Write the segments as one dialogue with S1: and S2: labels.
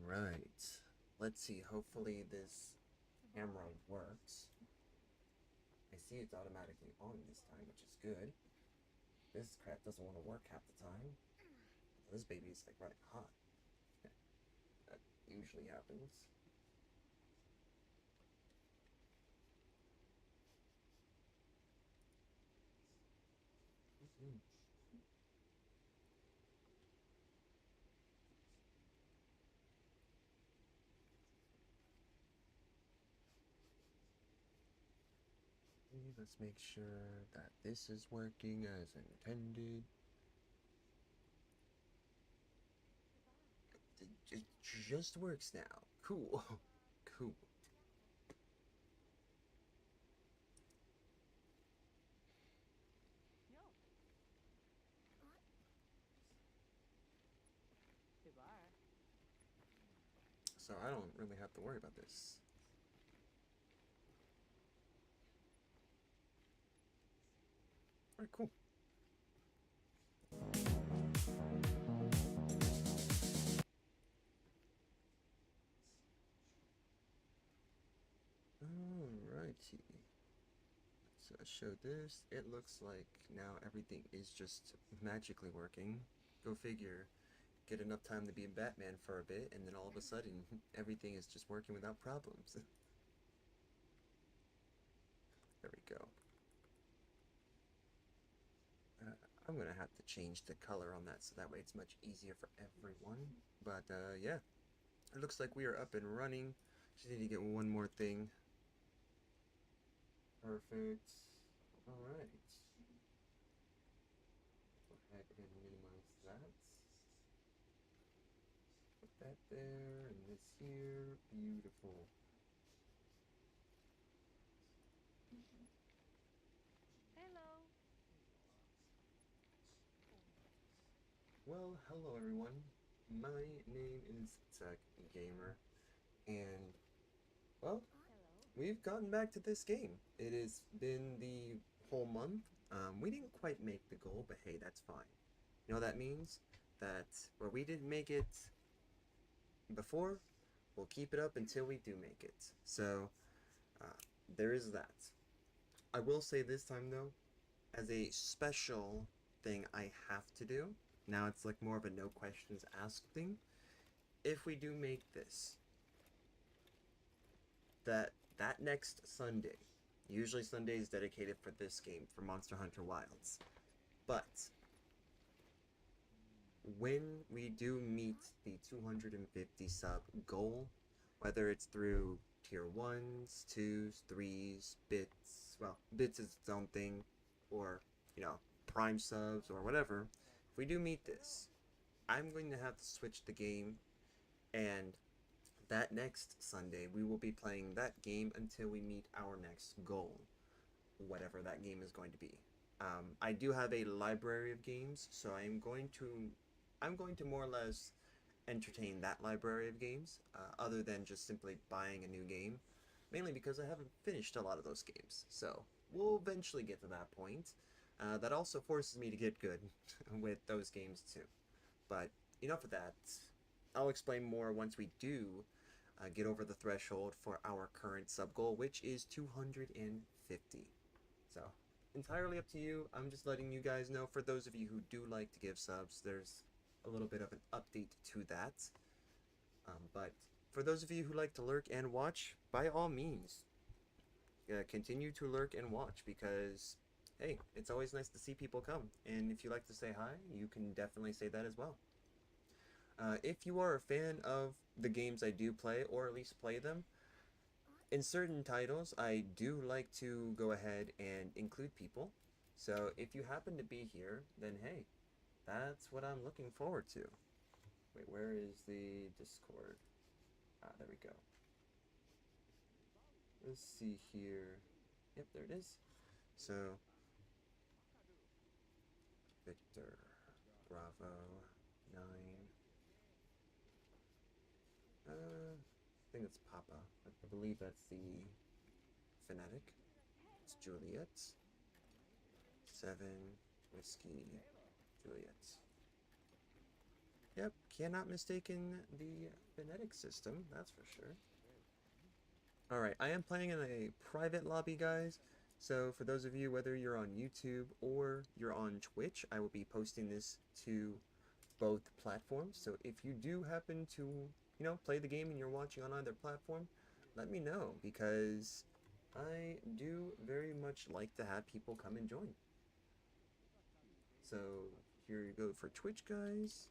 S1: Alright. Let's see, hopefully this camera works. I see it's automatically on this time, which is good. This crap doesn't want to work half the time. This baby is like running hot. That usually happens. Let's make sure that this is working as intended. It just works now. Cool. Cool. So I don't really have to worry about this. Alright, cool. Alrighty. So I showed this. It looks like now everything is just magically working. Go figure. Get enough time to be a Batman for a bit, and then all of a sudden, everything is just working without problems. There we go. I'm gonna have to change the color on that so that way it's much easier for everyone. But yeah, it looks like we are up and running. Just need to get one more thing. Perfect. Alright. Go ahead and minimize that. Put that there, and this here. Beautiful. Well, hello everyone. My name is Tech Gamer, and well, we've gotten back to this game. It has been the whole month. We didn't quite make the goal, but hey, that's fine. You know what that means? That where we didn't make it before, we'll keep it up until we do make it. So, there is that. I will say this time though, as a special thing I have to do, now it's like more of a no questions asked thing. If we do make this, that next Sunday, usually Sunday is dedicated for this game, for Monster Hunter Wilds, but when we do meet the 250 sub goal, whether it's through tier 1s, 2s, 3s, bits, well, bits is its own thing, or, you know, prime subs, or whatever, if we do meet this, I'm going to have to switch the game, and that next Sunday, we will be playing that game until we meet our next goal, whatever that game is going to be. I do have a library of games, so I'm going to more or less entertain that library of games, other than just simply buying a new game, mainly because I haven't finished a lot of those games. So we'll eventually get to that point. That also forces me to get good with those games too. But enough of that. I'll explain more once we do get over the threshold for our current sub goal, which is 250. So, entirely up to you. I'm just letting you guys know, for those of you who do like to give subs, there's a little bit of an update to that. But for those of you who like to lurk and watch, by all means, continue to lurk and watch, because, hey, it's always nice to see people come. And if you like to say hi, you can definitely say that as well. If you are a fan of the games I do play, or at least play them, in certain titles, I do like to go ahead and include people. So if you happen to be here, then hey, that's what I'm looking forward to. Wait, where is the Discord? Ah, there we go. Let's see here. Yep, there it is. So, Victor, Bravo, 9. I think it's Papa. I believe that's the Fanatic. It's Juliet. 7, Whiskey, Juliet. Yep, cannot mistaken the phonetic system, that's for sure. Alright, I am playing in a private lobby, guys. So for those of you, whether you're on YouTube or you're on Twitch, I will be posting this to both platforms. So if you do happen to, play the game and you're watching on either platform, let me know because I do very much like to have people come and join. So here you go for Twitch, guys.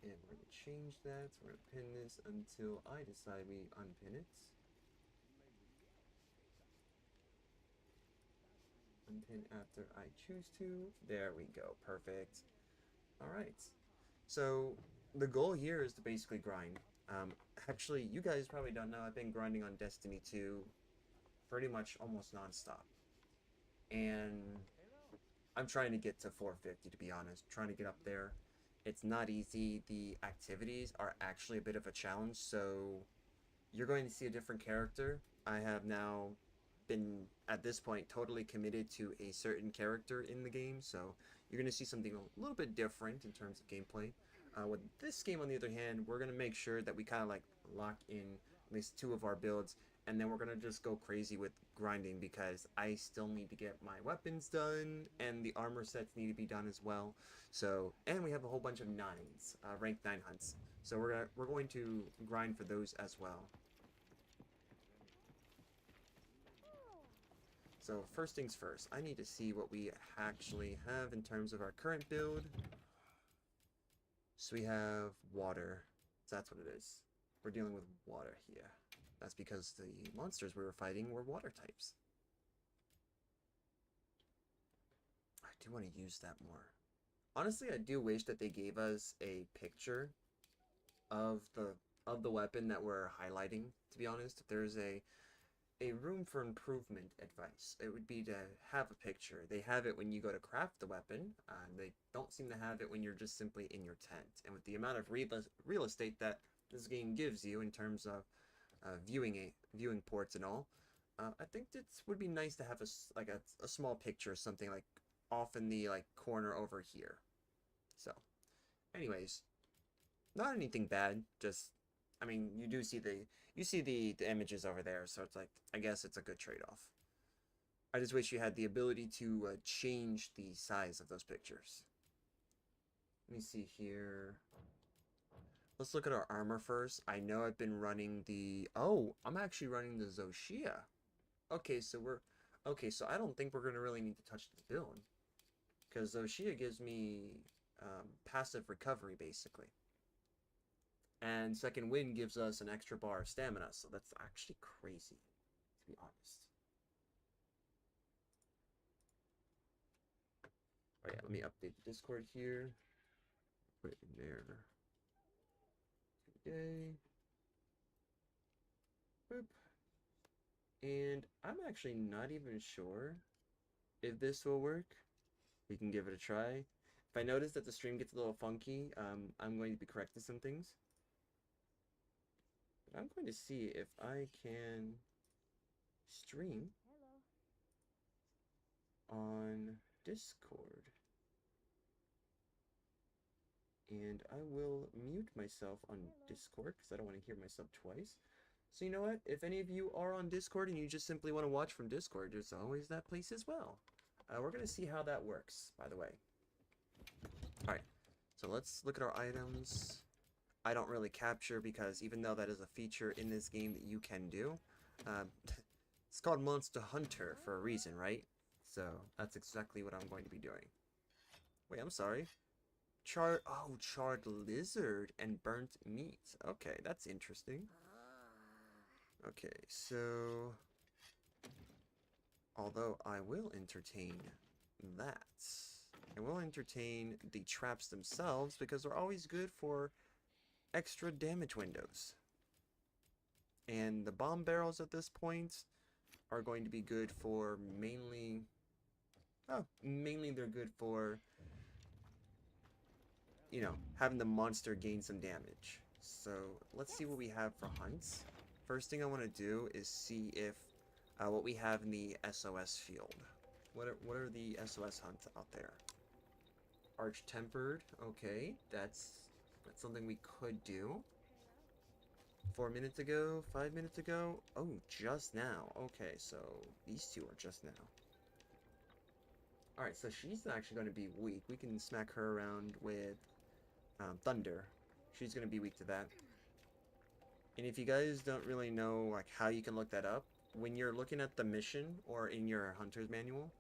S1: And we're going to change that. So we're going to pin this until I decide we unpin it. Unpin after I choose to. There we go. Perfect. Alright. So the goal here is to basically grind. Actually, you guys probably don't know, I've been grinding on Destiny 2 pretty much almost non-stop. And I'm trying to get to 450, to be honest. Trying to get up there. It's not easy. The activities are actually a bit of a challenge, so you're going to see a different character. I have now been, at this point, totally committed to a certain character in the game, so you're going to see something a little bit different in terms of gameplay. With this game, on the other hand, we're going to make sure that we kind of like lock in at least 2 of our builds, and then we're going to just go crazy with grinding because I still need to get my weapons done, and the armor sets need to be done as well. So, and we have a whole bunch of 9s, rank 9 hunts. So we're going to grind for those as well. So first things first, I need to see what we actually have in terms of our current build. So we have water. So that's what it is. We're dealing with water here. That's because the monsters we were fighting were water types. I do want to use that more. Honestly, I do wish that they gave us a picture of the weapon that we're highlighting, to be honest. If there's a room for improvement advice, it would be to have a picture. They have it when you go to craft the weapon. They don't seem to have it when you're just simply in your tent. And with the amount of real estate that this game gives you in terms of viewing ports and all, I think it would be nice to have a small picture, something like off in the corner over here. So, anyways, not anything bad. Just, I mean, you see the images over there, so it's like, I guess it's a good trade-off. I just wish you had the ability to change the size of those pictures. Let me see here. Let's look at our armor first. I know I've been running the... Oh, I'm actually running the Xochitl. Okay, so I don't think we're going to really need to touch the build. Because Xochitl gives me passive recovery, basically. And second wind gives us an extra bar of stamina, so that's actually crazy, to be honest. Oh yeah, let me update the Discord here. Put it in there. Today. Boop. And I'm actually not even sure if this will work. We can give it a try. If I notice that the stream gets a little funky, I'm going to be correcting some things. But I'm going to see if I can stream on Discord. And I will mute myself on Discord because I don't want to hear myself twice. So you know what? If any of you are on Discord and you just simply want to watch from Discord, there's always that place as well. We're going to see how that works, by the way. Alright, so let's look at our items. I don't really capture because even though that is a feature in this game that you can do, it's called Monster Hunter for a reason, right? So that's exactly what I'm going to be doing. Wait, I'm sorry. Charred lizard and burnt meat. Okay, that's interesting. Okay, so although I will entertain that, I will entertain the traps themselves because they're always good for extra damage windows. And the bomb barrels at this point are going to be good for mainly they're good for, you know, having the monster gain some damage. So let's see what we have for hunts. First thing I want to do is see if what we have in the SOS field. What are the SOS hunts out there? Arch-tempered, okay, that's That's something we could do. 4 minutes ago, 5 minutes ago. Oh, just now. Okay, so these two are just now. Alright, so she's actually going to be weak. We can smack her around with Thunder. She's going to be weak to that. And if you guys don't really know like how you can look that up, when you're looking at the mission or in your hunter's manual,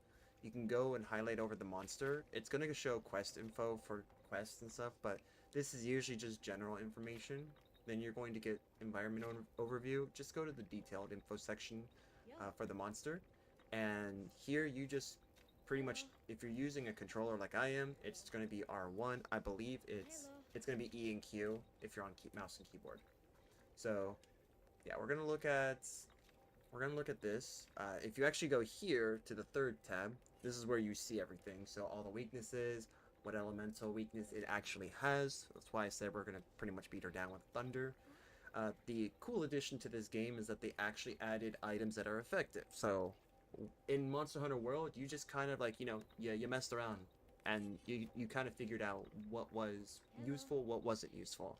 S1: you can go and highlight over the monster. It's going to show quest info for quests and stuff, but this is usually just general information. Then you're going to get environment overview. Just go to the detailed info section for the monster. And here you just pretty much, if you're using a controller like I am, it's going to be R1. I believe it's going to be E and Q if you're on mouse and keyboard. So, yeah, we're gonna look at this. If you actually go here to the third tab, this is where you see everything. So all the weaknesses, what elemental weakness it actually has. That's why I said we're gonna pretty much beat her down with Thunder. The cool addition to this game is that they actually added items that are effective. So in Monster Hunter World, you just kind of like, you messed around and you kind of figured out what was useful, what wasn't useful.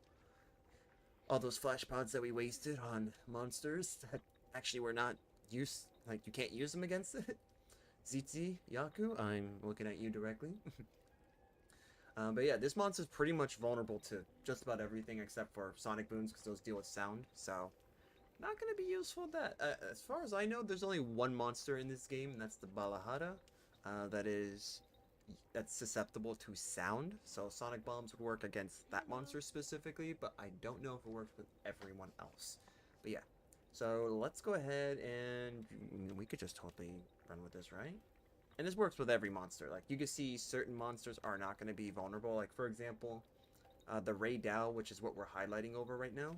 S1: All those flash pods that we wasted on monsters that actually were not used, like you can't use them against it. Zitzi, Yaku, I'm looking at you directly. But yeah, this monster's pretty much vulnerable to just about everything except for sonic booms because those deal with sound, so not going to be useful at that. As far as I know, there's only one monster in this game, and that's the Balahada. That's susceptible to sound, so sonic bombs would work against that monster specifically, but I don't know if it works with everyone else. But yeah, so let's go ahead and we could just totally run with this, right? And this works with every monster. Like you can see certain monsters are not going to be vulnerable. Like for example, the Ray Dow, which is what we're highlighting over right now.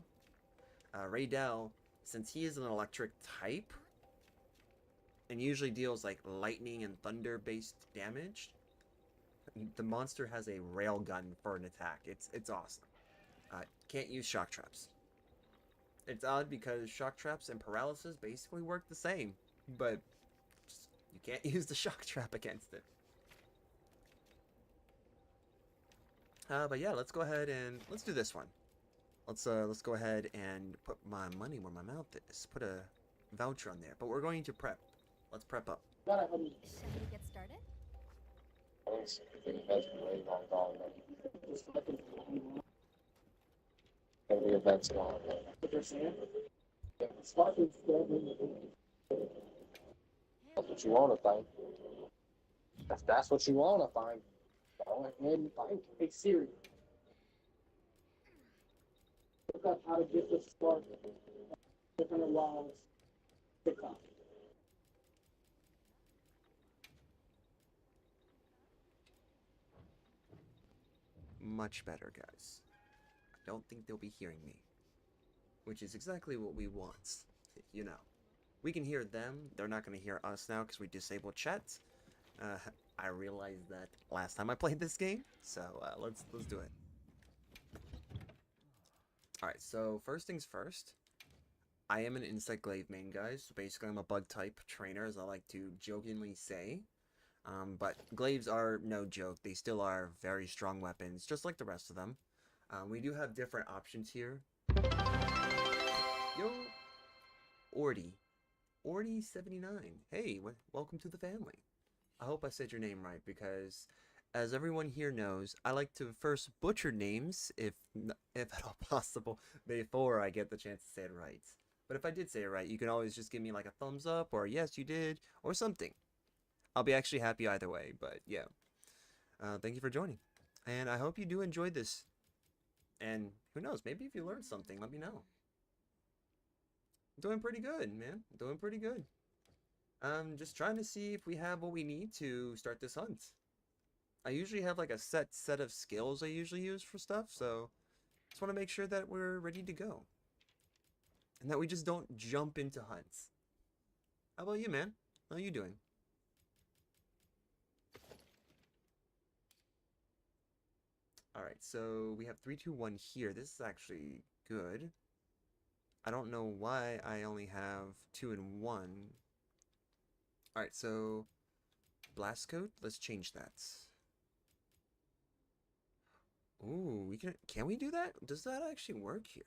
S1: Ray Dow, since he is an electric type and usually deals like lightning and thunder based damage, the monster has a railgun for an attack. It's awesome. Can't use shock traps. It's odd because shock traps and paralysis basically work the same, but you can't use the shock trap against it. But yeah, let's go ahead and let's do this one. Let's go ahead and put my money where my mouth is. Put a voucher on there. But we're going to prep. Let's prep up.
S2: Shall we get started?
S3: The event's going on. That's what you want to think. If that's what you want to think, go ahead and think.
S2: Hey Siri, look up how to get this started. Different walls. TikTok.
S1: Much better, guys. I don't think they'll be hearing me. Which is exactly what we want. You know. We can hear them. They're not going to hear us now because we disabled chat. I realized that last time I played this game. So let's do it. Alright, so first things first. I am an Insect Glaive main, guys. So basically I'm a bug type trainer, as I like to jokingly say. But glaives are no joke. They still are very strong weapons, just like the rest of them. We do have different options here. Yo, Ordy79. Hey, welcome to the family. I hope I said your name right because, as everyone here knows, I like to first butcher names, if at all possible, before I get the chance to say it right. But if I did say it right, you can always just give me like a thumbs up, or yes, you did, or something. I'll be actually happy either way, but yeah. Thank you for joining. And I hope you do enjoy this. And who knows, maybe if you learned something, let me know. Doing pretty good, man. Doing pretty good. Just trying to see if we have what we need to start this hunt. I usually have like a set of skills I usually use for stuff, so just want to make sure that we're ready to go. And that we just don't jump into hunts. How about you, man? How are you doing? Alright, so we have 3, 2, 1 here. This is actually good. I don't know why I only have 2 and 1. Alright, so blast coat, let's change that. Ooh, can we do that? Does that actually work here?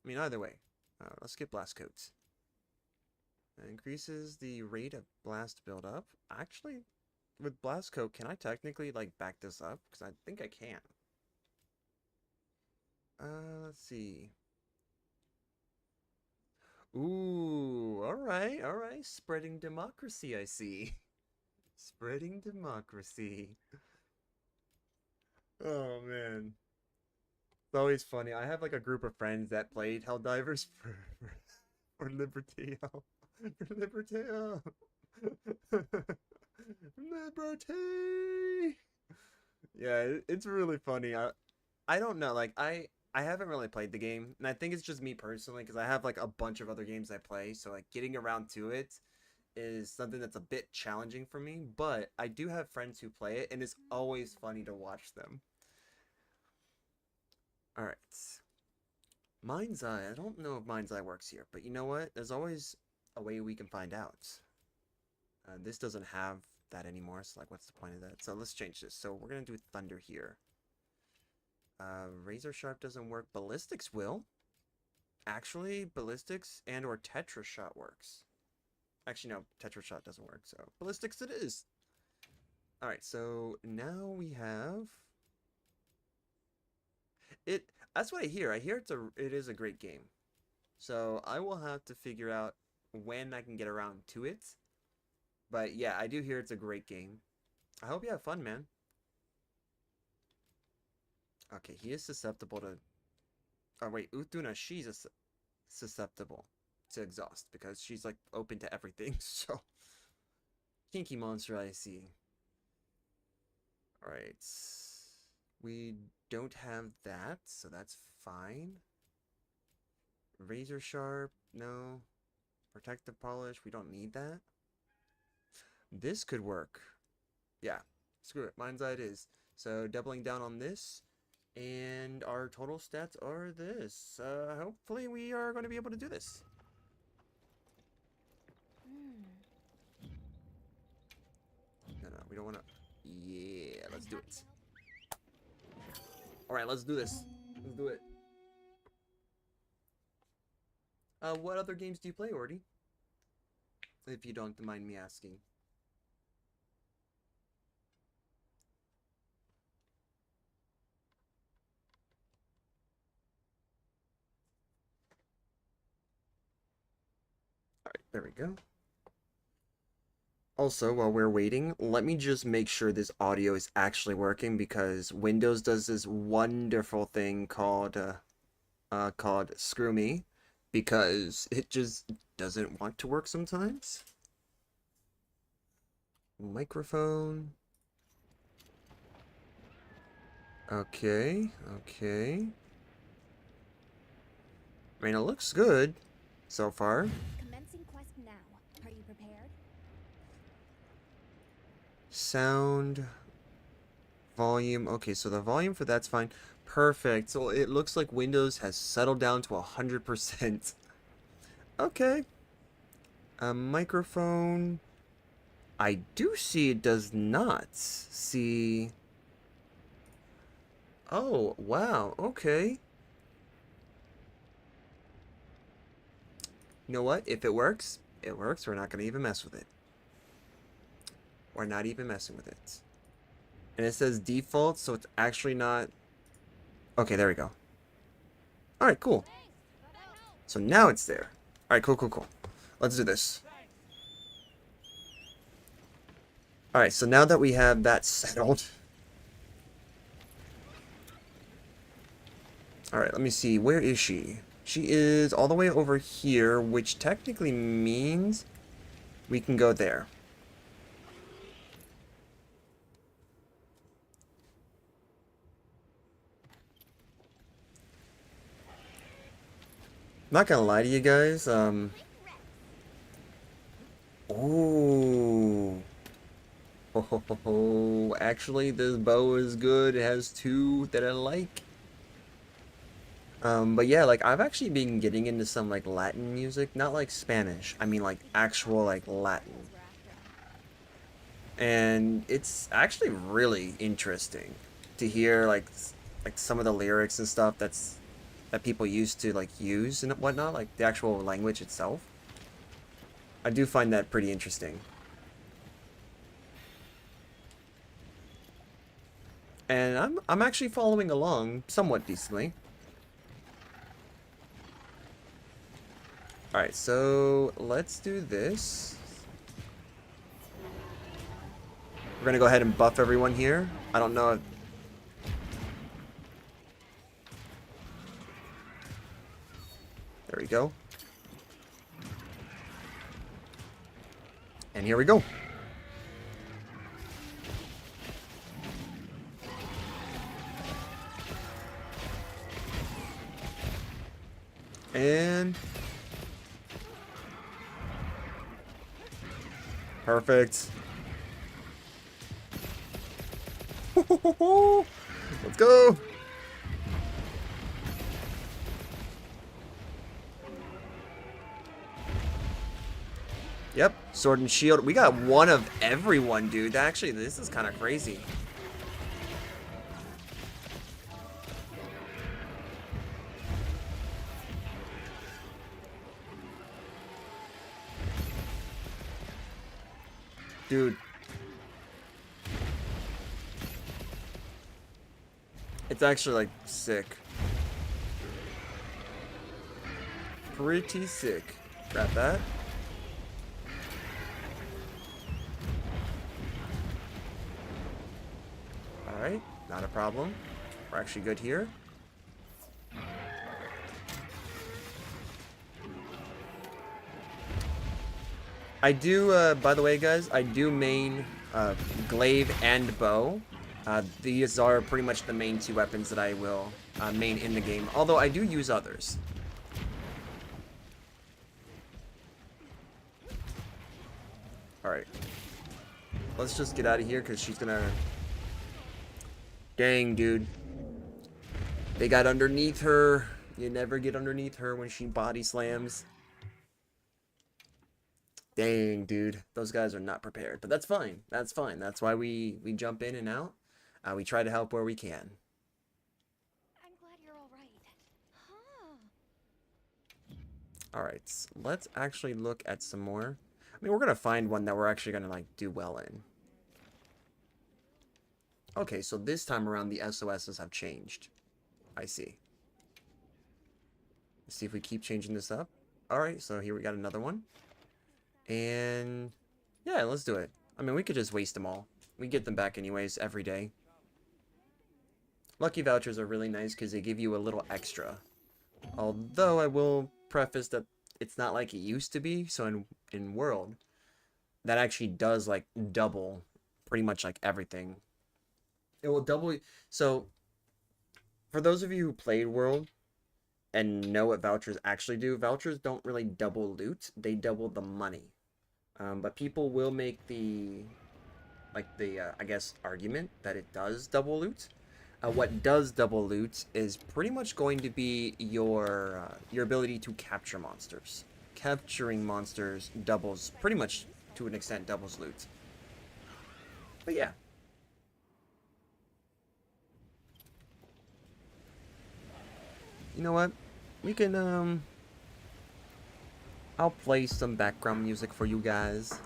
S1: I mean, either way. Let's get blast coats. Increases the rate of blast buildup. Actually, with blast coat, can I technically like back this up? Because I think I can. Let's see. Ooh, all right, all right. Spreading democracy, I see. Spreading democracy. Oh man. It's always funny. I have like a group of friends that played Helldivers for Liberteo. For Liberteo. Liberty. Yeah, it's really funny. I don't know. Like I haven't really played the game, and I think it's just me personally because I have like a bunch of other games I play, so like getting around to it is something that's a bit challenging for me, but I do have friends who play it and it's always funny to watch them. All right. Mind's Eye. I don't know if Mind's Eye works here, but you know what? There's always a way we can find out. This doesn't have that anymore, so like what's the point of that? So let's change this. So we're going to do Thunder here. Razor Sharp doesn't work. Ballistics will. Actually, Ballistics and or Tetra Shot works. Actually, no, Tetra Shot doesn't work, so Ballistics it is. Alright, so now we have... That's what I hear. I hear it is a great game. So I will have to figure out when I can get around to it. But yeah, I do hear it's a great game. I hope you have fun, man. Okay, he is susceptible to... Oh, wait, Utuna, she's susceptible to exhaust because she's, like, open to everything, so... Kinky monster, I see. Alright. We don't have that, so that's fine. Razor Sharp, no. Protective Polish, we don't need that. This could work. Yeah, screw it, Mind's Eye it is. So, doubling down on this. And our total stats are this. Hopefully we are going to be able to do this. No, we don't want to... Yeah, let's do it. Alright, let's do this. Let's do it. What other games do you play, Ordy? If you don't mind me asking. Alright, there we go. Also, while we're waiting, let me just make sure this audio is actually working because Windows does this wonderful thing called Screw Me because it just doesn't want to work sometimes. Microphone. Okay. I mean, it looks good so far.
S4: Commencing quest now. Are you prepared?
S1: Sound. Volume. Okay, so the volume for that's fine. Perfect. So it looks like Windows has settled down to 100%. Okay. A microphone. I do see it does not see. Oh, wow. Okay. You know what? If it works, it works. We're not going to even mess with it. We're not even messing with it. And it says default, so it's actually not... Okay, there we go. Alright, cool. So now it's there. Alright, cool. Let's do this. Alright, so now that we have that settled... Alright, let me see. Where is she? She is all the way over here, which technically means we can go there. Not gonna lie to you guys, Ooh. Oh, actually, this bow is good. It has two that I like. But yeah, like, I've actually been getting into some, like, Latin music. Not, like, Spanish. I mean, like, actual, like, Latin. And it's actually really interesting to hear, like, like some of the lyrics and stuff that people used to like use and whatnot, like the actual language itself. I do find that pretty interesting. And I'm actually following along somewhat decently. Alright, so let's do this. We're gonna go ahead and buff everyone here. I don't know if... There we go. And here we go. And... Perfect. Let's go. Yep, sword and shield. We got one of everyone, dude. Actually, this is kind of crazy. Dude. It's actually, like, sick. Pretty sick. Grab that. Alright, not a problem. We're actually good here. I do, by the way, guys, I do main glaive and bow. These are pretty much the main two weapons that I will main in the game, although I do use others. Alright. Let's just get out of here because she's gonna... Dang, dude. They got underneath her. You never get underneath her when she body slams. Dang, dude. Those guys are not prepared. But that's fine. That's fine. That's why we jump in and out. We try to help where we can.
S4: I'm glad you're all right. Huh.
S1: Alright, let's actually look at some more. I mean, we're going to find one that we're actually going to, like, do well in. Okay, so this time around, the SOSs have changed. I see. Let's see if we keep changing this up. Alright, so here we got another one. And yeah, let's do it. I mean, we could just waste them all. We get them back anyways every day. Lucky vouchers are really nice because they give you a little extra. Although I will preface that it's not like it used to be. So in World, that actually does like double pretty much like everything. It will double. So for those of you who played World and know what vouchers actually do, vouchers don't really double loot. They double the money. But people will make the, I guess, argument that it does double loot. What does double loot is pretty much going to be your ability to capture monsters. Capturing monsters doubles, pretty much to an extent, doubles loot. But yeah. You know what? We can, I'll play some background music for you guys.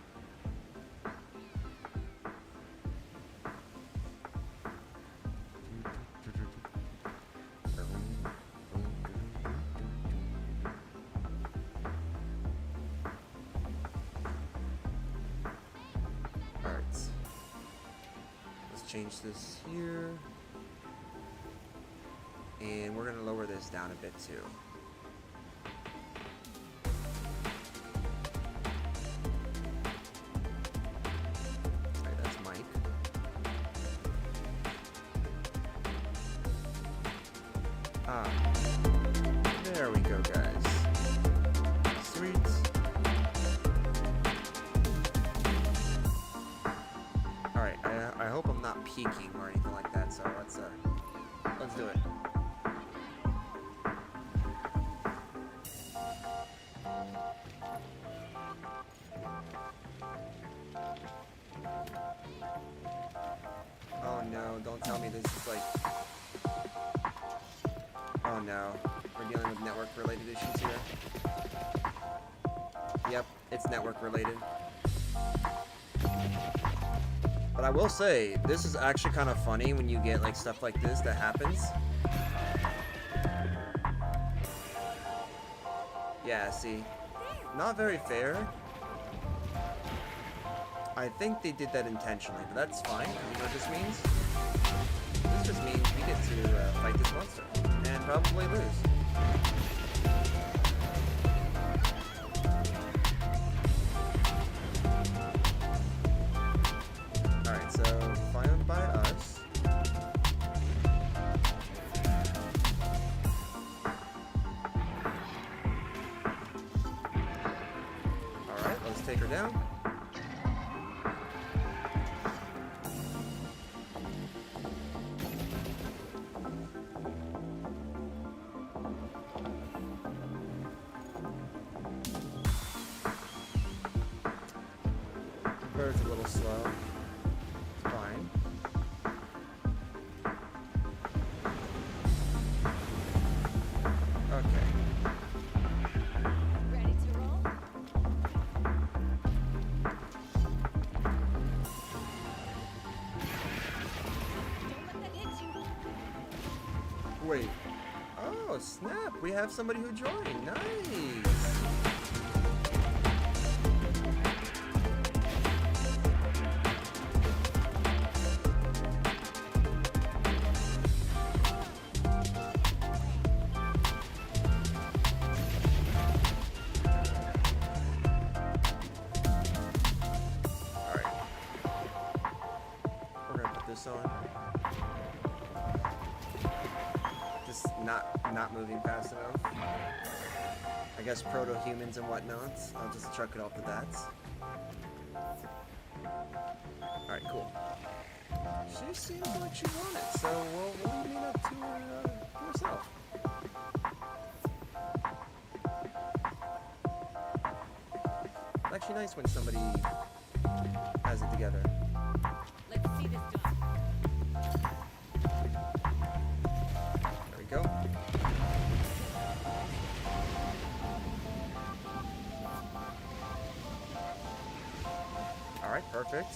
S1: Alright. Let's change this here. And we're going to lower this down a bit too. Alright, that's Mike. There we go, guys. Sweet. Alright, I hope I'm not peeking or anything like that, so let's do it. Oh no, don't tell me this is like... it's network related. But I will say, this is actually kind of funny when you get like stuff like this that happens. Yeah, see, not very fair. I think they did that intentionally, but that's fine. You know what this means? This just means we get to fight this monster and probably lose. Alright, so found by us. Alright, let's take her down. Bird's a little slow. It's fine. Okay.
S4: Ready to roll? Don't let that hit you.
S1: Wait. Oh, snap. We have somebody who joined. Nice. Alright. We're gonna put this on. Just not moving fast enough. I guess proto-humans and whatnot. I'll just chuck it off with that. Alright, cool. She seems like she wanted, so we'll leave it to her, to herself. It's actually nice when somebody has it together.
S4: Let's see this done.
S1: There we go. Alright, perfect.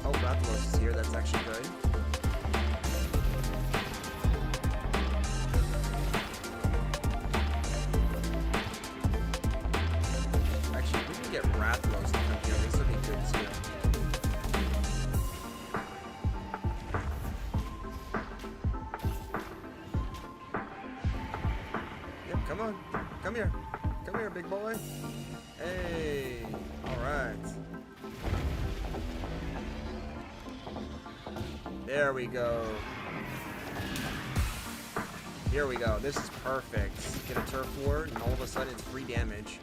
S1: Oh, Rathalos is here. That's actually good. Actually, if we can get Rathalos to come here, this would be good too. Yep, come on. Come here. Come here, big boy. Hey. Alright. There we go. Here we go. This is perfect. Get a turf war, and all of a sudden it's free damage.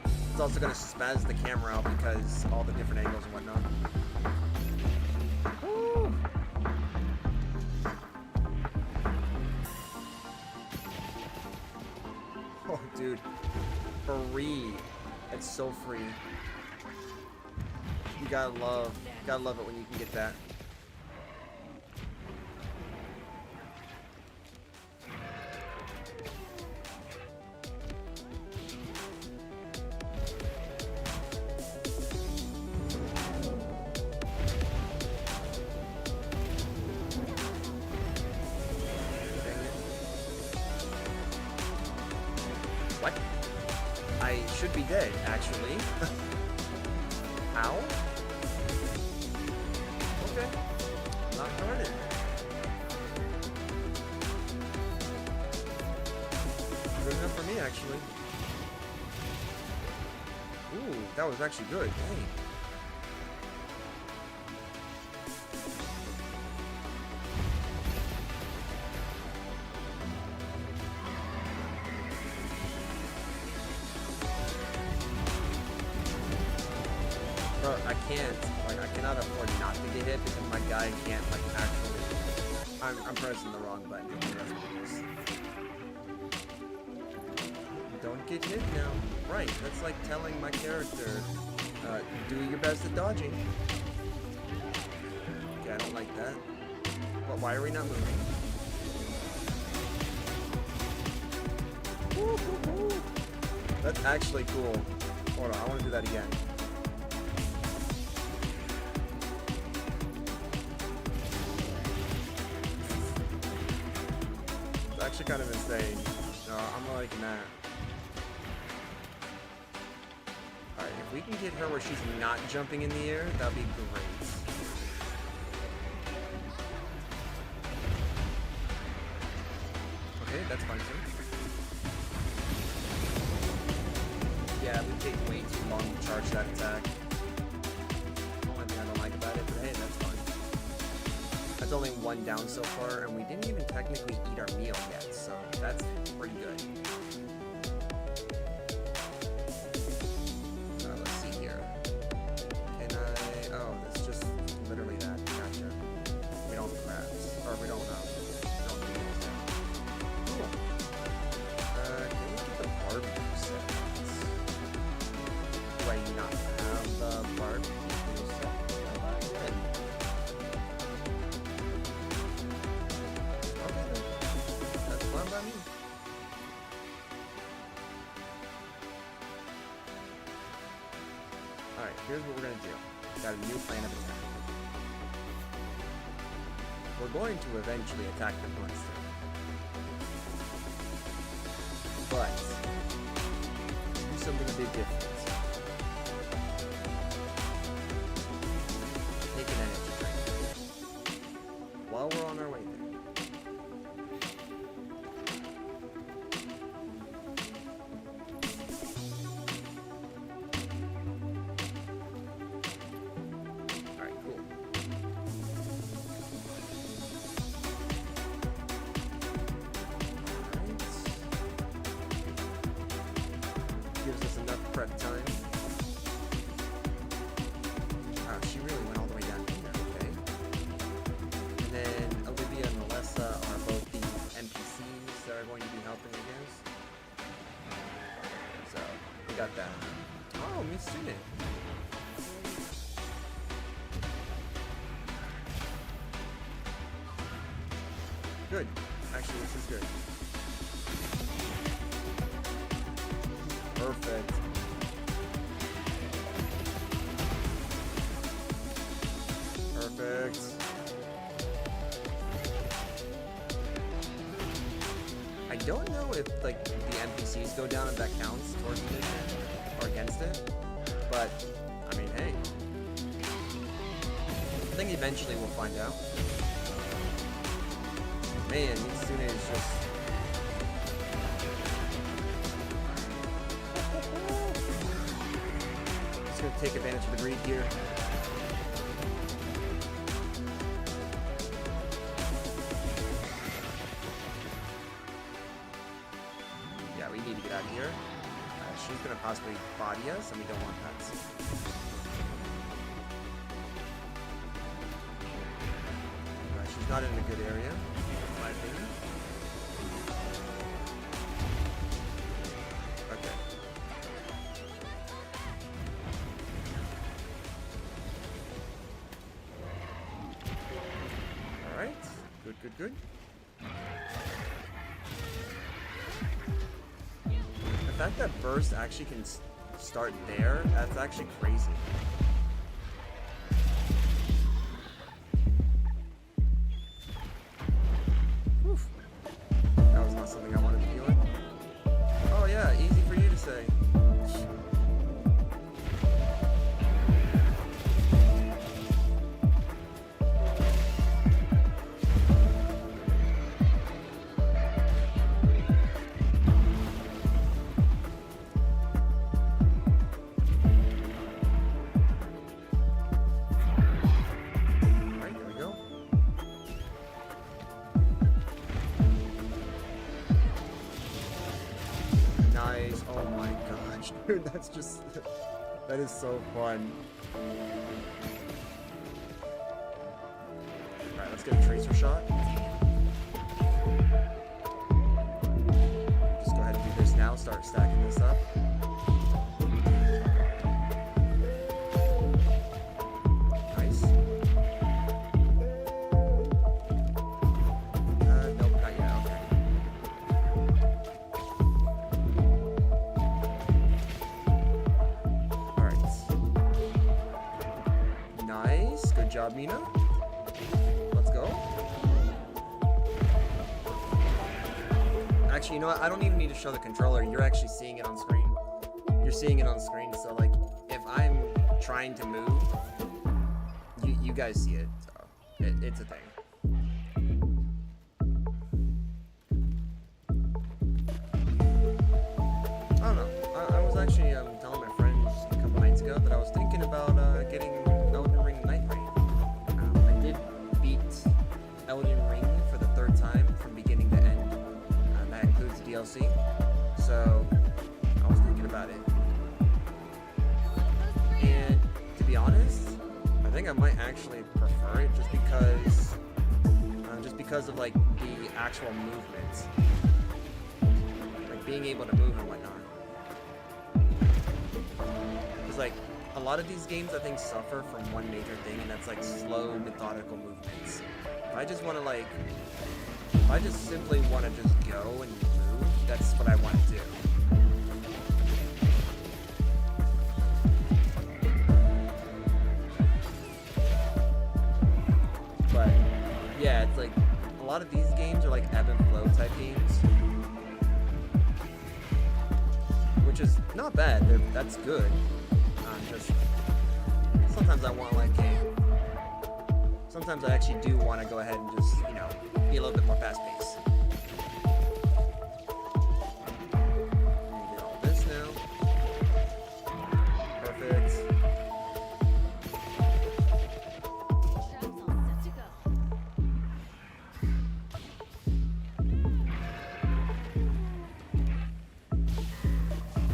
S1: It's also going to spaz the camera out because all the different angles and whatnot. Woo! Oh, dude. Free. It's so free. You gotta love it when you can get that. What? I should be dead, actually. How? Okay. Not darn it. Good enough for me, actually. Ooh, that was actually good. Dang. Bro, I can't. Like, I cannot afford not to get hit because my guy can't, like, actually. I'm pressing the wrong button. That's what it is. Don't get hit now. Right, that's like telling my character, do your best at dodging. Okay, I don't like that. Why are we not moving? That's actually cool. Hold on, I want to do that again. It's actually kind of insane. No, I'm liking that. Alright, if we can get her where she's not jumping in the air, that'd be great. Okay, that's fine too. Yeah, we take way too long to charge that attack. Only thing I don't like about it, but hey, that's fine. That's only one down so far, and we didn't even technically eat our meal yet, so that's pretty good. Let's see here. Can I... Oh, it's just literally that. Gotcha. We don't have crabs. Or we don't have... Cool. Can we get the barbecue set? Do I not have the barbecue set? Good. Okay, then. That's fine by me. Alright, here's what we're gonna do. Got a new plan of attack. We're going to eventually attack the monster. But do something a bit different. Take an energy drink. While we're on our way there. Alright, cool. Gives us enough prep time. Wow, she really went all the way down here, okay. And then Olivia and Melissa are both the NPCs that are going to be helping, I guess. So, we got that. Oh, Miss Student. Good. Actually, this is good. Perfect. Perfect. I don't know if like the NPCs go down if that counts towards the mission or against it, but I mean, hey. I think eventually we'll find out. Man, Mitsune is just... Just gonna take advantage of the greed here. Yeah, we need to get out of here. She's gonna possibly body us, and we don't want that. She's not in a good area, in my opinion. Okay. Alright. Good, good, good. The fact that burst actually can start there, that's actually crazy. Oof. That was not something I wanted to deal with. Oh yeah, easy for you to say. Alright, here we go. Nice. Oh my gosh, dude, that's just... that is so fun. Alright, let's get a tracer shot. Just go ahead and do this now, start stacking this up. Nice. Mina. Let's go. Actually, you know what? I don't even need to show the controller. You're actually seeing it on screen. You're seeing it on screen. So, like, if I'm trying to move, you guys see it. So, it's a thing. I don't know. I was actually telling my friends a couple nights ago that I was thinking about getting Elden Ring Night Rain. I did beat Elden Ring for the 3rd time from beginning to end. That includes DLC. So I was thinking about it. And to be honest, I think I might actually prefer it just because of like the actual movement, like being able to move and whatnot. Because like a lot of these games I think suffer from one major thing, and that's like slow, methodical movements. If I just simply want to just go and move, that's what I want to do. But yeah, it's like a lot of these games are like ebb and flow type games, which is not bad. That's good. Just sometimes I want like sometimes I actually do want to go ahead and just, you know, be a little bit more fast paced. Get all this now. Perfect.
S4: Trap's all set to go.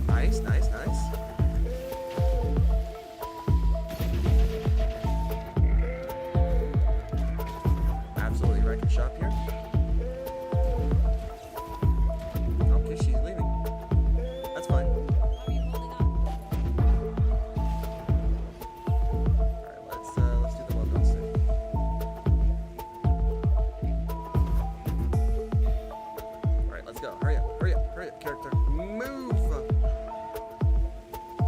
S1: Nice. Absolutely wrecking shop here. Okay, she's leaving. That's fine.
S4: How are you holding on?
S1: Alright, let's do the well done thing. Alright, let's go. Hurry up, character. Move!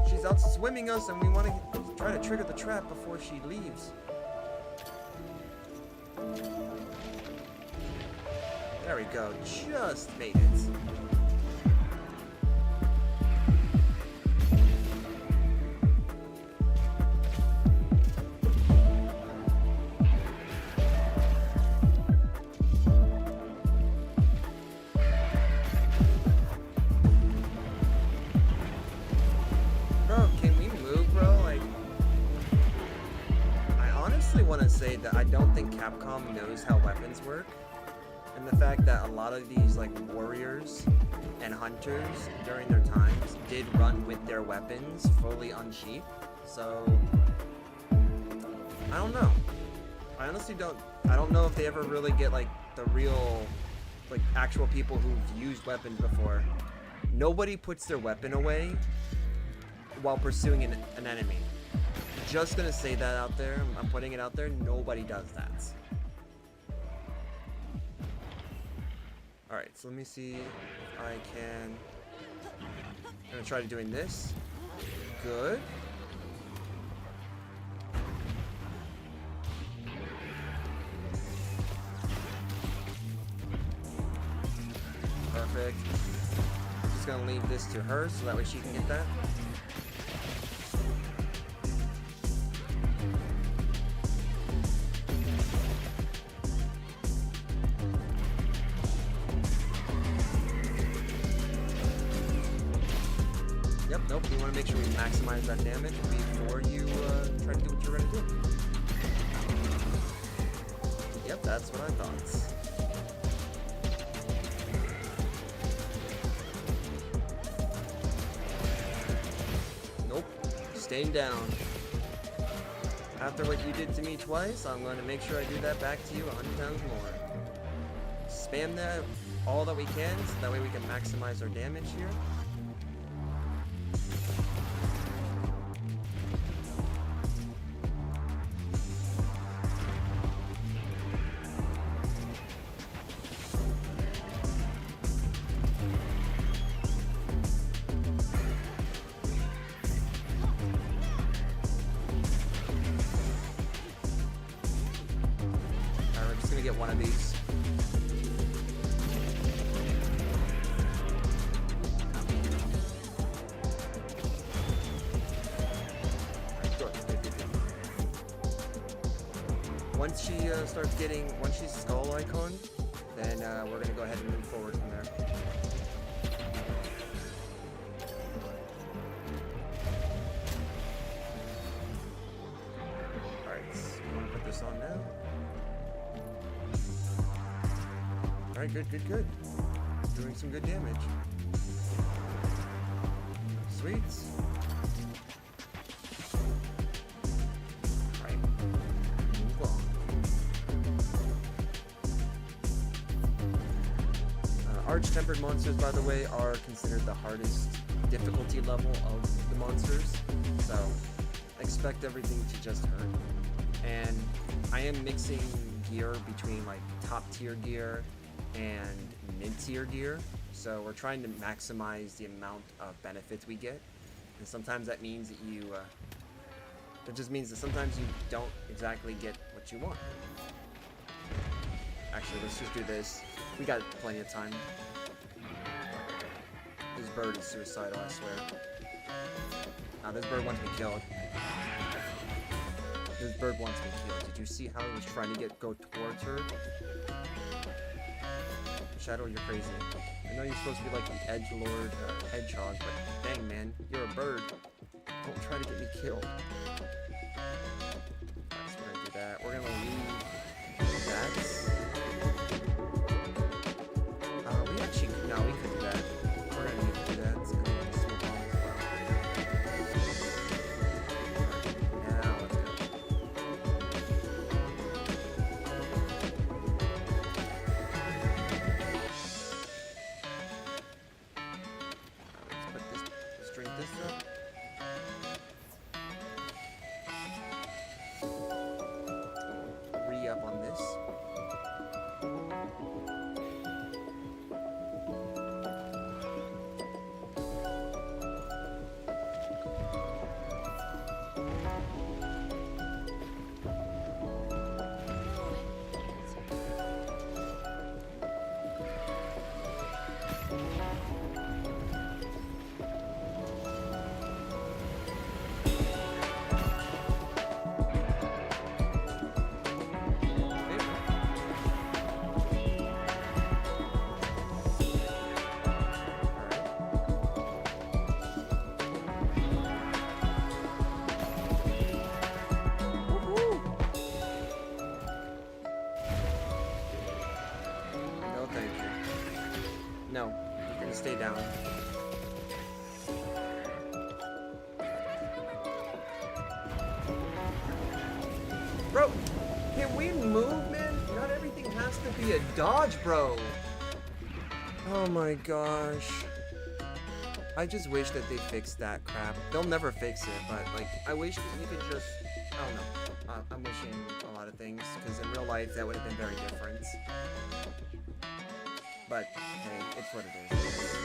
S1: She's out swimming us and we want to try to trigger the trap before she leaves. There we go. Just made it. Bro, can we move, bro? Like, I honestly want to say that I don't think Capcom knows how weapons work. And the fact that a lot of these like warriors and hunters during their times did run with their weapons fully unsheathed. So I don't know. I honestly don't know if they ever really get like the real like actual people who've used weapons before. Nobody puts their weapon away while pursuing an enemy. Just gonna say that out there. I'm putting it out there. Nobody does that. Alright, so let me see if I can... I'm gonna try doing this. Good. Perfect. Just gonna leave this to her so that way she can get that. Yep, nope, you want to make sure we maximize that damage before you try to do what you're going to do. Yep, that's what I thought. Nope, staying down. After what you did to me twice, I'm going to make sure I do that back to you 100 times more. Spam that all that we can, so that way we can maximize our damage here. gonna get one of these. Once she starts getting, once she's skull icon, then we're gonna go ahead and move forward from there. Alright, so we wanna put this on now. Alright, good. Doing some good damage. Sweet. Alright, move on. Arch-tempered monsters, by the way, are considered the hardest difficulty level of the monsters, so expect everything to just hurt. And I am mixing gear between like top tier gear and mid-tier gear, so we're trying to maximize the amount of benefits we get, and sometimes that means that that just means that sometimes you don't exactly get what you want. Actually, let's just do this. We got plenty of time. This bird is suicidal, I swear. Now this bird wants me killed. This bird wants me killed. Did you see how it was trying to go towards her? Shadow, you're crazy. I know you're supposed to be like the edgelord hedgehog, but dang man, you're a bird. Don't try to get me killed. Alright, so we're gonna do that. We're gonna leave that. We actually, no, we could do that. We're gonna need to do that. It's gonna be a small bomb as well. Alright, now let's go. Let's drink this up. Re-up on this. No, you're gonna stay down. Bro, can we move, man? Not everything has to be a dodge, bro. Oh my gosh. I just wish that they fixed that crap. They'll never fix it, but like, I wish that you could just, I don't know. I'm wishing a lot of things, because in real life that would have been very different. But hey, it's what it is.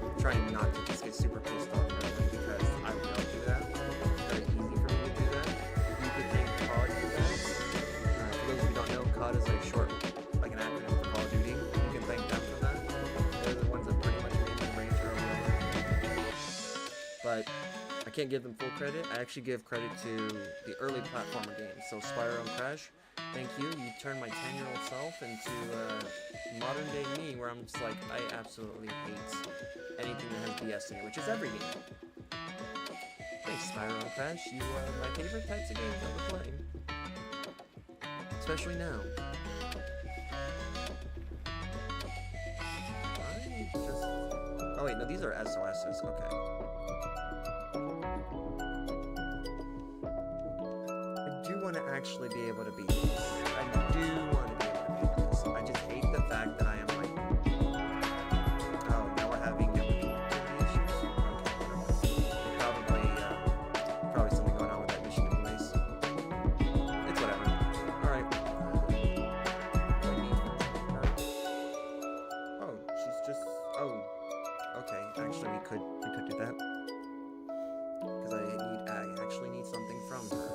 S1: I'm trying not to just get super pissed off at them because I will do that. It's very easy for me to do that. You could thank COD for that. For those who don't know, COD is like short, like an acronym for Call of Duty. You can thank them for that. They're the ones that pretty much made me range early on. But I can't give them full credit. I actually give credit to the early platformer games. So Spyro and Crash. Thank you. You turned my 10-year-old self into modern day me, where I'm just like, I absolutely hate anything that has BS in it, which is every game. Thanks, Spyro and Crash. You are my favorite types of games ever playing. Especially now. I just... Oh wait, no, these are SOSs. Okay. I do want to actually be able to beat this. I do want to be able to beat this. I just hate the fact that I am like... Oh, now we're having connectivity issues? Okay, whatever. Probably something going on with that mission anyways. It's whatever. Alright. What do I need her? Oh, she's just... Oh. Okay, actually we could do that. Because I actually need something from her.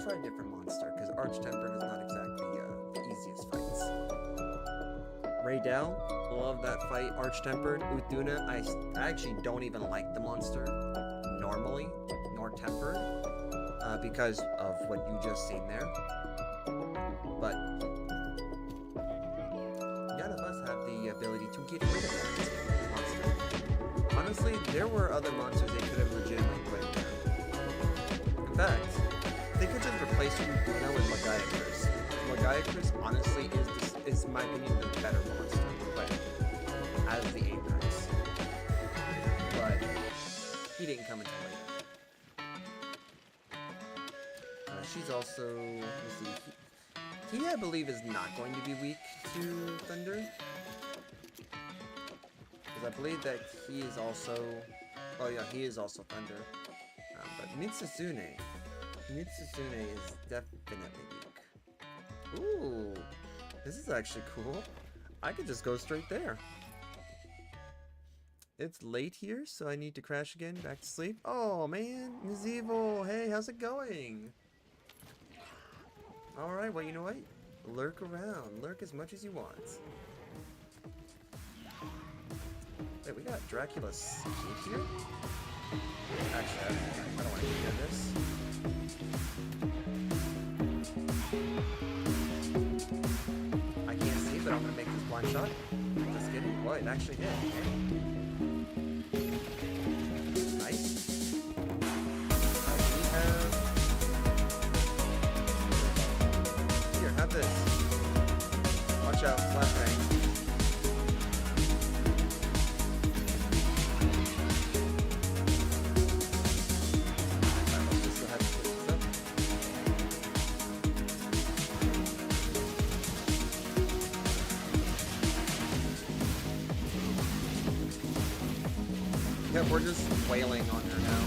S1: try a different monster, because Arch-Tempered is not exactly the easiest fights. Raydell, love that fight. Arch-Tempered. Utuna, I actually don't even like the monster normally, nor tempered, because of what you just seen there. But none of us have the ability to get rid of that monster. Honestly, there were other monsters they could have legitimately put in there. In fact, they could just replace Utuna with Lagiacrus. Lagiacrus, honestly, is in my opinion, the better monster to play as the Apex. But he didn't come until later. She's also, let's see, he I believe is not going to be weak to Thunder. Because I believe that he is also, oh yeah, he is also Thunder. But Mitsuzune is definitely weak. Ooh, this is actually cool. I could just go straight there. It's late here, so I need to crash again, back to sleep. Oh man, Nazeevel, hey, how's it going? Alright, well you know what? Lurk around, lurk as much as you want. Wait, we got Dracula's Sheep here? Actually, I don't want to do this. I can't see, but I'm gonna make this blind shot. Just kidding. Well, it actually hit. Okay. Nice. We have... Here, have this. Watch out, flashbang. We're just wailing on her now.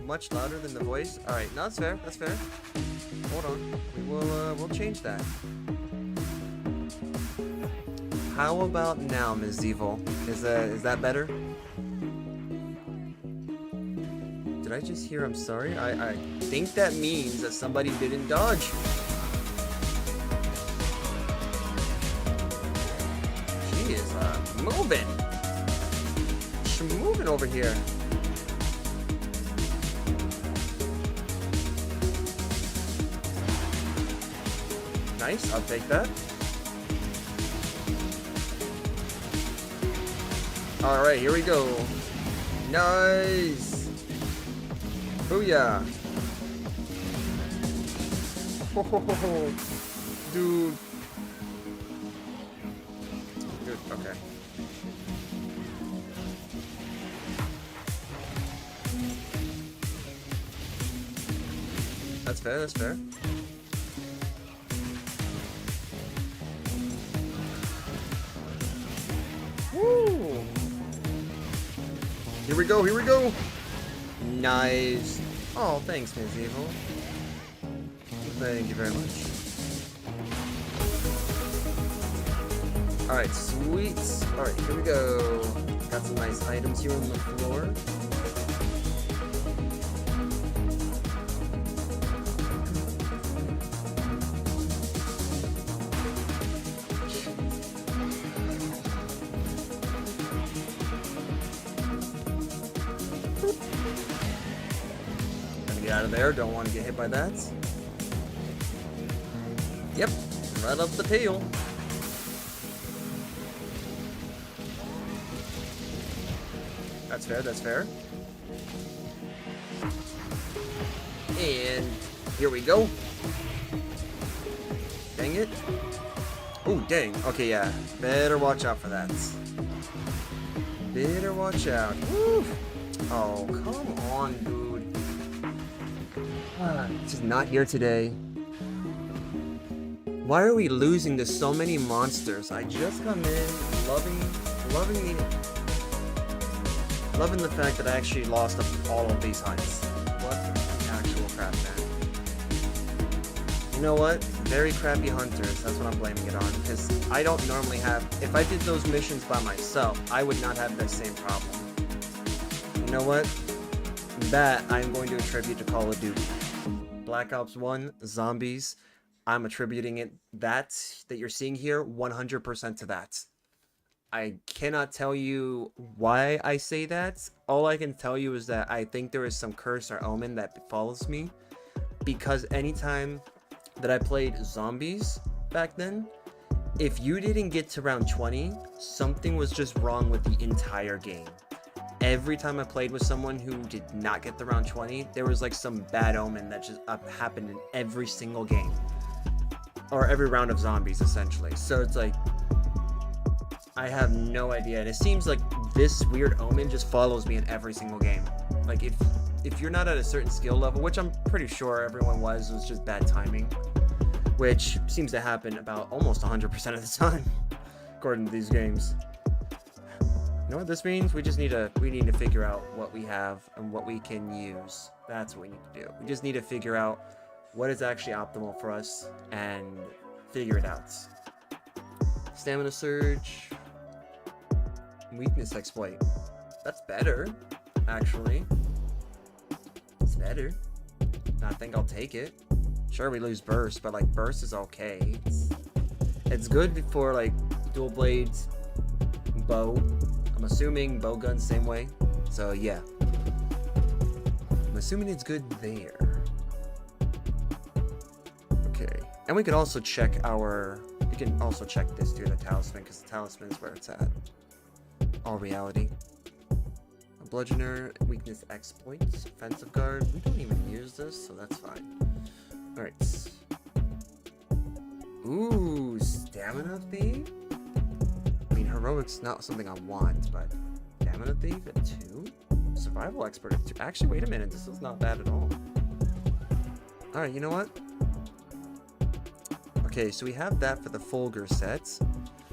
S1: Much louder than the voice. All right, no, that's fair. That's fair. Hold on, we'll change that. How about now, Ms. Evil? Is that better? Did I just hear I'm sorry? I think that means that somebody didn't dodge. She is moving. She's moving over here. Nice, I'll take that. Alright, here we go. Nice! Booyah! Ho ho ho ho! Dude. Dude, okay. That's fair, that's fair. Woo! Here we go, here we go! Nice. Oh, thanks, Ms. Evil. Thank you very much. Alright, sweet. Alright, here we go. Got some nice items here on the floor. Gonna get out of there. Don't want to get hit by that. Yep, right up the tail. That's fair, that's fair. And here we go. Dang it. Oh, dang. Okay, yeah. Better watch out for that. Better watch out. Woo. Oh, come on, dude. Just not here today. Why are we losing to so many monsters? I just come in loving the fact that I actually lost all of these hunts. What the actual crap, man. You know what? Very crappy hunters. That's what I'm blaming it on. Because I don't normally have... If I did those missions by myself, I would not have that same problem. You know what? That I'm going to attribute to Call of Duty. Black Ops 1, Zombies. I'm attributing it that you're seeing here 100% to that. I cannot tell you why I say that. All I can tell you is that I think there is some curse or omen that follows me. Because anytime that I played Zombies back then, if you didn't get to round 20, something was just wrong with the entire game. Every time I played with someone who did not get the round 20, there was like some bad omen that just happened in every single game. Or every round of Zombies, essentially. So it's like, I have no idea. And it seems like this weird omen just follows me in every single game. Like, if you're not at a certain skill level, which I'm pretty sure everyone was just bad timing. Which seems to happen about almost 100% of the time, according to these games. You know what this means? We need to figure out what we have and what we can use. That's what we need to do. We just need to figure out what is actually optimal for us and figure it out. Stamina surge, weakness exploit. That's better, actually. It's better. I think I'll take it. Sure, we lose burst, but like burst is okay. It's good for like dual blades, bow. I'm assuming bow gun same way. So yeah, I'm assuming it's good there. Okay, and we can also check we can also check this through the talisman, because the talisman is where it's at. All reality. A bludgeoner, weakness exploits, offensive guard. We don't even use this, so that's fine. Alright. Ooh, stamina thief? I mean, heroic's not something I want, but stamina thief at 2? Survival expert at 2. Actually, wait a minute, this is not bad at all. Alright, you know what? Okay, so we have that for the Fulgur sets.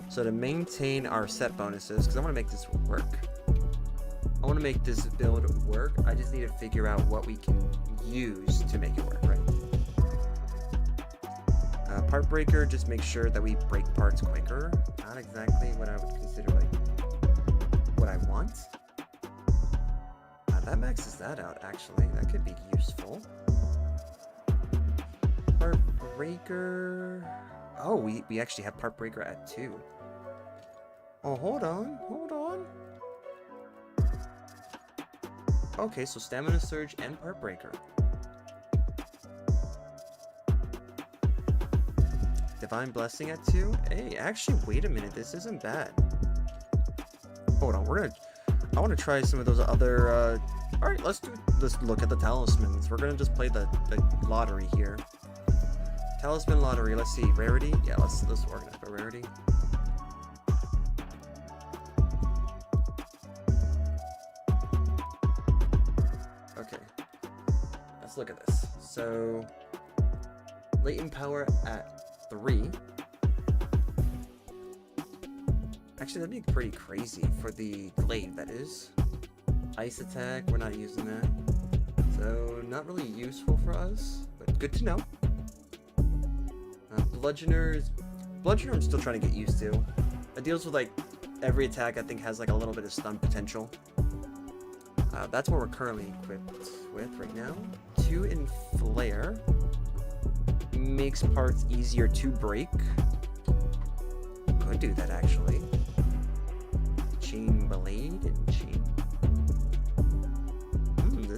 S1: So to maintain our set bonuses, because I want to make this work. I want to make this build work. I just need to figure out what we can use to make it work, right? Part breaker, just make sure that we break parts quicker. Not exactly what I would consider like what I want. That maxes that out, actually. That could be useful. Part breaker. Oh, we actually have part breaker at 2. Oh, hold on. Okay, so stamina surge and part breaker. Divine blessing at 2. Hey, actually, wait a minute. This isn't bad. Hold on, I want to try some of those other. All right, let's look at the talismans. We're gonna just play the lottery here. Talisman lottery. Let's see, rarity. Yeah, let's organize by rarity. Okay, let's look at this. So, latent power at 3. Actually, that'd be pretty crazy for the glaive, that is. Ice attack, we're not using that. So, not really useful for us, but good to know. Bludgeoner I'm still trying to get used to. It deals with like every attack I think has like a little bit of stun potential. That's what we're currently equipped with right now. 2 in flare. Makes parts easier to break. Could do that actually. Chain blade and chain.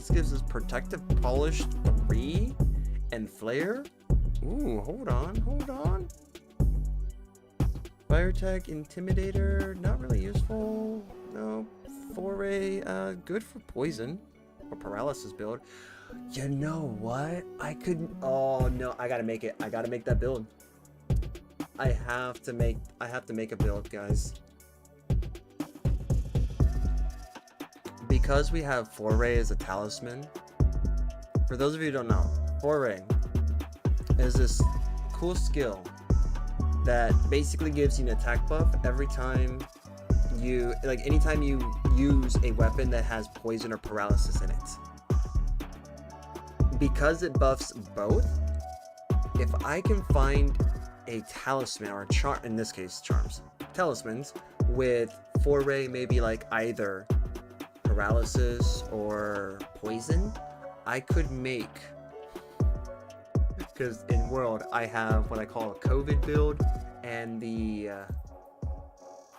S1: This gives us Protective Polish 3 and Flare. Ooh, hold on. Fire Tech Intimidator, not really useful. No. Foray, good for poison or paralysis build. You know what? Oh no, I gotta make it. I gotta make that build. I have to make a build, guys. Because we have Foray as a talisman. For those of you who don't know, Foray is this cool skill that basically gives you an attack buff every time anytime you use a weapon that has poison or paralysis in it. Because it buffs both, if I can find a talisman or a in this case talismans with Foray, maybe like either paralysis or poison, I could make, because in World I have what I call a COVID build and the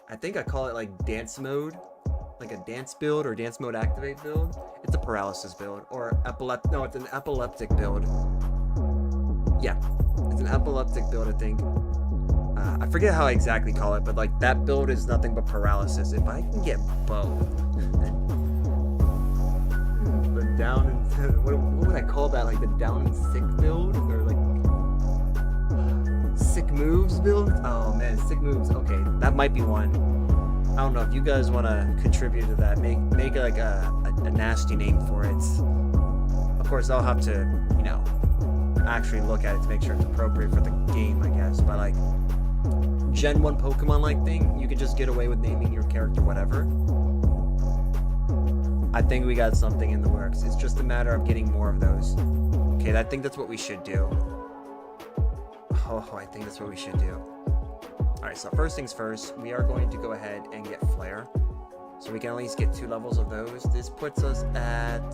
S1: I think I call it like dance mode, like a dance build or dance mode activate build. It's a paralysis build or it's an epileptic build. Yeah, it's an epileptic build, I think. I forget how I exactly call it, but like that build is nothing but paralysis. If I can get both, the down and what would I call that? Like the down and sick build or like sick moves build? Oh man, sick moves. Okay, that might be one. I don't know if you guys want to contribute to that. Make like a nasty name for it. Of course, I'll have to, actually look at it to make sure it's appropriate for the game, I guess. But like Gen 1 Pokemon like thing, you can just get away with naming your character whatever. I think we got something in the works. It's just a matter of getting more of those. Okay, I think that's what we should do. Oh, I think that's what we should do. Alright, so first things first, we are going to go ahead and get Flare. So we can at least get 2 levels of those. This puts us at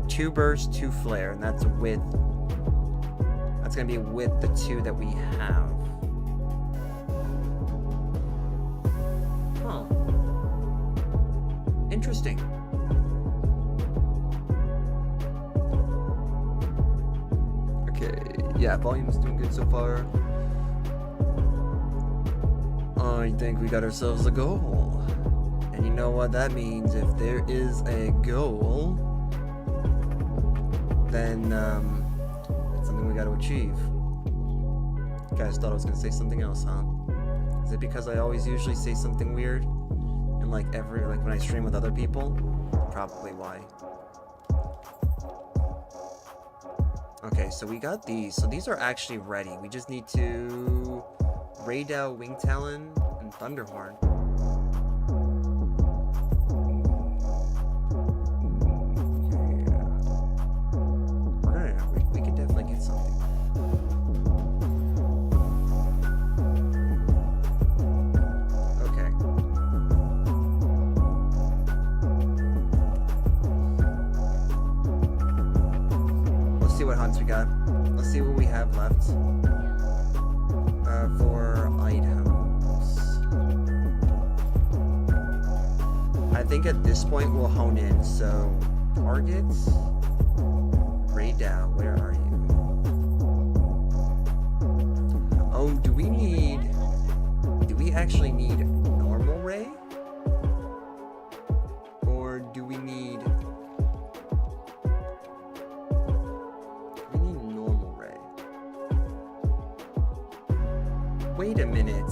S1: 2 burst, 2 flare, and that's gonna be with the 2 that we have. Huh. Interesting. Okay, yeah, volume's doing good so far. I think we got ourselves a goal. And you know what that means? If there is a goal, then it's something we got to achieve. You guys thought I was gonna say something else, huh? Is it because I always usually say something weird? And like when I stream with other people? Probably why. Okay, so we got these. So these are actually ready. We just need to Raidou, Wing Talon, and Thunderhorn. We can definitely get something. Okay. Let's see what hunts we got. Let's see what we have left. For items. I think at this point we'll hone in. So, targets. Raidou, where are you? Oh, do we actually need normal Ray? Or do we need normal Ray? Wait a minute.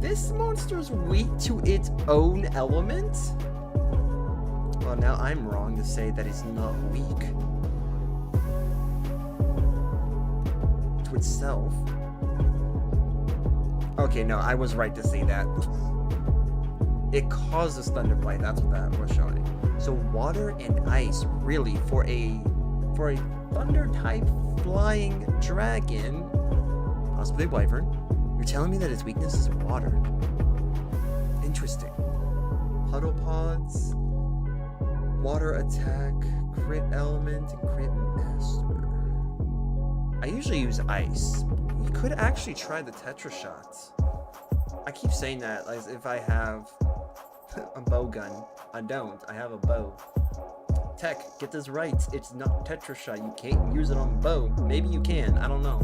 S1: This monster's weak to its own element? Well, now I'm wrong to say that it's not weak to itself. Okay, no, I was right to say that. It causes Thunderblight, that's what that was showing. So water and ice, really, for a Thunder-type flying dragon, possibly Wyvern, you're telling me that its weakness is water. Interesting. Puddle Pods, water attack, crit element, and crit master. I usually use ice. You could actually try the Tetra Shots. I keep saying that, like if I have a bow gun. I don't. I have a bow. Tech, get this right. It's not Tetrashy. You can't use it on bow. Maybe you can. I don't know.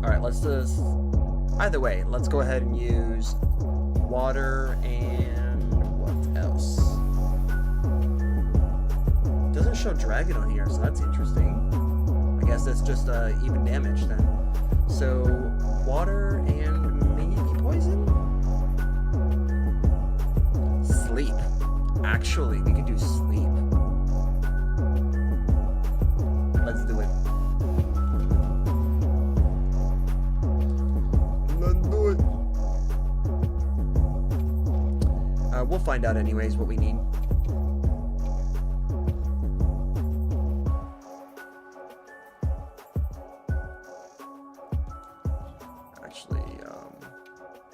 S1: Alright, let's just... Either way, let's go ahead and use water and... what else? Doesn't show dragon on here, so that's interesting. I guess that's just even damage then. So, water and maybe poison? Sleep. Actually, we could do sleep. Let's do it. Let's do it. We'll find out anyways what we need. Actually,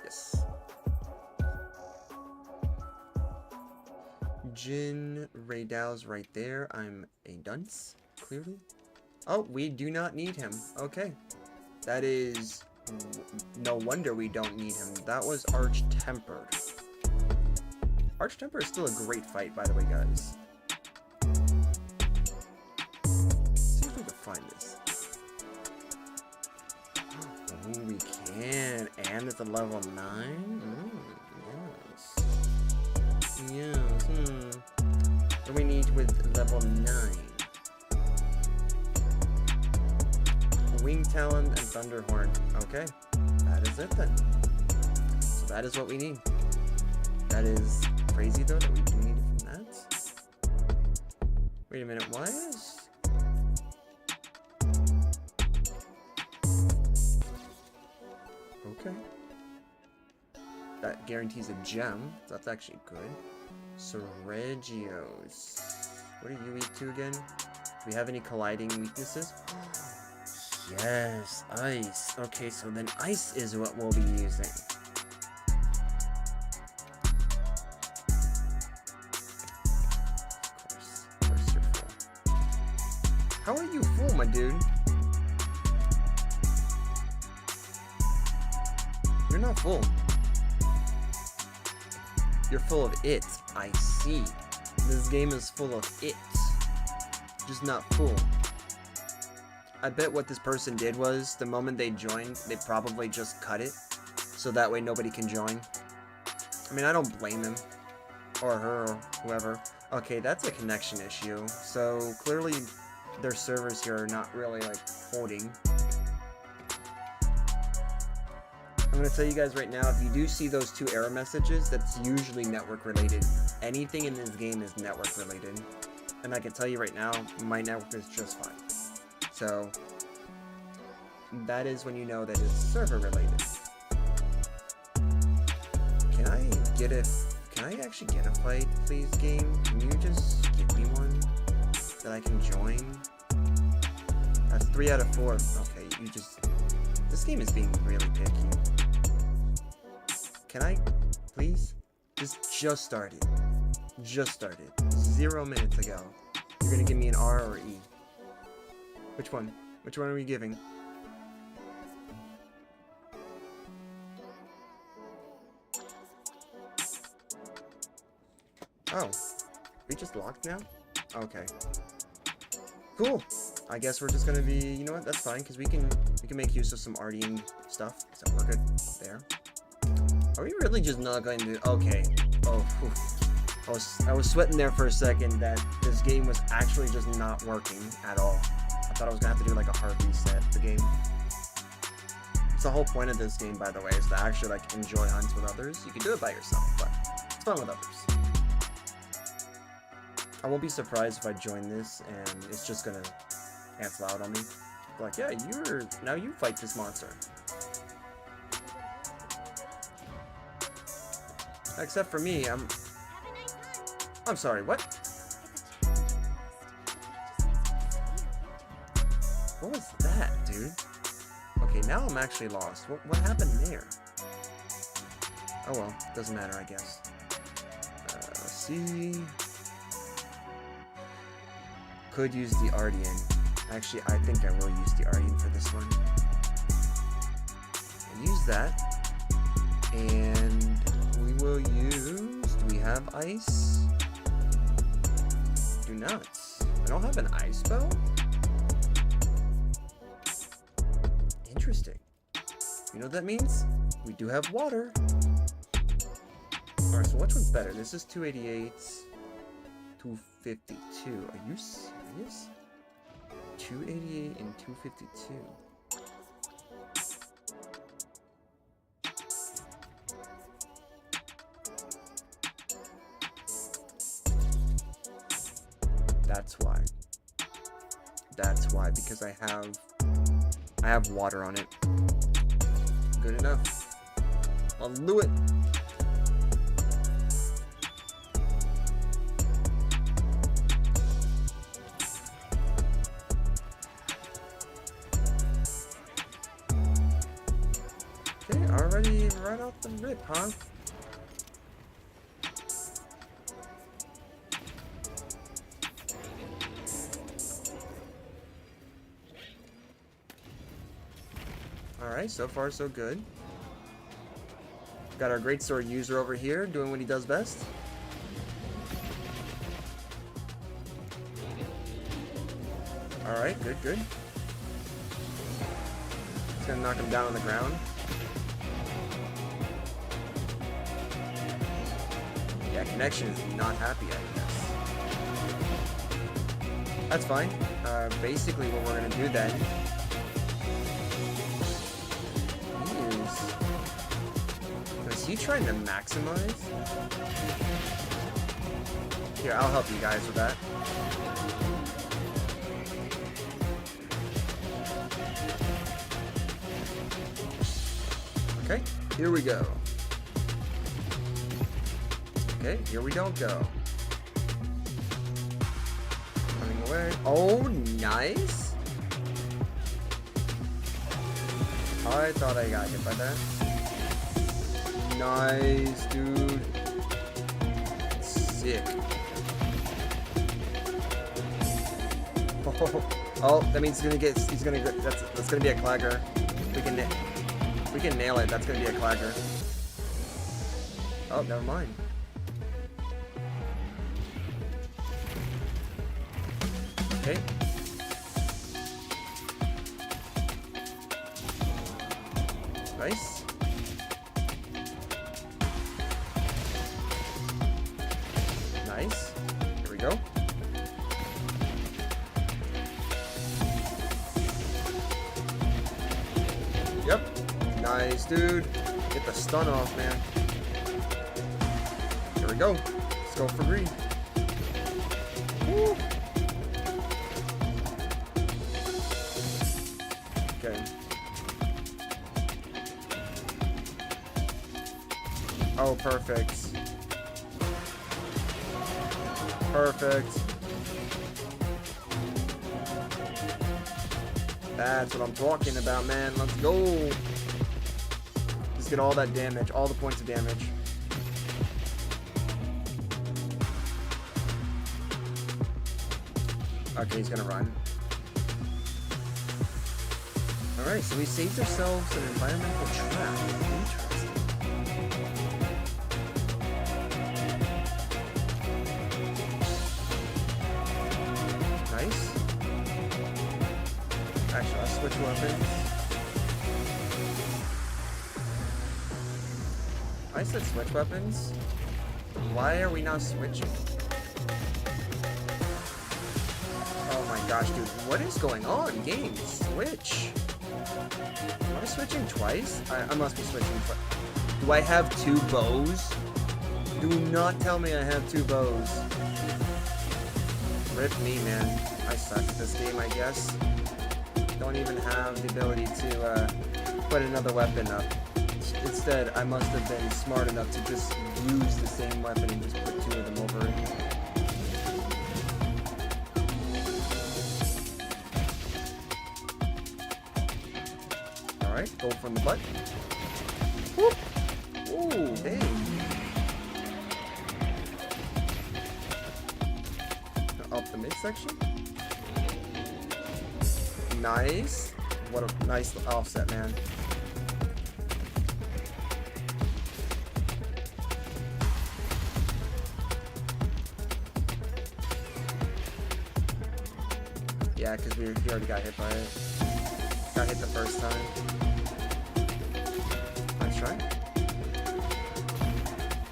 S1: yes. Jin Raydow's right there. I'm a dunce, clearly. Oh, we do not need him. Okay. That is... no wonder we don't need him. That was Arch-Tempered. Arch-Tempered is still a great fight, by the way, guys. Let's see if we can find this. Oh, we can. And it's a level 9? Yes. Yes. What do we need with level 9? Wing Talon and Thunderhorn. Okay. That is it then. So that is what we need. That is crazy though that we do need it from that. Wait a minute, why is... Okay. That guarantees a gem. So that's actually good. Seregios. What do you eat to again? Do we have any colliding weaknesses? Yes, ice. Okay, so then ice is what we'll be using. Of course you're full. How are you full, my dude? You're not full. You're full of it. I see. This game is full of it. Just not full. I bet what this person did was, the moment they joined, they probably just cut it. So that way nobody can join. I mean, I don't blame him. Or her, or whoever. Okay, that's a connection issue. So, clearly, their servers here are not really, like, holding. I'm going to tell you guys right now, if you do see those 2 error messages, that's usually network related. Anything in this game is network related. And I can tell you right now, my network is just fine. So, that is when you know that it's server related. Can I actually get a fight, please, game? Can you just give me one that I can join? That's 3 out of 4. Okay, you just... This game is being really picky. Can I, please? This just started. Just started. 0 minutes ago. You're gonna give me an R or E. Which one? Which one are we giving? Oh. We just locked now? Okay. Cool. I guess we're just gonna be, you know what, that's fine, because we can make use of some Ardian stuff. So we're good there. Are we really just not going to... Okay. Oh, whew. I was sweating there for a second that this game was actually just not working at all. I thought I was gonna have to do like a hard reset of the game. It's the whole point of this game, by the way, is to actually like enjoy hunts with others. You can do it by yourself, but it's fun with others. I won't be surprised if I join this and it's just gonna cancel out on me. Like, yeah, now you fight this monster. Except for me, I'm sorry, what? What was that, dude? Okay, now I'm actually lost. What happened there? Oh well, doesn't matter, I guess. Let's see. Could use the Ardian. Actually, I think I will use the Ardian for this one. I'll use that. And we will use... Do we have ice? Do not. I don't have an ice bow? Interesting. You know what that means? We do have water. Alright, so which one's better? This is 288, 252. Are you serious? 288 and 252. That's why. That's why, because I have water on it. Good enough. I'll do it. Okay, already right off the rip, huh? Alright, so far so good. Got our great sword user over here doing what he does best. Alright, good, good. Just gonna knock him down on the ground. Yeah, connection is not happy, I guess. That's fine. Basically what we're gonna do then is he trying to maximize? Here, I'll help you guys with that. Okay, here we go. Okay, here we don't go. Coming away. Oh, nice. I thought I got hit by that. Nice, dude. Sick. Oh, that means he's gonna get, that's gonna be a clagger. We can nail it. That's gonna be a clagger. Oh, never mind. Okay. Nice. Nice. Here we go. Yep. Nice, dude. Get the stun off, man. Here we go. Let's go for green. Woo. Okay. Oh, perfect. Perfect. That's what I'm talking about, man. Let's go. Just get all that damage, all the points of damage. Okay, he's gonna run. Alright, so we saved ourselves an environmental trap. Interesting. Nice. Actually, I'll switch weapons. I said switch weapons. Why are we not switching? Oh my gosh, dude. What is going on? Game, switch. Am I switching twice? I must be switching twice. Do I have two bows? Do not tell me I have two bows. Rip me, man. I suck at this game, I guess. Don't even have the ability to put another weapon up. Instead, I must have been smart enough to just use the same weapon and just put two of them over it. Alright, go from the butt. Whoop! Ooh, dang. Up the midsection. Nice. What a nice offset, man. Yeah, because we already got hit by it. Got hit the first time. Nice try.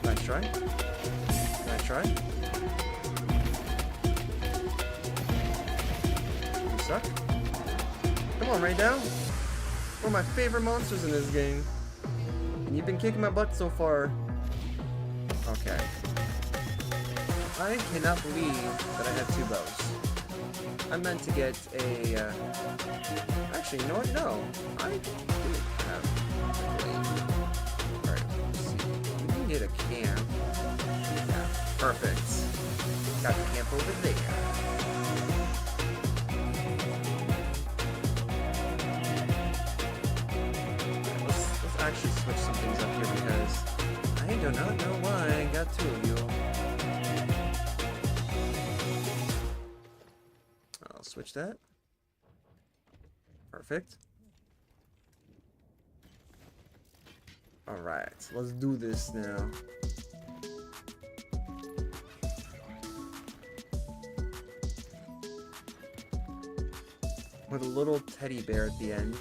S1: Nice try. Nice try. You suck. Come on, right now. One of my favorite monsters in this game. And you've been kicking my butt so far. Okay. I cannot believe that I have 2 bows. I meant to get a, actually, you know what? No. I didn't have a blade. Alright, let's see. We can get a camp. Yeah, perfect. Got the camp over there. Let's actually switch some things up here because I do not know why I got 2 of you. I'll switch that. Perfect. Alright, let's do this now. With a little teddy bear at the end.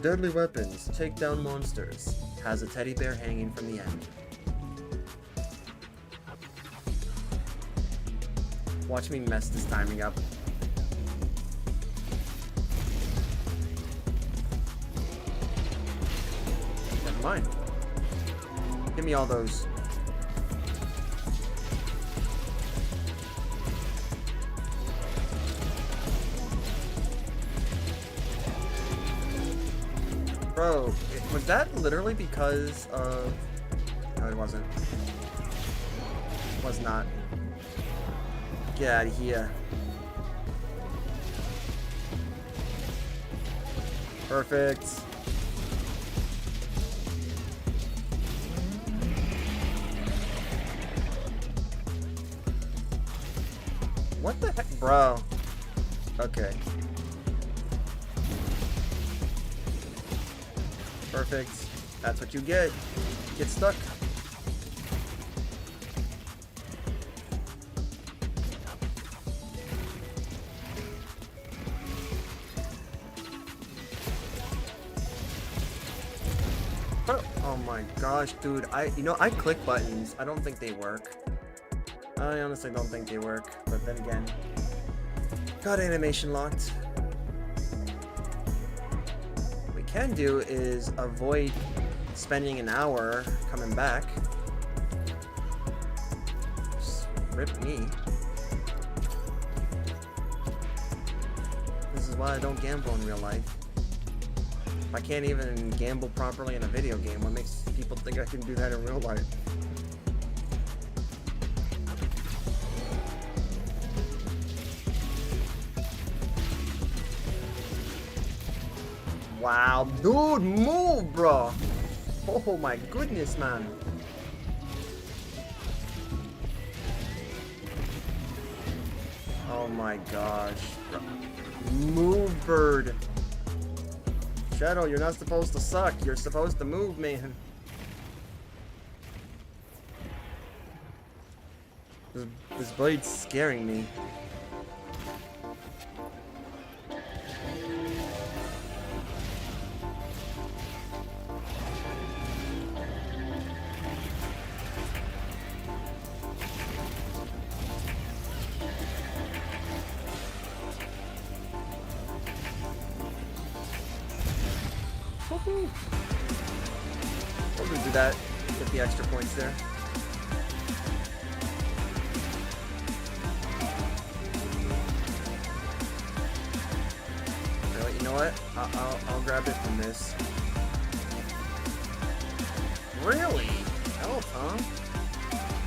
S1: Deadly weapons, take down monsters. Has a teddy bear hanging from the end. Watch me mess this timing up. Never mind. Give me all those. Bro, was that literally because of... No, it wasn't. It was not. Get out of here. Perfect. What the heck, bro? Okay. Perfect. That's what you get. Get stuck. Oh my gosh, dude. I click buttons. I don't think they work. I honestly don't think they work. But then again, got animation locked. What we can do is avoid spending an hour coming back. Just rip me. This is why I don't gamble in real life. I can't even gamble properly in a video game. What makes people think I can do that in real life? Wow, dude, move, bro! Oh my goodness, man. Oh my gosh. Bro. Move, bird. Shadow, you're not supposed to suck. You're supposed to move, man. This blade's scaring me. We're gonna do that. Get the extra points there. Really, you know what? I'll grab it from this. Really? Health, huh?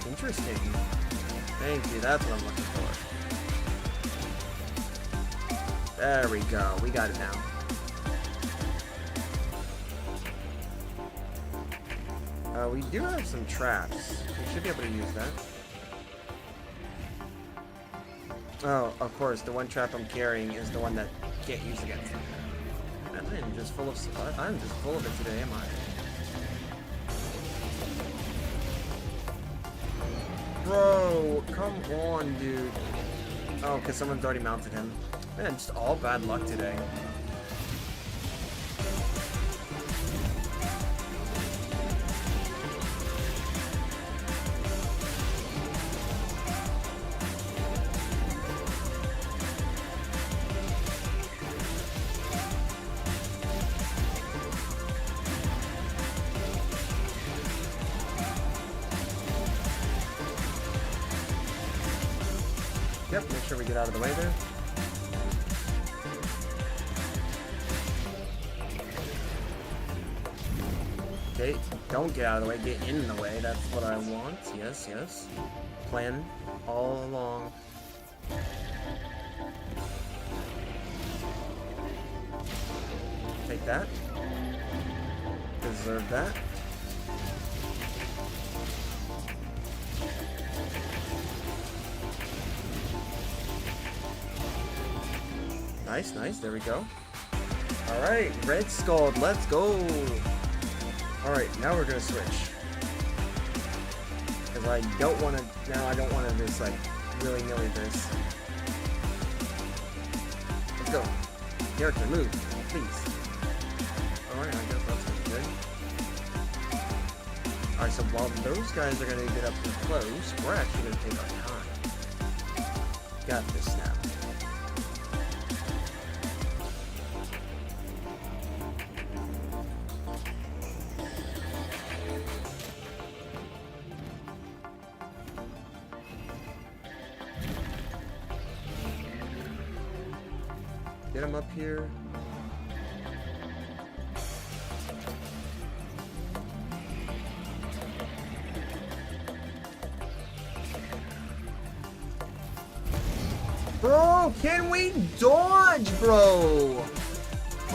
S1: Interesting. Thank you. That's what I'm looking for. There we go. We got it now. We do have some traps. We should be able to use that. Oh, of course, the one trap I'm carrying is the one that you can't use against them. I'm just full of it today, am I? Bro, come on, dude. Oh, because someone's already mounted him. Man, just all bad luck today. Yep, make sure we get out of the way there. Okay, don't get out of the way, get in the way, that's what I want. Yes, yes. Plan all along. Take that. Deserve that. Nice, nice, there we go. Alright, Red Skull, let's go! Alright, now we're gonna switch. Because I don't wanna, now I don't wanna just like, willy-nilly this. Let's go. Character, move, please. Alright, I guess that's good. Alright, so while those guys are gonna get up too close, we're actually gonna take our time. Got this now. Get him up here. Bro, can we dodge, bro?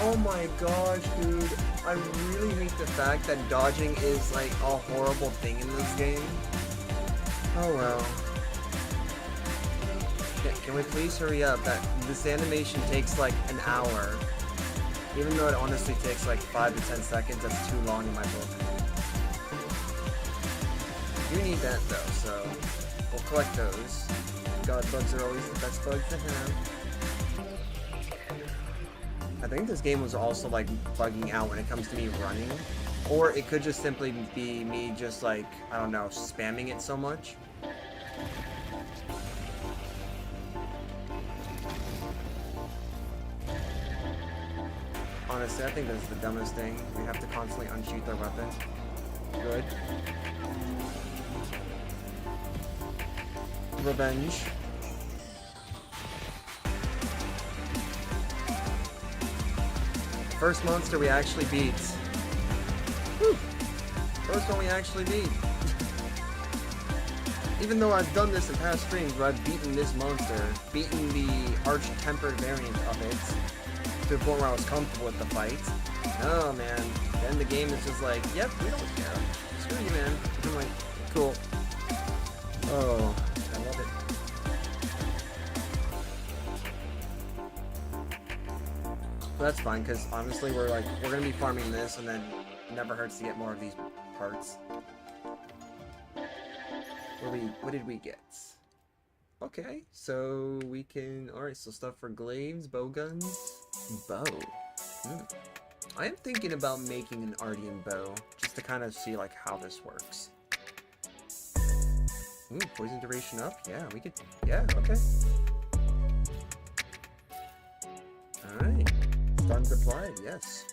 S1: Oh my gosh, dude. I really hate the fact that dodging is like a horrible thing in this game. Oh well. Can we please hurry up? That this animation takes like an hour. Even though it honestly takes like 5 to 10 seconds, that's too long in my book. You need that though, so we'll collect those. God, bugs are always the best bugs to have. I think this game was also like bugging out when it comes to me running. Or it could just simply be me just like, I don't know, spamming it so much. Honestly, I think that's the dumbest thing. We have to constantly unsheath our weapon. Good. Revenge. First monster we actually beat. Whew. First one we actually beat. Even though I've done this in past streams where I've beaten this monster, beaten the arch-tempered variant of it, to the point where I was comfortable with the fight. Oh man, then the game is just like, yep, we don't care. Screw you, man. I'm like, cool. Oh, I love it. But that's fine, because honestly, we're gonna be farming this, and then it never hurts to get more of these parts. What did we get? Okay, so we can, alright, so stuff for glaives, bow guns, bow. I am thinking about making an Ardean bow, just to kind of see like how this works. Ooh, poison duration up, yeah, we could, yeah, okay. Alright, stuns applied, yes.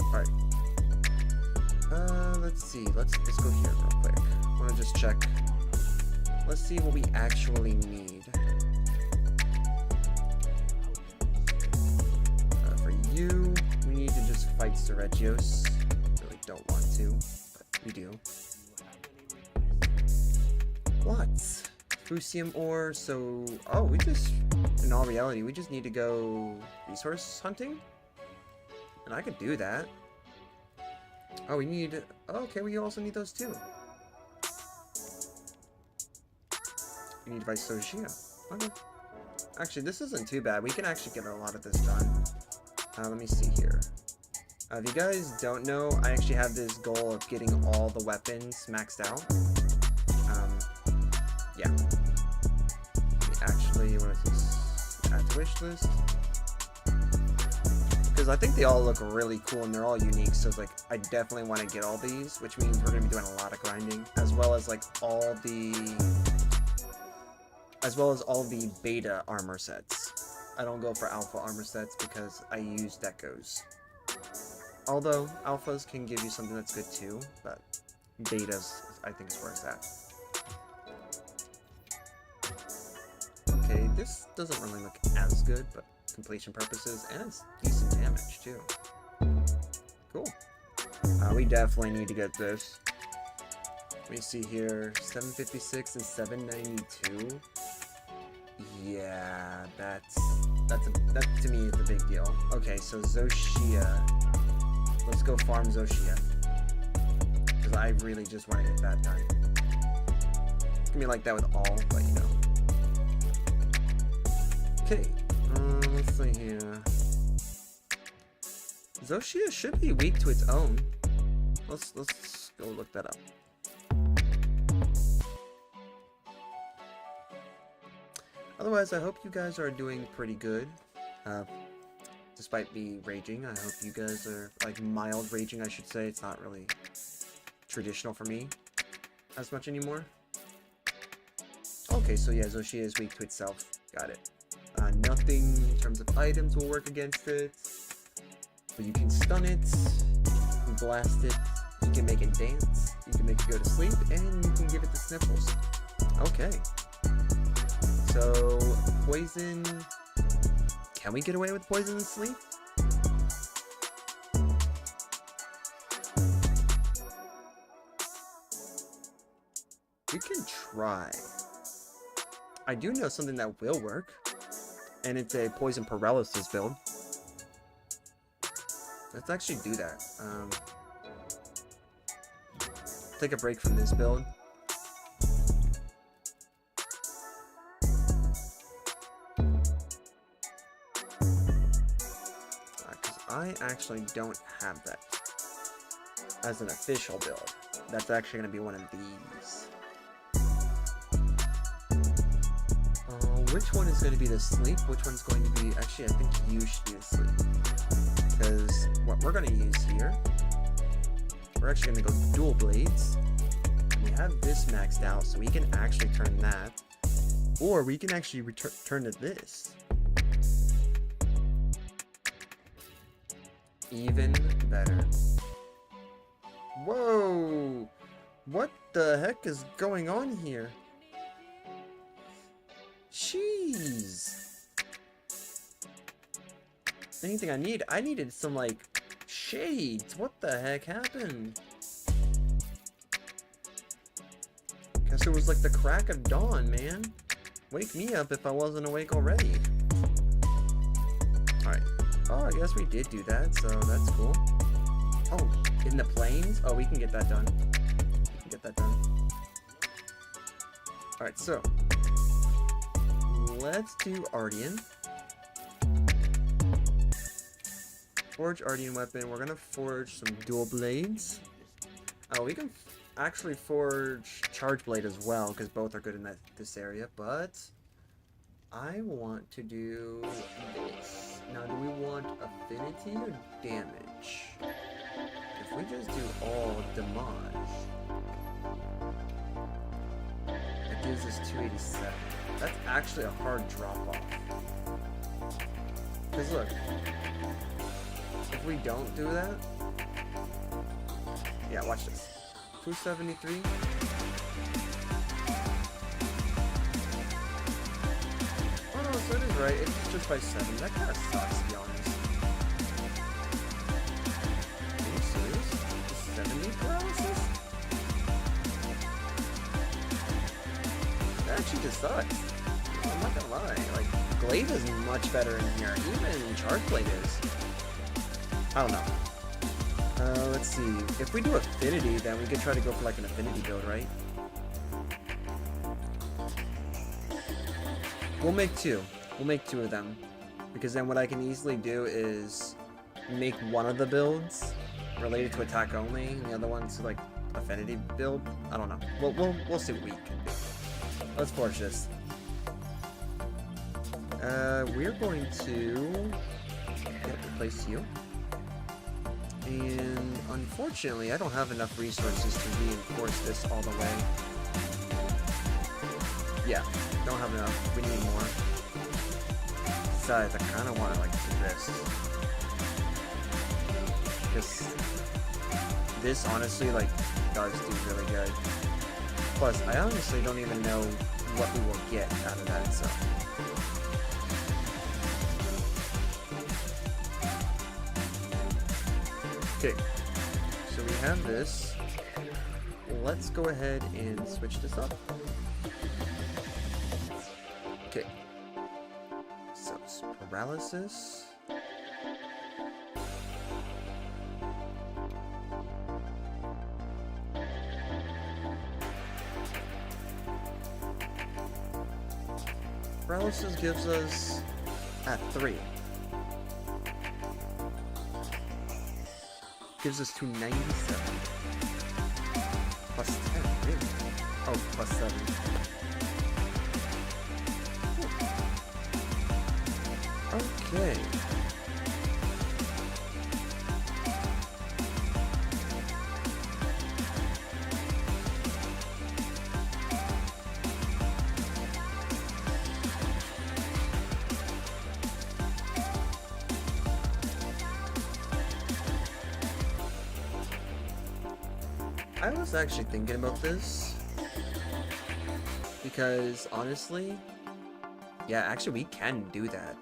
S1: Alright. Let's see. Let's go here real quick. I want to just check. Let's see what we actually need. For you, we need to just fight Seregios. Really don't want to, but we do. What? Fusium ore, so... Oh, we just... In all reality, we just need to go resource hunting? And I could do that. Oh, we need... Oh, okay, we also need those too. We need Vice Sogia. Okay. Actually, this isn't too bad. We can actually get a lot of this done. Let me see here. If you guys don't know, I actually have this goal of getting all the weapons maxed out. Yeah. Actually, what is this? Add to wish list. Because I think they all look really cool and they're all unique, so it's like I definitely want to get all these, which means we're gonna be doing a lot of grinding, as well as all the beta armor sets. I don't go for alpha armor sets because I use decos. Although alphas can give you something that's good too, but betas I think is where it's at. Okay, this doesn't really look as good, but completion purposes, and it's decent damage too. Cool. We definitely need to get this. Let me see here, 756 and 792. Yeah, that to me is the big deal. Okay, so Zoshia. Let's go farm Zoshia. Because I really just want to get that done. It's gonna be like that with all, but you know. Okay, let's see here. Zoshia should be weak to its own. Let's go look that up. Otherwise, I hope you guys are doing pretty good. Despite me raging, I hope you guys are, like, mild raging, I should say. It's not really traditional for me as much anymore. Okay, so yeah, Zoshia is weak to itself. Got it. Nothing in terms of items will work against it. But you can stun it, you can blast it, you can make it dance, you can make it go to sleep, and you can give it the sniffles. Okay. So, poison... Can we get away with poison and sleep? We can try. I do know something that will work, and it's a poison paralysis build. Let's actually do that. Take a break from this build. I actually don't have that as an official build. That's actually going to be one of these. Which one is going to be the sleep? Which one's going to be... Actually, I think you should be the sleep. Because what we're going to use here... We're actually going to go dual blades. And we have this maxed out, so we can actually turn that. Or we can actually turn to this. Even better. Whoa! What the heck is going on here? Jeez! Anything I need? I needed some, like, shades. What the heck happened? Guess it was like the crack of dawn, man. Wake me up if I wasn't awake already. Alright. Oh, I guess we did do that, so that's cool. Oh, in the plains? Oh, we can get that done. We can get that done. Alright, so. Let's do Ardian. Forge Ardian weapon. We're gonna forge some dual blades. Oh, we can actually forge Charge Blade as well, because both are good in this area, but I want to do this. Now, do we want affinity or damage? If we just do all damage, it gives us 287. That's actually a hard drop off. Because look, if we don't do that, yeah, watch this. 273. Oh no, so it is right. It's just by 7. That kind of sucks, to be honest. Are you serious? 70 paralysis? That actually just sucks. I'm not gonna lie. Like, Glaive is much better in here. Even Charge Blade is. I don't know. Let's see. If we do affinity, then we could try to go for like an affinity build, right? We'll make two. We'll make two of them. Because then what I can easily do is make one of the builds related to attack only, and the other one's like affinity build. I don't know. We'll see what we can do. Let's forge this. We're going to replace you. And unfortunately, I don't have enough resources to reinforce this all the way. Yeah, don't have enough. We need more. Besides, I kind of want to like do this. Because this honestly like does do really good. Plus, I honestly don't even know what we will get out of that, so. Okay, so we have this. Let's go ahead and switch this up. Okay. So, it's paralysis. Paralysis gives us at 3. Gives us 297. Plus 10, really? Oh, plus 7. Okay. I was actually thinking about this because honestly, yeah, actually we can do that.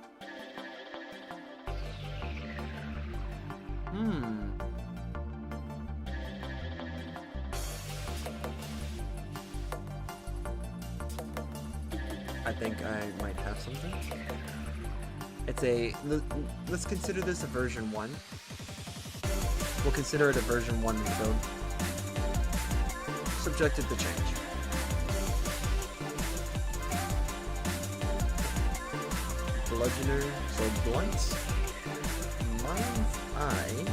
S1: I think I might have something. It's a, let's consider this a version 1. We'll consider it a version 1 build. Subjected to change. Bludgeoner, so blunt. Mind's Eye.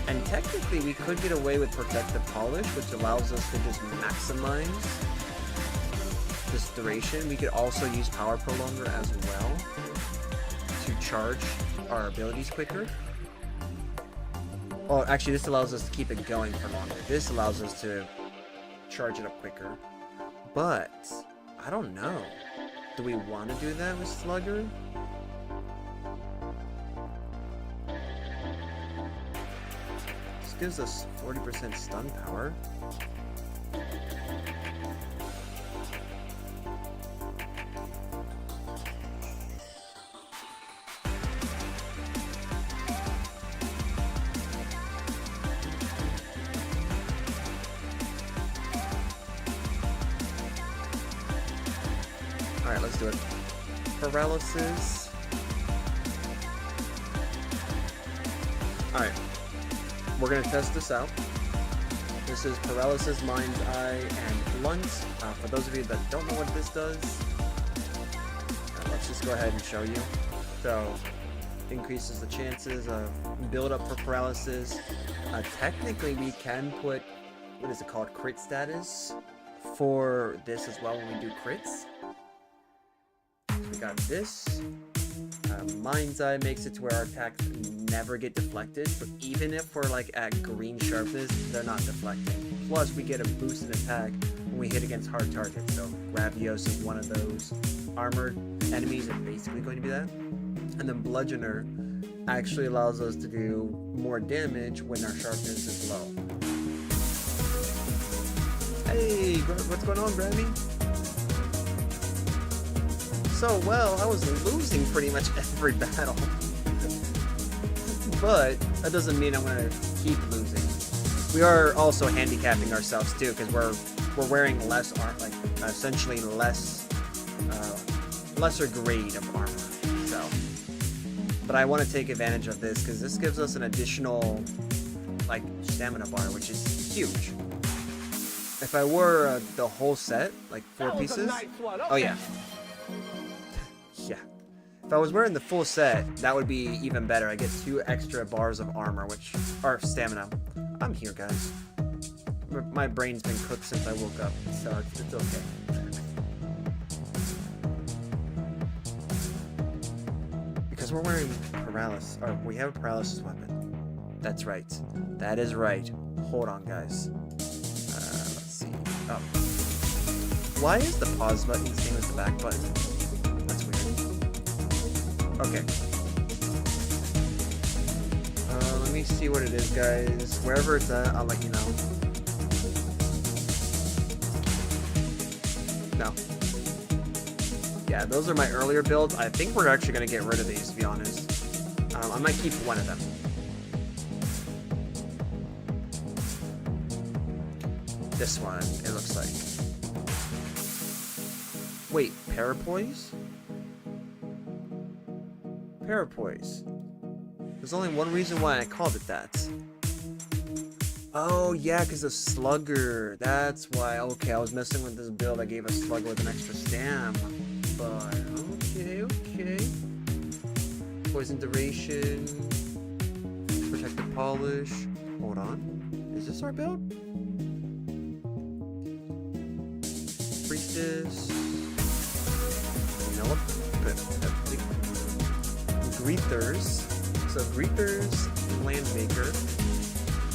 S1: And technically we could get away with Protective Polish, which allows us to just maximize this duration. We could also use Power Prolonger as well to charge our abilities quicker. Well, actually, this allows us to keep it going for longer. This allows us to charge it up quicker. But, I don't know. Do we want to do that with Slugger? This gives us 40% stun power. Alright, let's do it. Paralysis. Alright. We're gonna test this out. This is Paralysis, Mind's Eye, and Blunt. For those of you that don't know what this does, let's just go ahead and show you. So, increases the chances of build up for paralysis. Technically, we can put, what is it called, crit status for this as well when we do crits. We got this. Mind's Eye makes it to where our attacks never get deflected, but even if we're like at green sharpness, they're not deflecting. Plus, we get a boost in attack when we hit against hard targets. So Gravios is one of those. Armored enemies are basically going to be that. And then Bludgeoner actually allows us to do more damage when our sharpness is low. Hey, what's going on, Gravy? So well, I was losing pretty much every battle. But that doesn't mean I'm gonna keep losing. We are also handicapping ourselves too, because we're wearing less armor, like essentially lesser grade of armor. So, but I want to take advantage of this because this gives us an additional like stamina bar, which is huge. If I wore the whole set, like 4 pieces, oh yeah. Yeah. If I was wearing the full set, that would be even better. I get 2 extra bars of armor, which are stamina. I'm here, guys. My brain's been cooked since I woke up, so it's okay. Because we're wearing paralysis, or we have a paralysis weapon. That's right. That is right. Hold on, guys. Let's see. Oh. Why is the pause button the same as the back button? That's weird. Okay. Let me see what it is, guys. Wherever it's at, I'll let you know. No. Yeah, those are my earlier builds. I think we're actually going to get rid of these, to be honest. I might keep one of them. This one, it looks like. Wait, parapoise? Parapoise. There's only one reason why I called it that. Oh, yeah, because of Slugger. That's why. Okay, I was messing with this build. I gave a Slugger with an extra stam. But, okay. Poison duration. Protective polish. Hold on. Is this our build? Priestess. Nope. Greethers. So Greethers, Landmaker.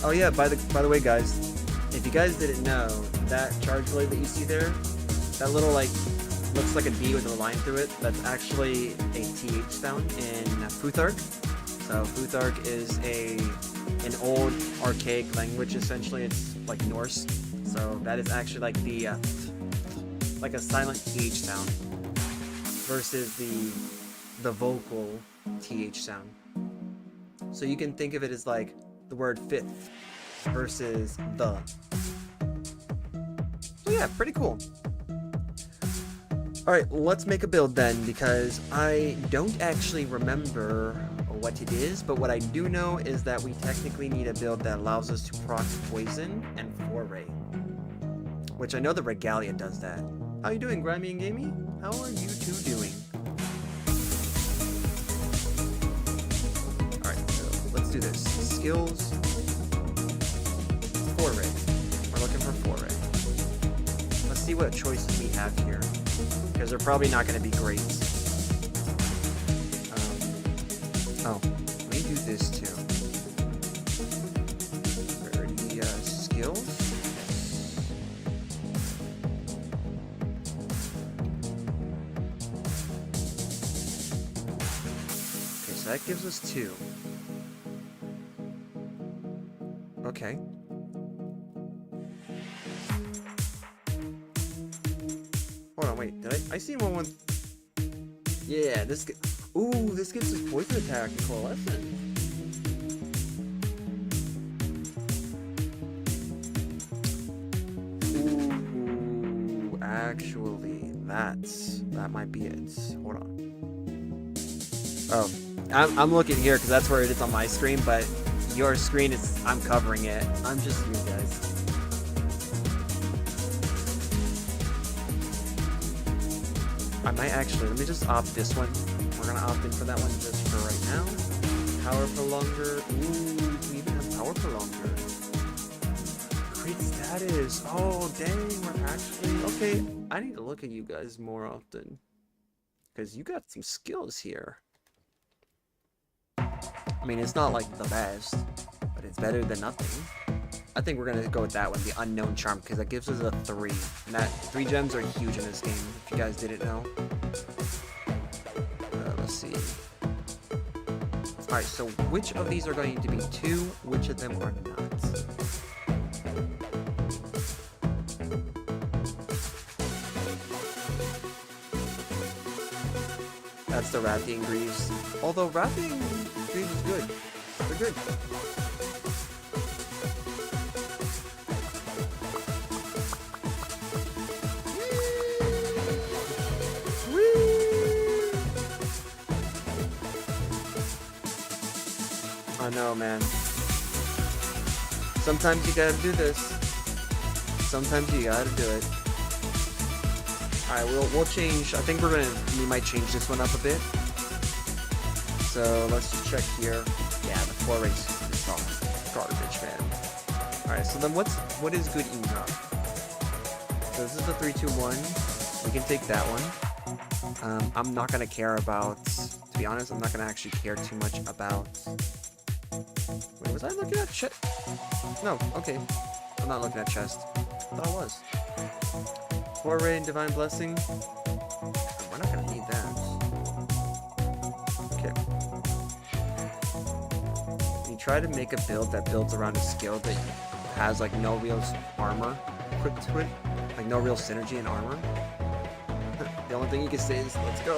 S1: Oh yeah, by the way, guys, if you guys didn't know, that charge blade that you see there, that little like looks like a D with a line through it, that's actually a TH sound in Futhark. So Futhark is an old archaic language. Essentially, it's like Norse. So that is actually like the like a silent TH sound versus the vocal TH sound. So you can think of it as like the word fifth versus the. So yeah, pretty cool. Alright, let's make a build then, because I don't actually remember what it is, but what I do know is that we technically need a build that allows us to proc poison and foray. Which I know the Regalia does that. How you doing, Grimy and Gamey? How are you two doing? Alright, so let's do this. Skills. Foray. We're looking for foray. Let's see what choices we have here, because they're probably not going to be great. Oh, let me do this too. Rarity, skills. Okay, so that gives us 2. Okay. Hold on, wait. Did I see one with? Yeah, this. Ooh, this gives us poison attack and coalescence. Ooh, actually, that might be it. Hold on. Oh, I'm looking here because that's where it is on my screen, but your screen is. I'm covering it. I'm just you guys. I might actually, let me just opt this one. We're gonna opt in for that one just for right now. Power prolonger. Ooh, we even have power prolonger. Great status. Oh, dang, we're actually, okay. I need to look at you guys more often, because you got some skills here. I mean, it's not like the best, but it's better than nothing. I think we're gonna go with that one, the Unknown Charm, because that gives us a 3. And that 3 gems are huge in this game, if you guys didn't know. Let's see. Alright, so which of these are going to be 2? Which of them are not? That's the Rathian Greaves. Although Rathian Greaves is good. They're good. I know, man. Sometimes you gotta do this. Sometimes you gotta do it. Alright, we'll change. I think we might change this one up a bit. so let's just check here. Yeah, the 4 race is all garbage, man. Alright, so then what is good enough? So this is the 3-2-1. We can take that one. I'm not gonna care about, to be honest, I'm not gonna actually care too much about. Wait, was I looking at chest? No, okay. I'm not looking at chest. I thought I was. 4 Ray and Divine Blessing. We're not gonna need that. Okay. You try to make a build that builds around a skill that has like no real armor equipped to it, like no real synergy in armor. The only thing you can say is, let's go.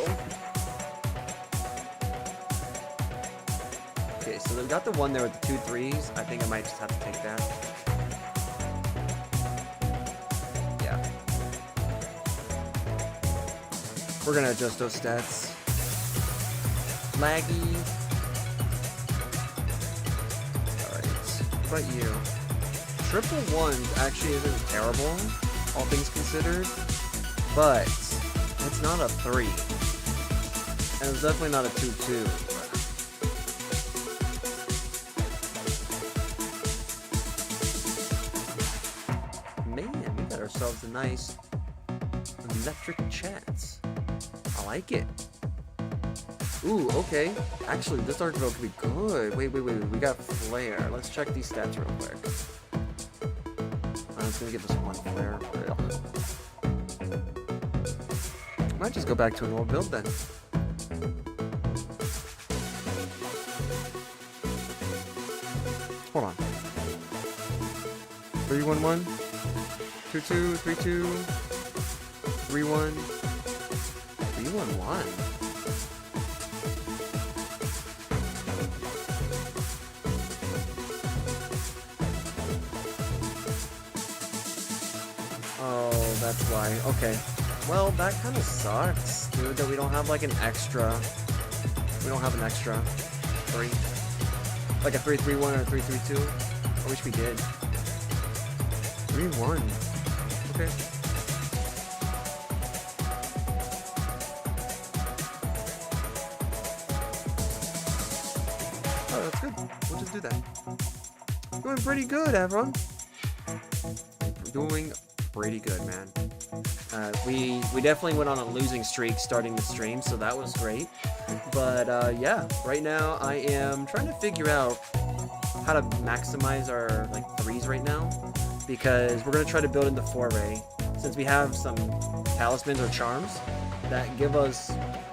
S1: Okay, so they've got the one there with the 2 3s. I think I might just have to take that. Yeah. We're gonna adjust those stats. Laggy. Alright, what about you? Triple 1s actually isn't terrible, all things considered, but it's not a 3. And it's definitely not a 2-2. Man, we got ourselves a nice electric chat. I like it. Ooh, okay. Actually, this arc build could be good. Wait. We got flare. Let's check these stats real quick. It's gonna give us 1 flare. Might just go back to an old build then. Hold on. 3-1-1, 2-2, 3-2, 3-1, 3-1-1. Oh, that's why. Okay. Well, that kind of sucks, dude, that we don't have like an extra. We don't have an extra 3. Like a 3-3-1 or a 3-3-2. I wish we did. 3-1. Okay. Oh, that's good. We'll just do that. Doing pretty good, everyone. Doing pretty good, man. We definitely went on a losing streak starting the stream, so that was great. But yeah, right now I am trying to figure out how to maximize our like 3s right now, because we're gonna try to build into 4-ray since we have some talismans or charms that give us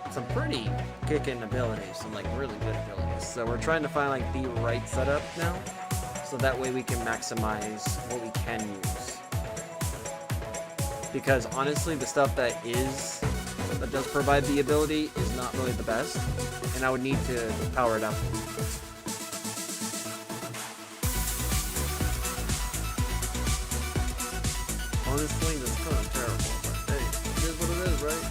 S1: some pretty kicking abilities, some like really good abilities. So we're trying to find like the right setup now, so that way we can maximize what we can use. Because honestly, the stuff that does provide the ability is not really the best, and I would need to power it up. Honestly, that's kind of terrible, but hey, it is what it is, right?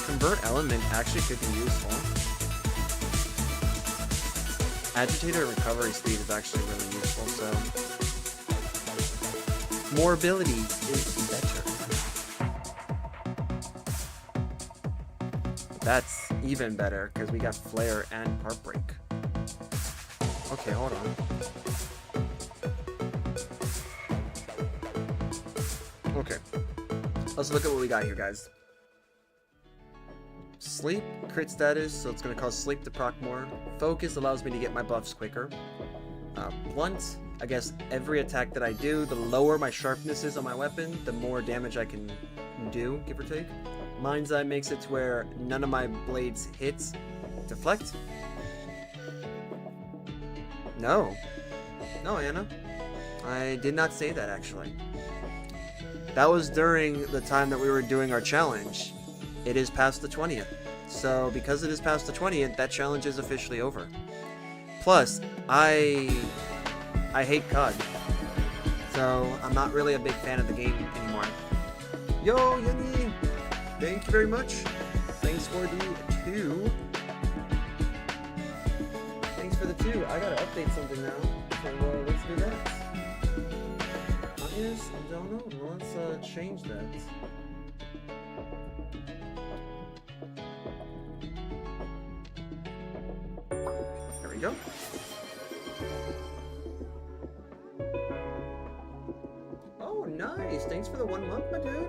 S1: Convert element actually could be useful. Agitator recovery speed is actually really useful, so more ability is better. That's even better because we got flare and heartbreak. Okay, hold on. Okay, let's look at what we got here, guys. Sleep, crit status, so it's going to cause sleep to proc more. Focus allows me to get my buffs quicker. Blunt, I guess every attack that I do, the lower my sharpness is on my weapon, the more damage I can do, give or take. Mind's Eye makes it to where none of my blades hits. Deflect? No, Anna. I did not say that, actually. That was during the time that we were doing our challenge. It is past the 20th. So, because it is past the 20th, that challenge is officially over. Plus, I hate COD. So, I'm not really a big fan of the game anymore. Yo, Yenny! Thank you very much. Thanks for the 2. Thanks for the 2. I gotta update something now. So, let's do that. Yes, I don't know. Let's change that. go. Oh, nice. Thanks for the 1 month, my dude.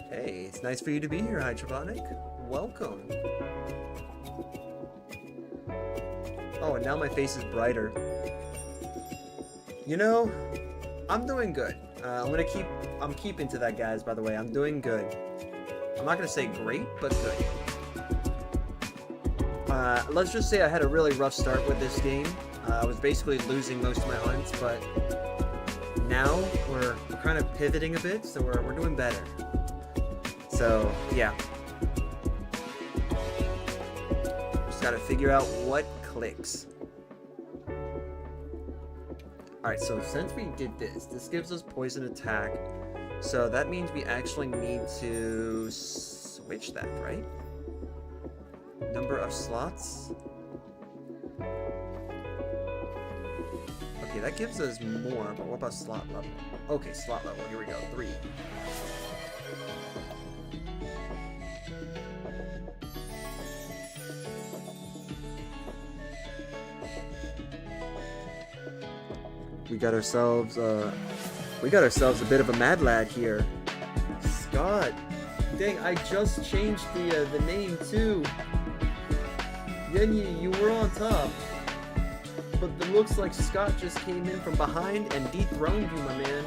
S1: Hey, it's nice for you to be here, Hydroponic. Welcome. Oh, and now my face is brighter. You know, I'm doing good. I'm keeping to that, guys, by the way. I'm doing good. I'm not gonna say great, but good. Let's just say I had a really rough start with this game. I was basically losing most of my hunts, but now we're kind of pivoting a bit, so we're doing better. So, yeah. Just gotta figure out what clicks. Alright, so since we did this gives us poison attack. So that means we actually need to switch that, right? Number of slots. Okay, that gives us more, but what about slot level? Okay, slot level, here we go, 3. We got ourselves a bit of a mad lad here. Scott, dang, I just changed the name too. Yenyi, you were on top, but it looks like Scott just came in from behind and dethroned you, my man.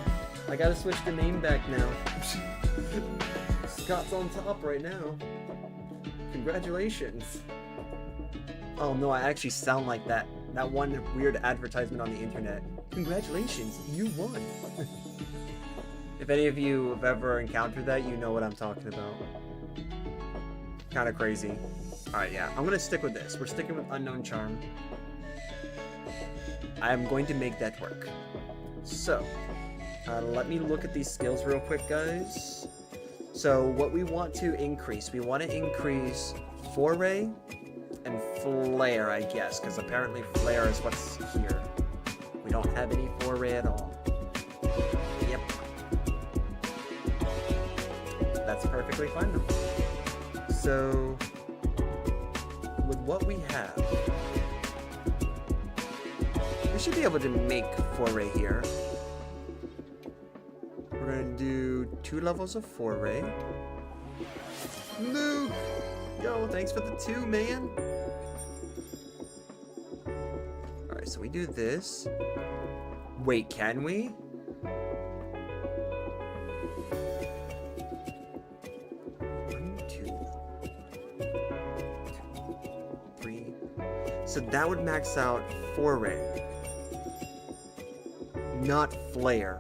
S1: I gotta switch the name back now. Scott's on top right now. Congratulations. Oh no, I actually sound like that one weird advertisement on the internet. Congratulations, you won. If any of you have ever encountered that, you know what I'm talking about. Kind of crazy. Alright, yeah, I'm gonna stick with this. We're sticking with Unknown Charm. I'm going to make that work. So, let me look at these skills real quick, guys. So, what we want to increase, we want to increase Foray and Flare, I guess, because apparently Flare is what's here. We don't have any Foray at all. Yep. That's perfectly fine though. So, with what we have, we should be able to make Foray here. We're gonna do 2 levels of Foray. Luke! Yo, thanks for the 2, man! Alright, so we do this. Wait, can we? 1, 2, 3. So that would max out Foray. Not Flare.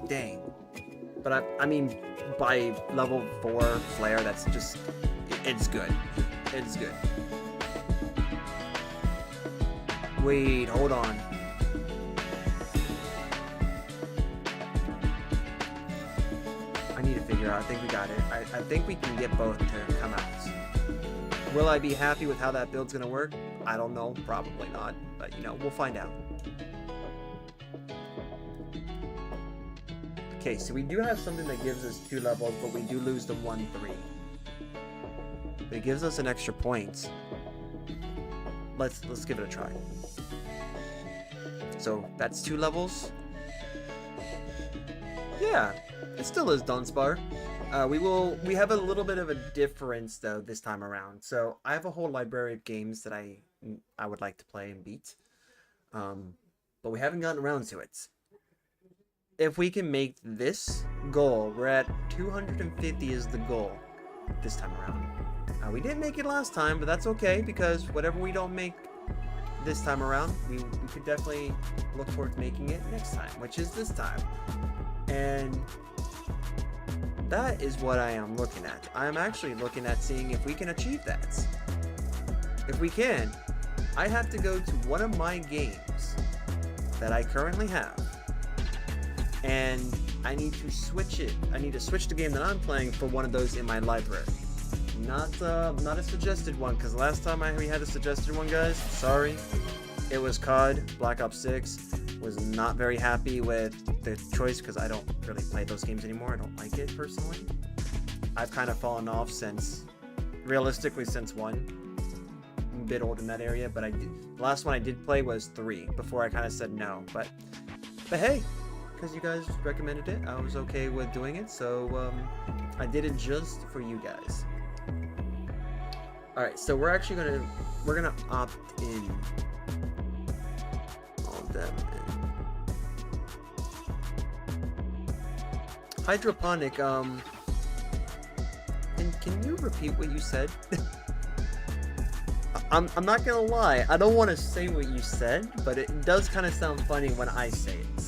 S1: Dang. But I mean, by level 4 Flare, that's just, it's good. It's good. Wait, hold on. I need to figure out, I think we got it. I think we can get both to come out. Will I be happy with how that build's gonna work? I don't know, probably not, but you know, we'll find out. Okay, so we do have something that gives us 2 levels, but we do lose the 1, 3. But it gives us an extra point. Let's give it a try. So that's 2 levels. Yeah, it still is Dunsparce. We have a little bit of a difference though this time around. So I have a whole library of games that I would like to play and beat, but we haven't gotten around to it. If we can make this goal, we're at 250 is the goal this time around. We didn't make it last time, but that's okay, because whatever we don't make this time around, we could definitely look forward to making it next time, which is this time. And that is what I am looking at. I am actually looking at seeing if we can achieve that. If we can, I have to go to one of my games that I currently have, and I need to switch it. I need to switch the game that I'm playing for one of those in my library. Not a suggested one, because last time we had a suggested one, guys, sorry, it was COD Black Ops 6. Was not very happy with the choice because I don't really play those games anymore. I don't like it personally. I've kind of fallen off since, realistically, since 1. bit old in that area, but the last one I did play was 3 before I kind of said no. But hey, because you guys recommended it, I was okay with doing it, so I did it just for you guys. All right, so we're gonna opt in all them. Hydroponic. Can you repeat what you said? I'm not gonna lie, I don't want to say what you said, but it does kind of sound funny when I say it,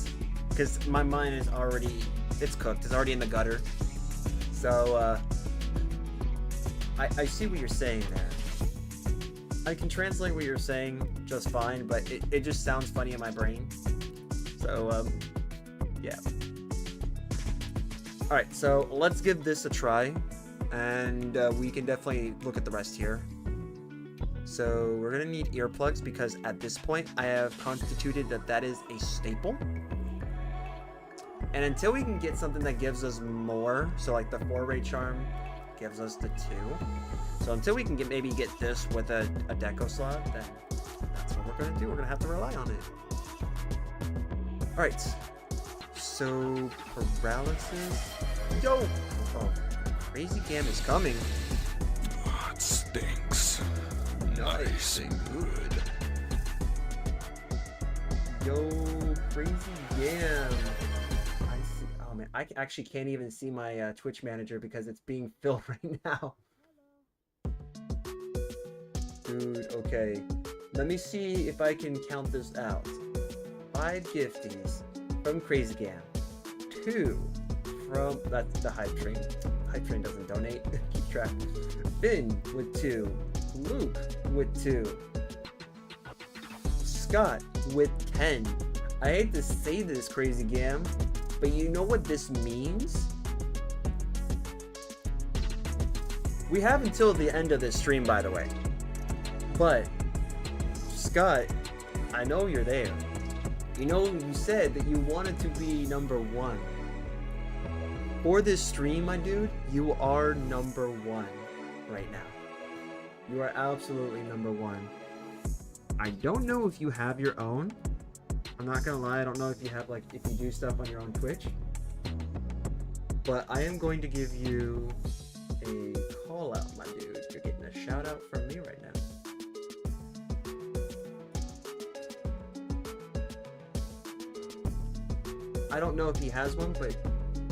S1: because my mind is already, it's cooked, it's already in the gutter. So I see what you're saying there. I can translate what you're saying just fine, but it just sounds funny in my brain. So yeah. All right, so let's give this a try, and we can definitely look at the rest here. So we're gonna need earplugs because at this point I have constituted that is a staple. And until we can get something that gives us more, so like the 4-ray charm gives us the 2. So until we can maybe get this with a deco slot, then that's what we're gonna do. We're gonna have to rely on it. All right. So paralysis. Yo, Crazy Gam is coming.
S5: Oh, it stinks. Nice and good.
S1: Yo, Crazy Gam. I see. Oh man, I actually can't even see my Twitch manager because it's being filled right now. Dude, okay. Let me see if I can count this out. 5 gifties from Crazy Gam. 2 from, that's the Hype Train. Hype Train doesn't donate. Keep track. Finn with 2. Luke with 2. Scott with 10. I hate to say this, Crazy Gam, but you know what this means? We have until the end of this stream, by the way. But, Scott, I know you're there. You know, you said that you wanted to be number 1. For this stream, my dude, you are number 1 right now. You are absolutely number 1. I don't know if you have your own. I'm not gonna lie, I don't know if you have, like, if you do stuff on your own Twitch. But I am going to give you a call out, my dude. You're getting a shout out from me right now. I don't know if he has one, but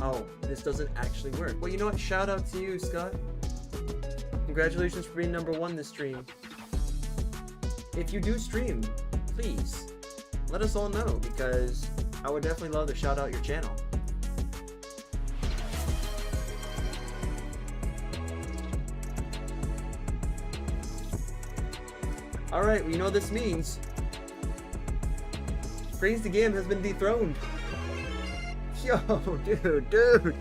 S1: oh, this doesn't actually work. Well, you know what? Shout out to you, Scott. Congratulations for being number 1 this stream. If you do stream, please let us all know, because I would definitely love to shout out your channel. Alright, well, you know what this means. Crazy Gam has been dethroned. Yo, dude.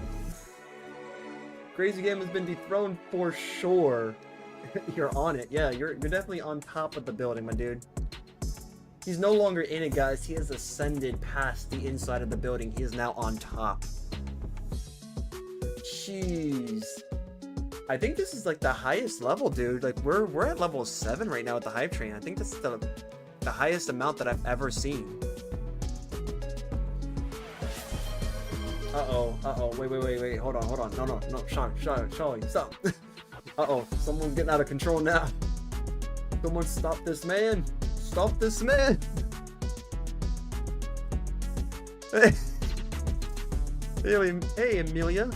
S1: Crazy Gam has been dethroned for sure. You're on it. Yeah, you're definitely on top of the building, my dude. He's no longer in it, guys. He has ascended past the inside of the building. He is now on top. Jeez. I think this is like the highest level, dude. Like we're at level 7 right now with the Hype Train. I think this is the highest amount that I've ever seen. Uh-oh, wait, hold on, no, Charlie, stop. Uh-oh, someone's getting out of control now. Someone stop this man. Stop this man. Hey. Hey, Amelia.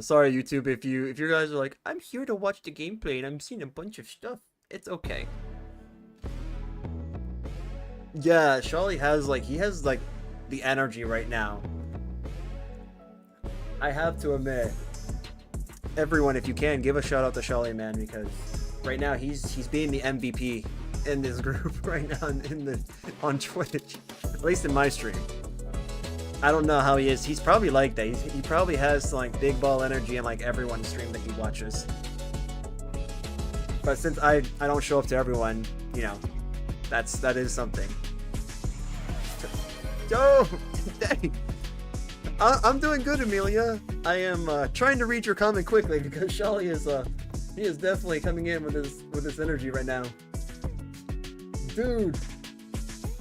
S1: Sorry, YouTube, if you guys are like, I'm here to watch the gameplay and I'm seeing a bunch of stuff. It's okay. Yeah, Charlie has like the energy right now. I have to admit, everyone, if you can, give a shout out to Charlie, man, because right now he's being the MVP in this group right now on Twitch, at least in my stream. I don't know how he is. He's probably like that. He probably has like big ball energy in like everyone's stream that he watches. But since I don't show up to everyone, you know, that is something. Yo, dang. I'm doing good, Amelia. I am trying to read your comment quickly because Shelly is He is definitely coming in with this energy right now. Dude,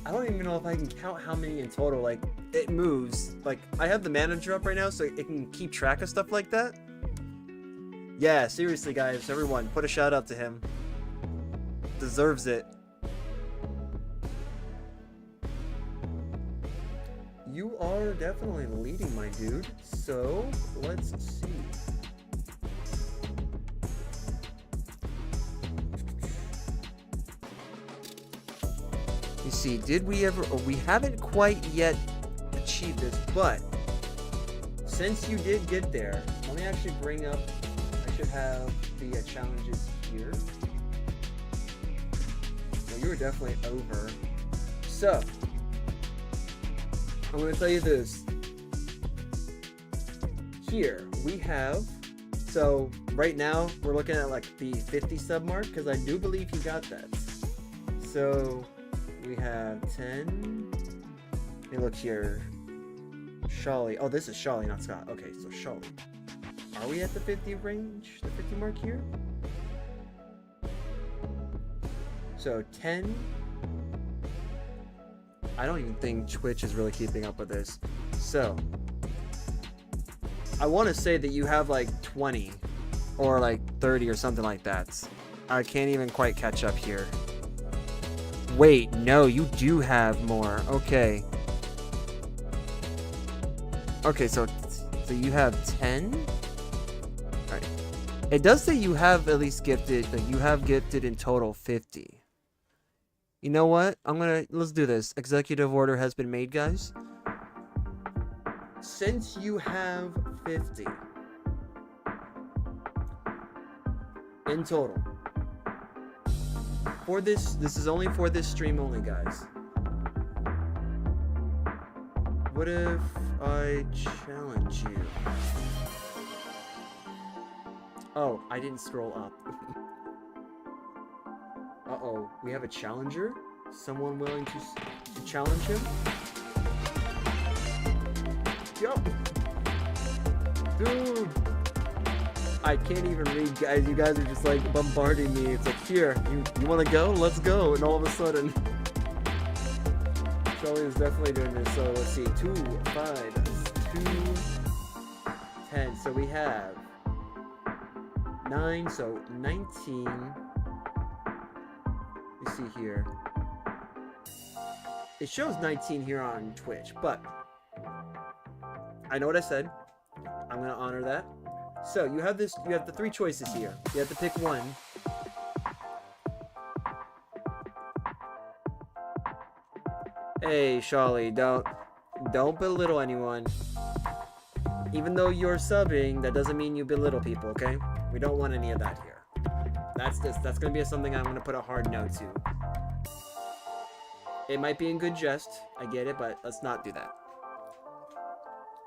S1: I don't even know if I can count how many in total. Like, it moves. Like, I have the manager up right now so it can keep track of stuff like that. Yeah, seriously, guys, everyone, put a shout out to him. Deserves it. You are definitely leading, my dude. So, let's see. You see, did we ever... Oh, we haven't quite yet achieved this, but since you did get there, let me actually bring up... I should have the challenges here. Well, you were definitely over. So, I'm going to tell you this. Here, we have... So, right now, we're looking at like the 50 sub mark, because I do believe he got that. So... We have 10. Let me look here. Sholly. Oh, this is Sholly, not Scott. Okay, so Sholly. Are we at the 50 range? The 50 mark here? So 10. I don't even think Twitch is really keeping up with this. So I want to say that you have like 20 or like 30 or something like that. I can't even quite catch up here. Wait, no, you do have more. Okay. Okay, so you have 10? Alright. It does say you have at least gifted, like you have gifted in total 50. You know what? Let's do this. Executive order has been made, guys. Since you have 50 in total, for this is only for this stream only, guys. What if I challenge you? Oh, I didn't scroll up. Uh-oh, we have a challenger? Someone willing to challenge him? Yo! Dude! I can't even read, guys. You guys are just like bombarding me. It's like, here, you want to go? Let's go. And all of a sudden, Shelly is definitely doing this. So let's see, 2, 5, 2, 10. So we have 9. So 19. You see here. It shows 19 here on Twitch, but I know what I said. I'm gonna honor that. So you have the 3 choices here. You have to pick one. Hey, Sholly, don't belittle anyone. Even though you're subbing, that doesn't mean you belittle people, okay? We don't want any of that here. That's gonna be something I'm gonna put a hard no to. It might be in good jest, I get it, but let's not do that.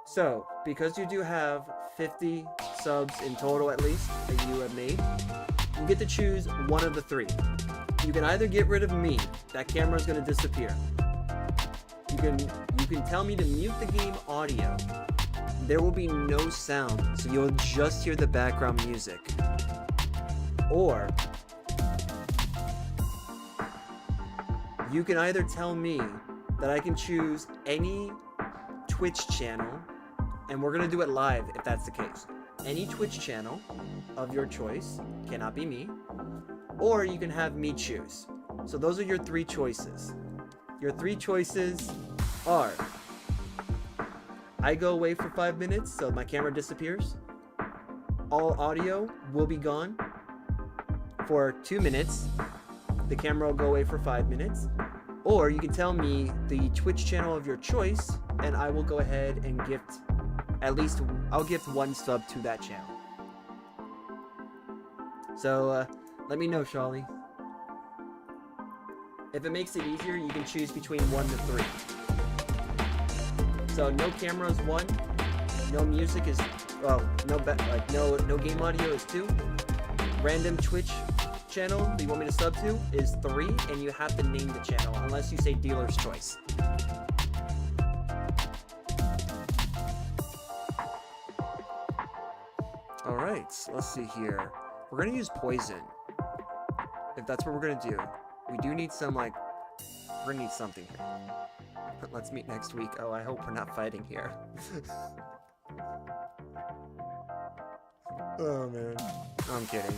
S1: So, because you do have 50 subs in total at least that you have made, you get to choose one of the 3. You can either get rid of me, that camera is going to disappear. You can tell me to mute the game audio. There will be no sound, so you'll just hear the background music. Or you can either tell me that I can choose any Twitch channel, and we're gonna do it live if that's the case. Any Twitch channel of your choice, cannot be me, or you can have me choose. So those are your 3 choices. Your 3 choices are: I go away for 5 minutes, so my camera disappears. All audio will be gone for 2 minutes. The camera will go away for 5 minutes. Or you can tell me the Twitch channel of your choice, and I will go ahead and gift I'll gift 1 sub to that channel. So, let me know, Sholly. If it makes it easier, you can choose between 1 to 3. So, no camera is 1. No music is, well, no game audio is 2. Random Twitch channel that you want me to sub to is 3, and you have to name the channel unless you say dealer's choice. Alright, let's see here. We're gonna use poison. If that's what we're gonna do. We do need some, like... We're gonna need something here. But let's meet next week. Oh, I hope we're not fighting here. Oh, man. I'm kidding.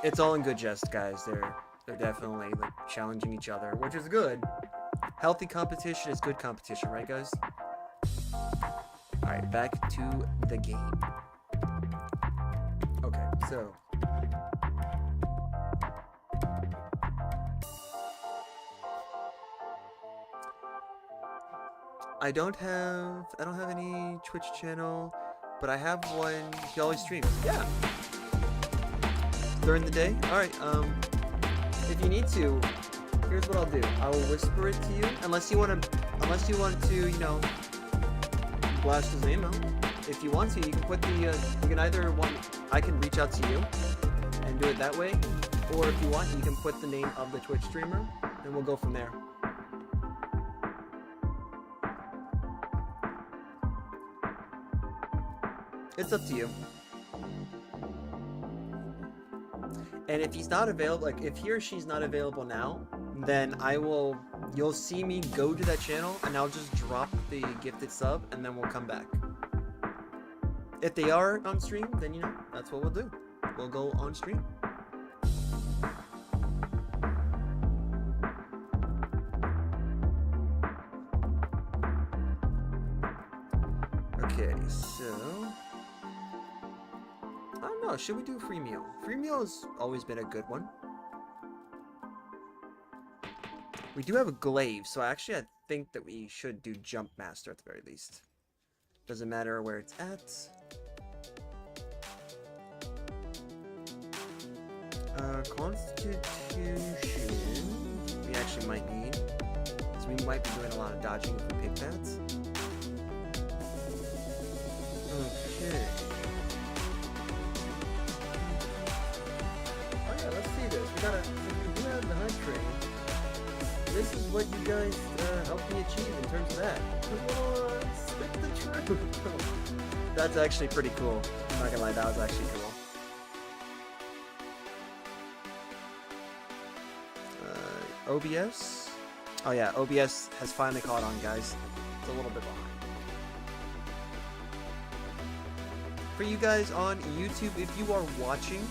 S1: It's all in good jest, guys. They're definitely, like, challenging each other, which is good. Healthy competition is good competition, right, guys? Alright, back to the game. Okay, so... I don't have any Twitch channel, but I have one. He always streams. Yeah. During the day. All right. If you need to, here's what I'll do. I will whisper it to you, unless you want to, you know, blast his name out. If you want to, you can put the. You can either I can reach out to you and do it that way, or if you want, you can put the name of the Twitch streamer, and we'll go from there. It's up to you. And if he's not available, like if he or she's not available now, then you'll see me go to that channel and I'll just drop the gifted sub and then we'll come back. If they are on stream, then you know, that's what we'll do. We'll go on stream. Okay, so... I don't know, should we do free meal? Free meal has always been a good one. We do have a glaive, so I think that we should do jump master at the very least. Doesn't matter where it's at. Constitution, we actually might need. So we might be doing a lot of dodging if we pick that. Okay. Oh yeah, let's see this. We do have the hunt train. This is what you guys helped me achieve in terms of that. Come on, spit the truth. That's actually pretty cool. I'm not gonna lie, that was actually cool. OBS? Oh yeah, OBS has finally caught on, guys. It's a little bit behind. For you guys on YouTube, if you are watching,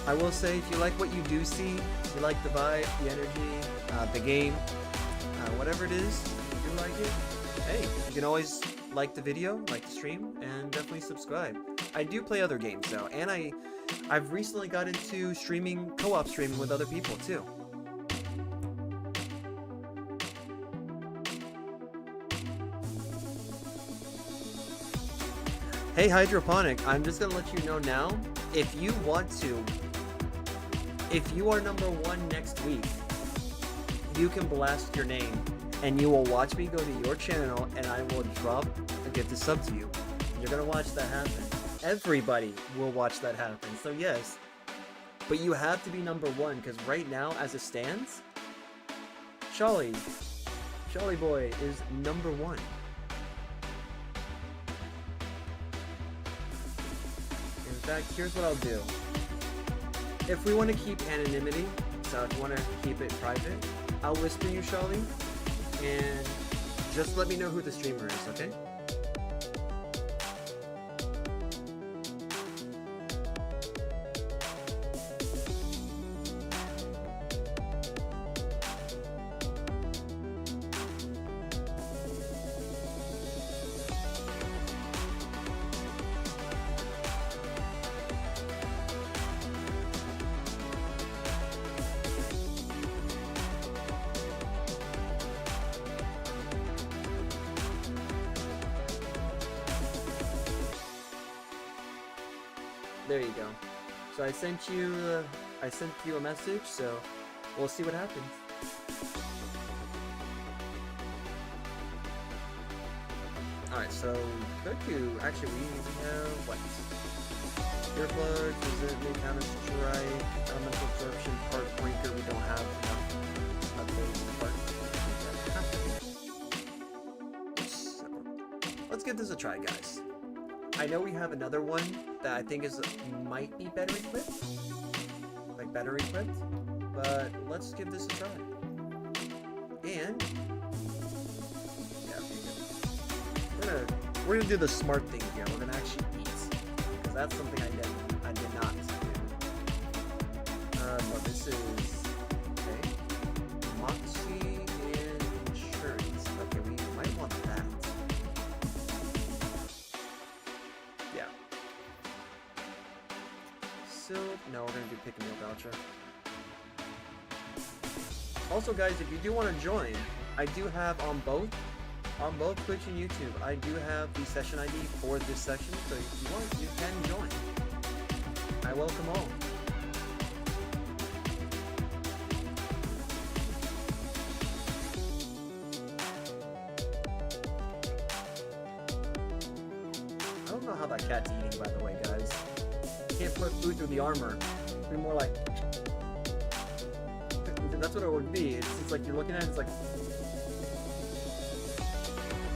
S1: I will say if you like what you do see, you like the vibe, the energy, the game, whatever it is, if you like it, hey, you can always like the video, like the stream, and definitely subscribe. I do play other games though, and I've recently got into streaming, co-op streaming with other people too. Hey Hydroponic, I'm just gonna let you know now, if you want to, if you are number 1 next week, you can blast your name and you will watch me go to your channel and I will drop a gifted sub to you. You're gonna watch that happen. Everybody will watch that happen, so yes. But you have to be number 1, because right now, as it stands, Charlie Boy is number 1. In fact, here's what I'll do. If we want to keep anonymity, so if you want to keep it private, I'll whisper you, Charlie, and just let me know who the streamer is, okay? There you go. So I sent you a message, so we'll see what happens. Alright, so Goku, actually we have what? Earplugs, resentment, counter strike, elemental absorption, part breaker, we don't have enough of those parts. So, let's give this a try, guys. I know we have another one that I think might be better equipped. Like better equipped. But let's give this a try. And yeah, we're gonna do the smart thing here. We're gonna actually eat. Because that's something I did not do. So this is okay. Moxie and insurance. Okay, we might want that. Yeah. So no, we're gonna do pick a meal voucher. Also, guys, if you do want to join, I do have on both Twitch and YouTube, I do have the session ID for this session, so if you want, you can join. I welcome all. I don't know how that cat's eating, by the way, guys. Can't put food through the armor. It'd be more like... That's what it would be. It's like you're looking at it, it's like...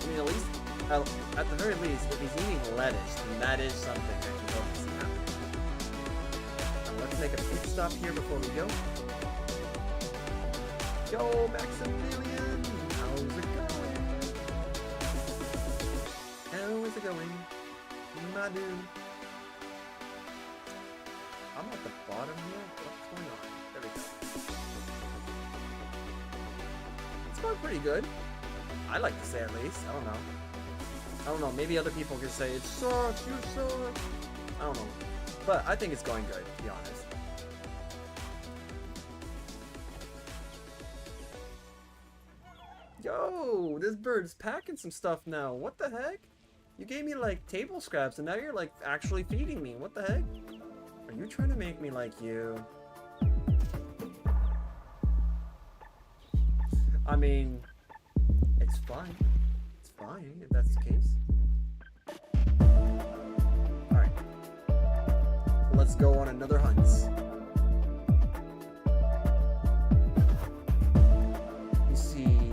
S1: I mean, at least, at the very least, if he's eating lettuce, then that is something I can go and see happening. Now let's make a pit stop here before we go. Yo, Maximilian! How's it going? How is it going? My dude. I'm at the bottom here. What's going on? There we go. It's going pretty good. I like to say at least. I don't know. Maybe other people could say it sucks. You suck. I don't know. But I think it's going good, to be honest. Yo, this bird's packing some stuff now. What the heck? You gave me like table scraps and now you're like actually feeding me. What the heck? Are you trying to make me like you? I mean, it's fine. It's fine if that's the case. Alright. Let's go on another hunt. You see,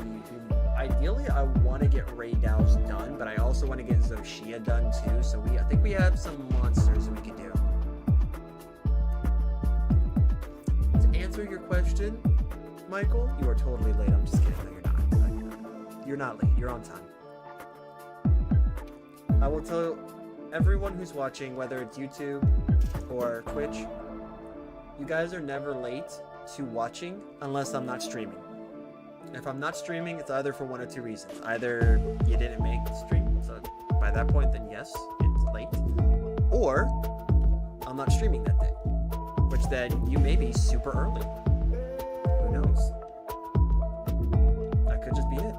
S1: ideally I want to get Ray Dows done, but I also want to get Zoshia done too, so I think we have some monsters we can do. To answer your question, Michael, you are totally late. I'm just kidding. No, you're not. No, you're not. You're not late. You're on time. I will tell everyone who's watching, whether it's YouTube or Twitch, you guys are never late to watching unless I'm not streaming. If I'm not streaming, it's either for one or two reasons. Either you didn't make the stream, so by that point, then yes, it's late. Or I'm not streaming that day, which then you may be super early. Who knows? That could just be it.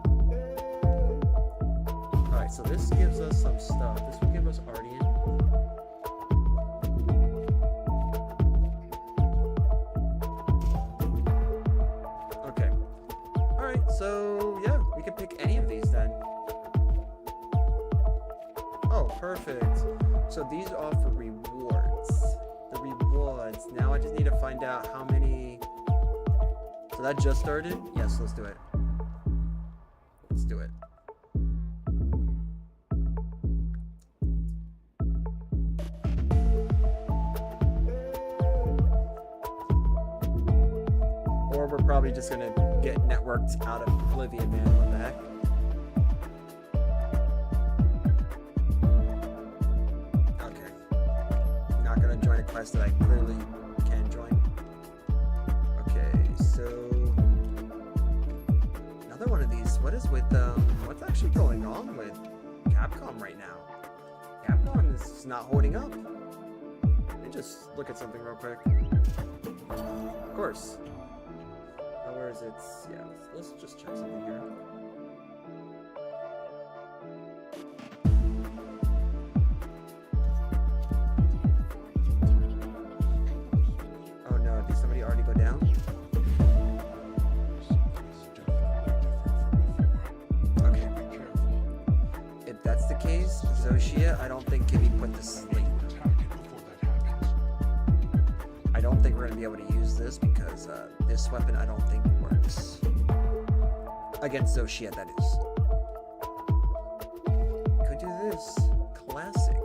S1: Alright, so this gives us some stuff. This will give us Ardian. Okay. Alright, so yeah, we can pick any of these then. Oh, perfect. So these offer rewards. The rewards. Now I just need to find out how many... So that just started? Yes, let's do it. Let's do it. Or we're probably just gonna get networked out of Oblivion, man. What the heck? Okay. I'm not gonna join a quest that I clearly can join. So another one of these. What is with what's actually going on with Capcom right now? Capcom is not holding up. Let me just look at something real quick. Of course. Where is it? Yeah, let's just check something here. Oh no, did somebody already go down? That's the case, Zoshia, I don't think can be put to sleep. I don't think we're going to be able to use this because this weapon I don't think works. Against Zoshia, that is. Could do this. Classic.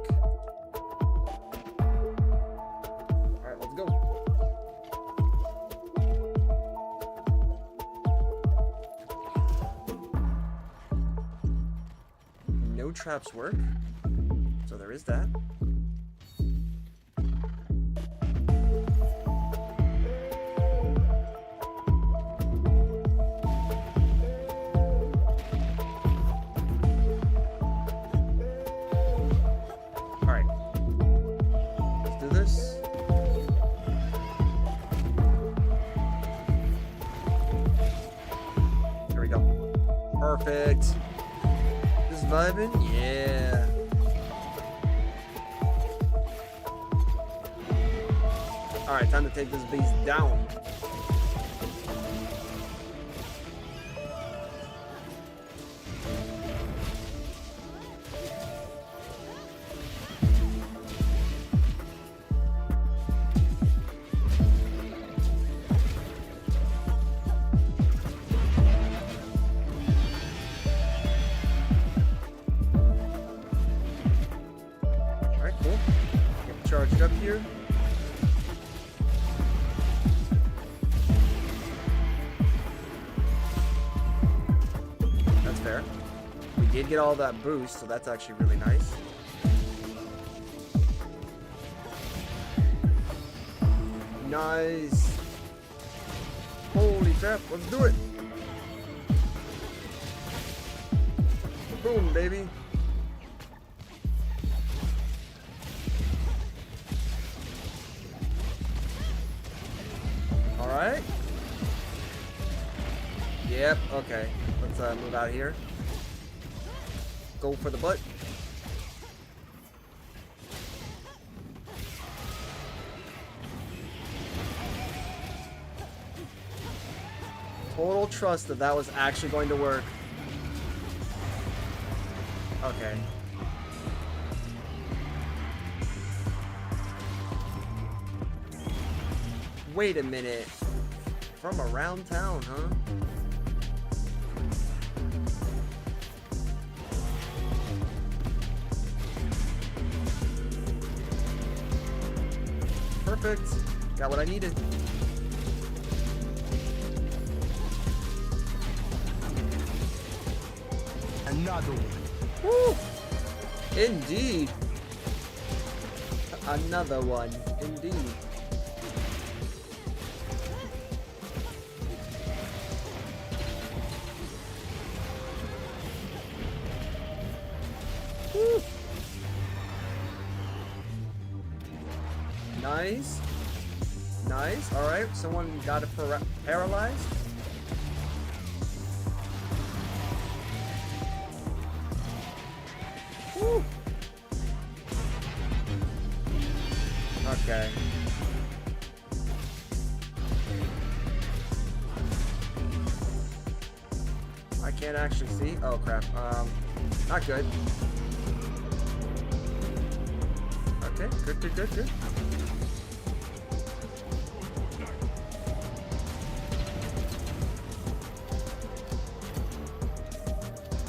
S1: traps work. So there is that. Alright. Let's do this. Here we go. Perfect. This vibing? Yeah. Alright, time to take this beast down. Alright, cool. Get charged up here. That's fair. We did get all that boost, so that's actually really nice. Nice. Holy crap, let's do it. Boom, baby. Alright. Yep, okay. Let's move out of here. Go for the butt. Total trust that that was actually going to work. Okay. Wait a minute. From around town, huh? Perfect. Got what I needed.
S5: Another one.
S1: Woo! Indeed. Another one. Indeed. Woo! Nice. Nice. Alright, someone got it paralyzed. Woo! Okay. I can't actually see. Oh crap. Not good. Okay, good.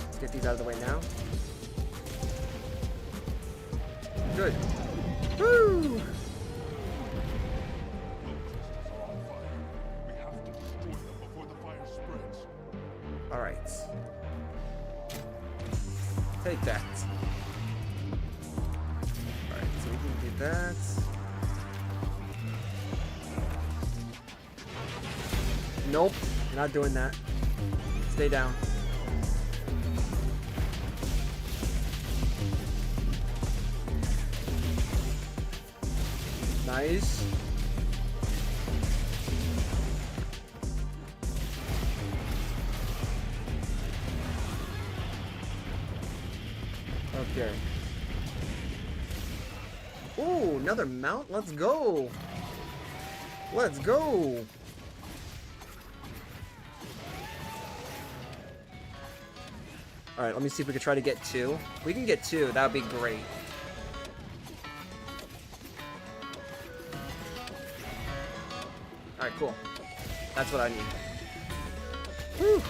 S1: Let's get these out of the way now. Good. Woo!
S5: We have to destroy them before the fire spreads.
S1: Alright. Take that. Alright, so we can do that. Nope, not doing that. Stay down. Nice. Okay. Ooh, another mount? Let's go. Let's go. Alright, let me see if we can try to get two. If we can get two, that would be great. Alright, cool. That's what I need. Whew.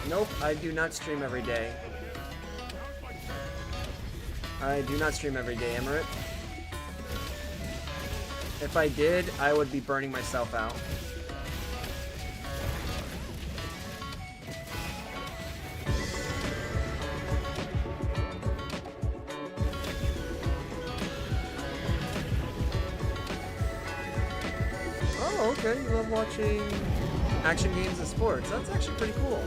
S1: Nope, I do not stream every day. I do not stream every day, Emirate. If I did, I would be burning myself out. Oh, okay. You love watching action games and sports. That's actually pretty cool.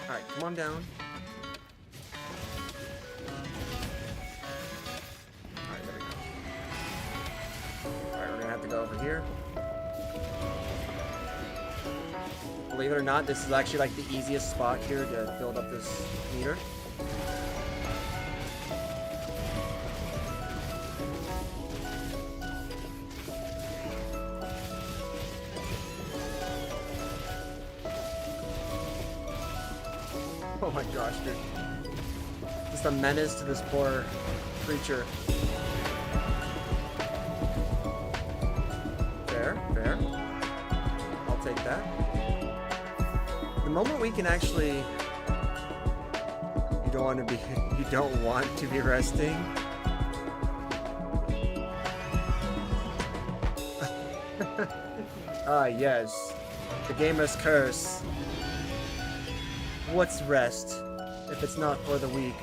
S1: Alright, come on down. Alright, there we go. Alright, we're gonna have to go over here. Believe it or not, this is actually like the easiest spot here to build up this meter. Oh my gosh, dude. Just a menace to this poor creature. Fair, fair. I'll take that. The moment we can actually... You don't want to be... You don't want to be resting. Ah, yes. The gamer's curse. What's rest, if it's not for the weak,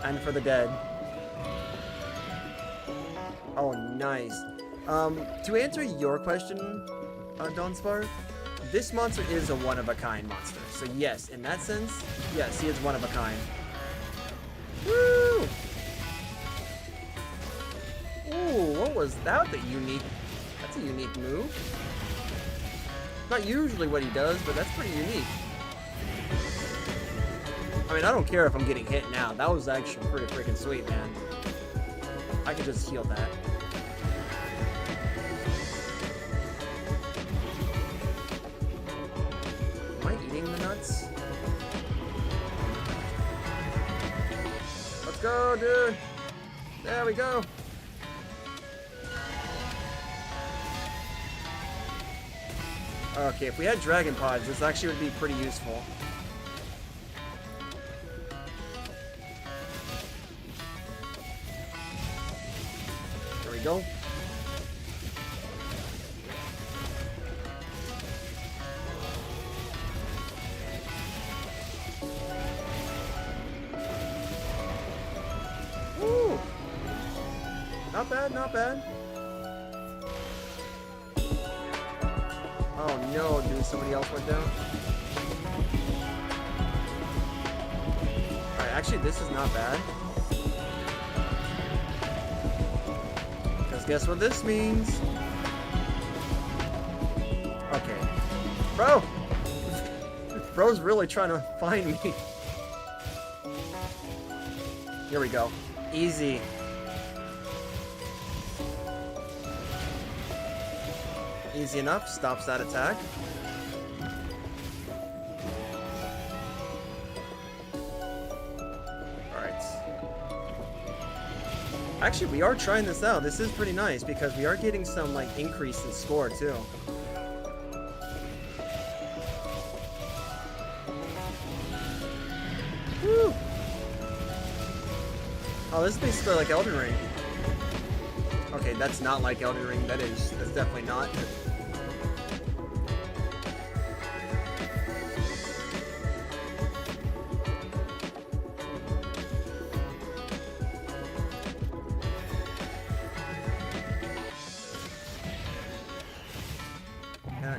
S1: and for the dead? Oh, nice. To answer your question, Dawnspar, this monster is a one-of-a-kind monster. So yes, in that sense, yes, he is one of a kind. Woo! Ooh, what was that? That's a unique move. Not usually what he does, but that's pretty unique. I mean, I don't care if I'm getting hit now. That was actually pretty freaking sweet, man. I could just heal that. Am I eating the nuts? Let's go, dude. There we go. Okay, if we had Dragon Pods, this actually would be pretty useful. There we go. Woo! Not bad, not bad. Oh no, dude, somebody else went down. Alright, actually this is not bad. Because guess what this means? Okay. Bro! Bro's really trying to find me. Here we go. Easy. Easy enough, stops that attack. Alright. Actually, we are trying this out. This is pretty nice because we are getting some, like, increase in score, too. Woo! Oh, this is basically like Elden Ring. Okay, that's not like Elden Ring. That's definitely not.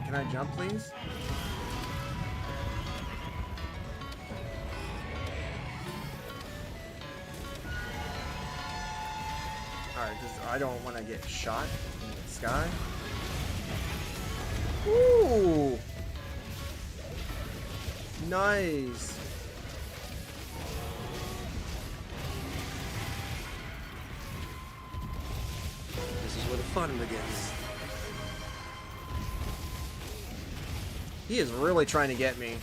S1: Can I jump, please? Alright, I don't want to get shot in the sky. Ooh! Nice! This is where the fun begins. He is really trying to get me.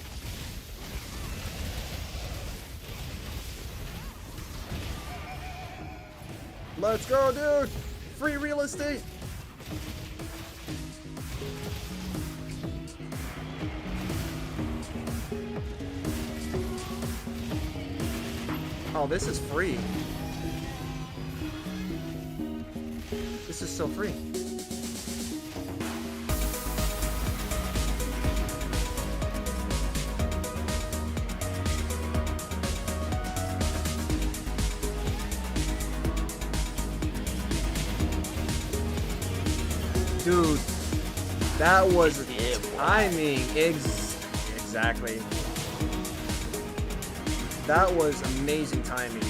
S1: Let's go, dude! Free real estate! Oh, this is free. This is so free.
S6: Dude, that was
S3: Yeah, boy.
S6: timing. Exactly. That was amazing timing.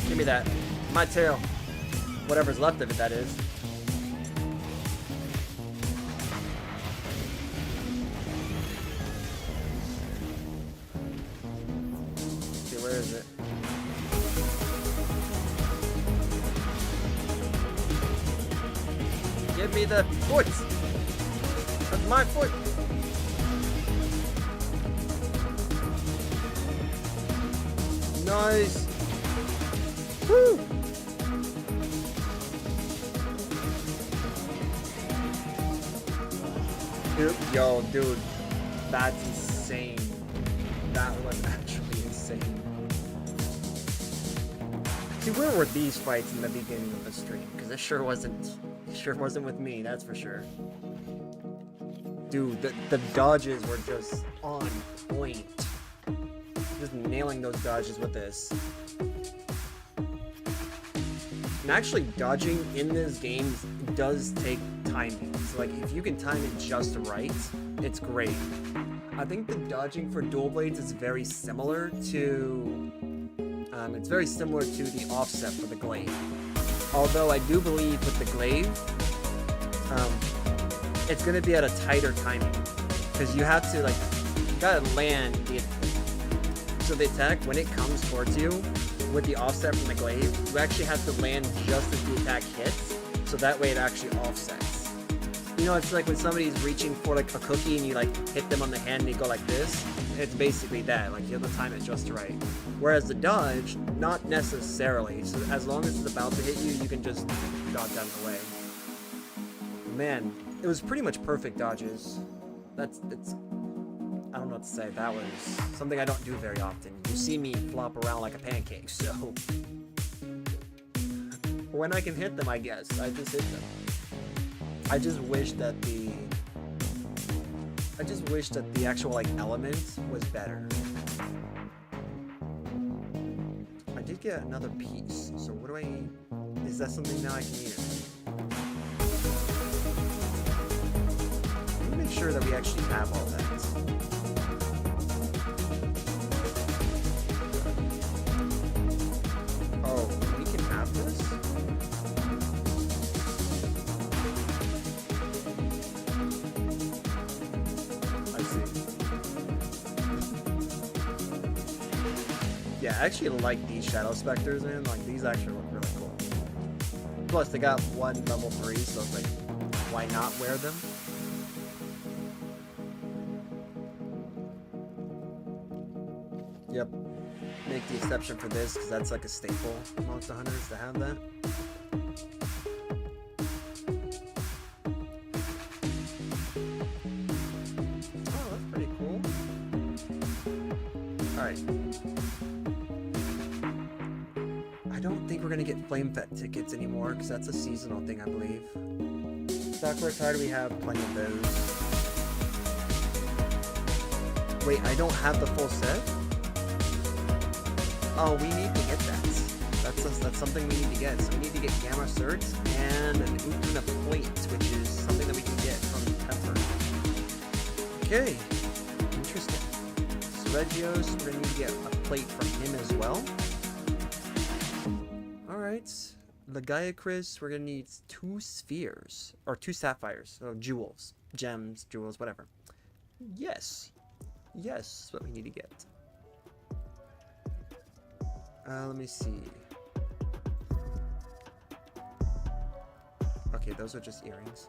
S6: Give me that. My tail. Whatever's left of it, that is. Okay, where is it? Give me the foot! That's my foot! Nice! Woo! Yo, dude, that's insane. That was actually insane. See, where were these fights in the beginning of the stream? Because it sure wasn't with me, that's for sure. Dude, the dodges were just on point. Just nailing those dodges with this. And actually, dodging in this game does take timing. So, like, if you can time it just right, it's great. I think the dodging for dual blades is very similar to... it's very similar to the offset for the glaive. Although I do believe with the glaive, it's going to be at a tighter timing. Because you have to, like, you gotta land the... So the attack, when it comes towards you, with the offset from the glaive, you actually have to land just as the attack hits, so that way it actually offsets. You know, it's like when somebody's reaching for like a cookie and you like hit them on the hand and you go like this. It's basically that, like you have to time it just right. Whereas the dodge, not necessarily. So as long as it's about to hit you, you can just dodge out of the way. Man, it was pretty much perfect dodges. It's I don't know what to say. That was something I don't do very often. You see me flop around like a pancake, so... When I can hit them, I guess. I just hit them. I just wish that the actual, like, element was better. I did get another piece, so what do I... Is that something now I can use? Let me make sure that we actually have all that. Oh, we can have this? I see. Yeah, I actually like these Shadow Specters, man. Like, these actually look really cool. Plus, they got one level 3, so it's like, why not wear them? Yep. Make the exception for this because that's like a staple amongst the hunters to have that. Oh, that's pretty cool. Alright. I don't think we're gonna get Flame Fet tickets anymore because that's a seasonal thing, I believe. Stockwork Tide, we have plenty of those. Wait, I don't have the full set? Oh, we need to get that. That's something we need to get. So we need to get Gamma Certs and an Utuna Plate, which is something that we can get from Pepper. Okay. Interesting. Regios, we're going to need to get a plate from him as well. Alright. Legiacris, we're going to need 2 spheres. Or 2 sapphires. So jewels. Gems, jewels, whatever. Yes. Yes, that's what we need to get. Let me see. Okay, those are just earrings.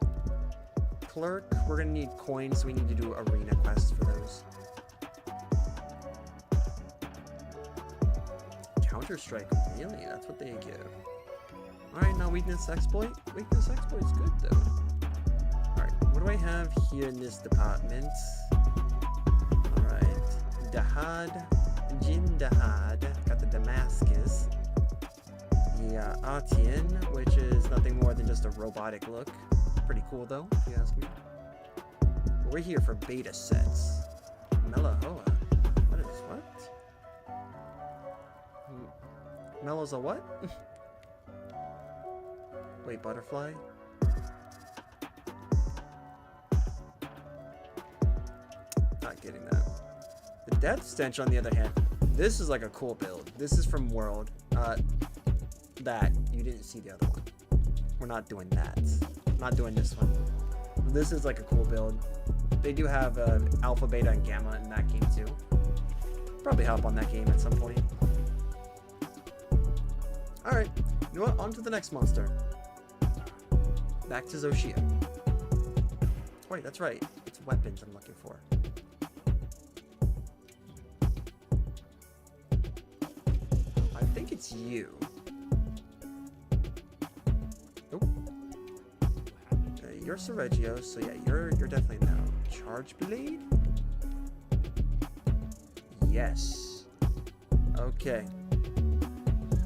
S6: Clerk, we're gonna need coins, so we need to do arena quests for those. Counter-Strike, really? That's what they give. Alright, now Weakness Exploit. Weakness Exploit is good, though. Alright, what do I have here in this department? Alright, Dahad. Jindahad. Got the Damascus. The Atien, which is nothing more than just a robotic look. Pretty cool though, if you ask me. We're here for beta sets. Melahoa. What is what? Melo's a what? Wait, butterfly? Not getting that. The Death Stench, on the other hand, this is like a cool build. This is from World. That. You didn't see the other one. We're not doing that. Not doing this one. This is like a cool build. They do have Alpha, Beta, and Gamma in that game too. Probably hop on that game at some point. Alright, you know what? On to the next monster. Back to Zoshia. Wait, that's right. It's weapons I'm looking for. I think it's you. Nope. You're Sergio, so yeah, you're definitely now. Charge Blade? Yes. Okay.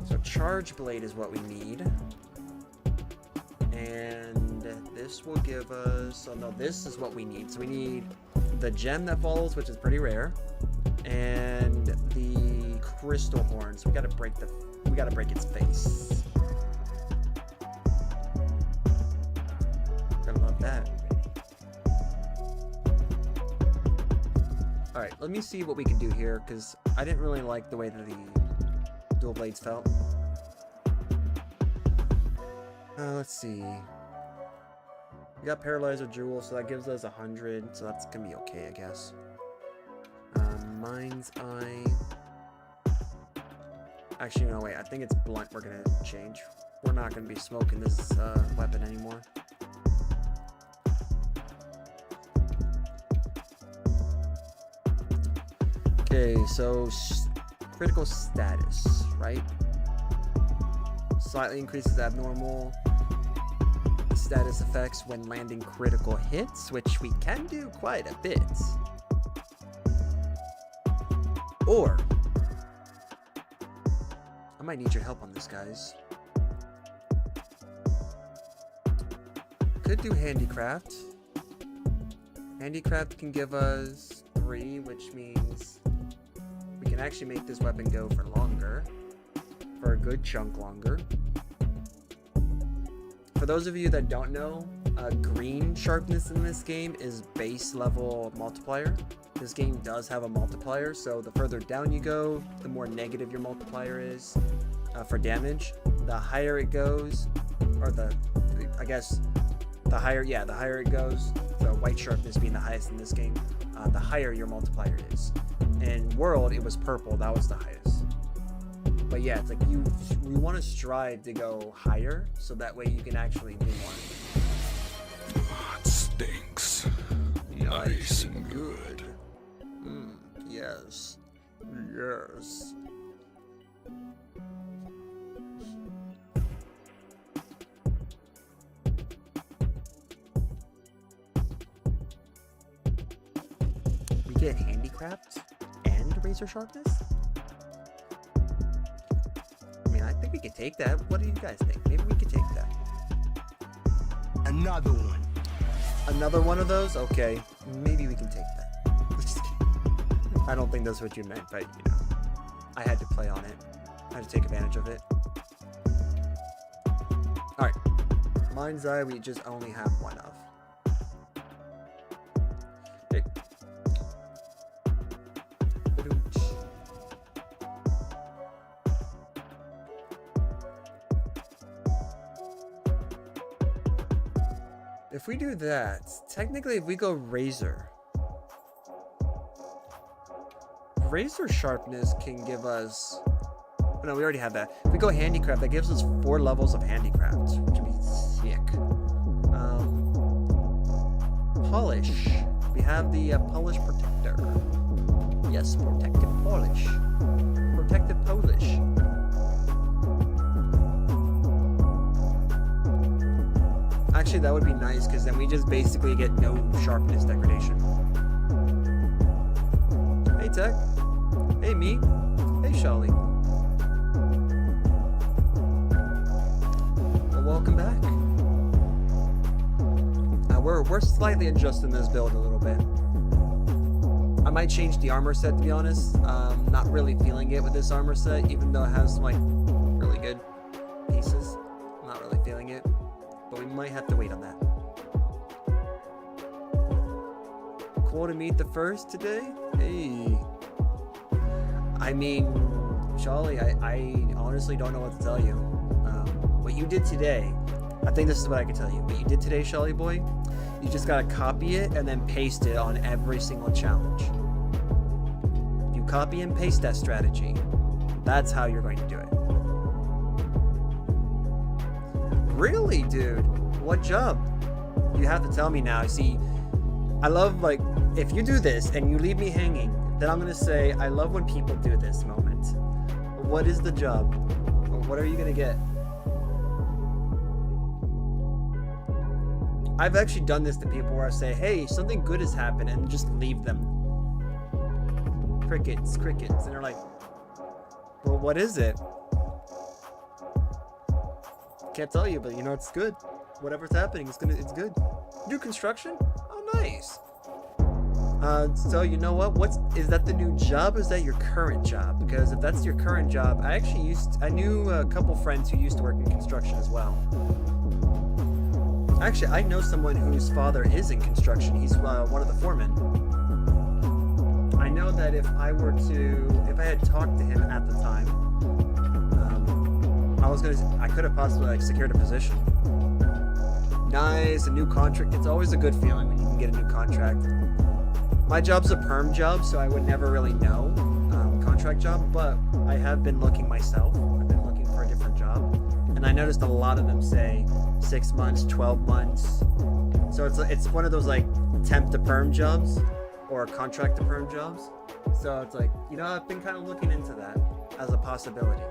S6: So Charge Blade is what we need. And this will give us... Oh no, this is what we need. So we need the gem that falls, which is pretty rare. And the crystal horns. We gotta break its face. Gonna love that. Alright, let me see what we can do here, because I didn't really like the way that the dual blades felt. Let's see. We got Paralyzer Jewel, so that gives us 100, so that's gonna be okay, I guess. Mind's Eye. Actually, no, wait, I think it's Blunt we're gonna change. We're not gonna be smoking this weapon anymore. Okay, so critical status, right? Slightly increases abnormal status effects when landing critical hits, which we can do quite a bit. Or, I might need your help on this, guys. Could do Handicraft. Handicraft can give us 3, which means we can actually make this weapon go for longer. For a good chunk longer. For those of you that don't know, green sharpness in this game is base level multiplier. This game does have a multiplier, so the further down you go, the more negative your multiplier is for damage. The higher it goes, or the higher it goes, the white sharpness being the highest in this game, the higher your multiplier is. In World, it was purple, that was the highest. But yeah, it's like we want to strive to go higher, so that way you can actually do more.
S5: It stinks. Nice and good.
S6: Yes. Yes. We get Handicraft and Razor Sharpness? I mean, I think we could take that. What do you guys think? Maybe we could take that.
S5: Another one.
S6: Another one of those? Okay. Maybe we can take that. I don't think that's what you meant, but, you know, I had to play on it. I had to take advantage of it. Alright. Mind's Eye, we just only have one of. Okay. If we do that, technically if we go Razor Sharpness can give us... Oh, no, we already have that. If we go Handicraft, that gives us 4 levels of Handicraft, which would be sick. Polish. We have the Polish Protector. Yes, Protective Polish. Protective Polish. Actually, that would be nice, because then we just basically get no sharpness degradation. Hey, Tech. Hey, me. Hey, Shelly. Well, welcome back. We're slightly adjusting this build a little bit. I might change the armor set, to be honest. Not really feeling it with this armor set, even though it has some like really good pieces. I'm not really feeling it, but we might have to wait on that. Cool to meet the first today. Hey. I mean, Charlie, I honestly don't know what to tell you. What you did today, I think this is what I can tell you. What you did today, Shelly boy, you just gotta copy it and then paste it on every single challenge. You copy and paste that strategy. That's how you're going to do it. Really, dude? What job? You have to tell me now. See, I love, like, if you do this and you leave me hanging, then I'm gonna say, I love when people do this moment. What is the job? What are you gonna get? I've actually done this to people where I say, hey, something good has happened, and just leave them. Crickets. And they're like, well, what is it? Can't tell you, but you know it's good. Whatever's happening, it's good. New construction? Oh, nice. So you know what? Is that the new job or is that your current job? Because if that's your current job, I knew a couple friends who used to work in construction as well. Actually, I know someone whose father is in construction. He's one of the foremen. I know that if I had talked to him at the time, I could have possibly like secured a position. Nice, a new contract. It's always a good feeling when you can get a new contract. My job's a perm job, so I would never really know contract job, but I have been looking myself. I've been looking for a different job, and I noticed a lot of them say 6 months, 12 months. So it's one of those like temp to perm jobs or contract to perm jobs. So it's like, you know, I've been kind of looking into that as a possibility.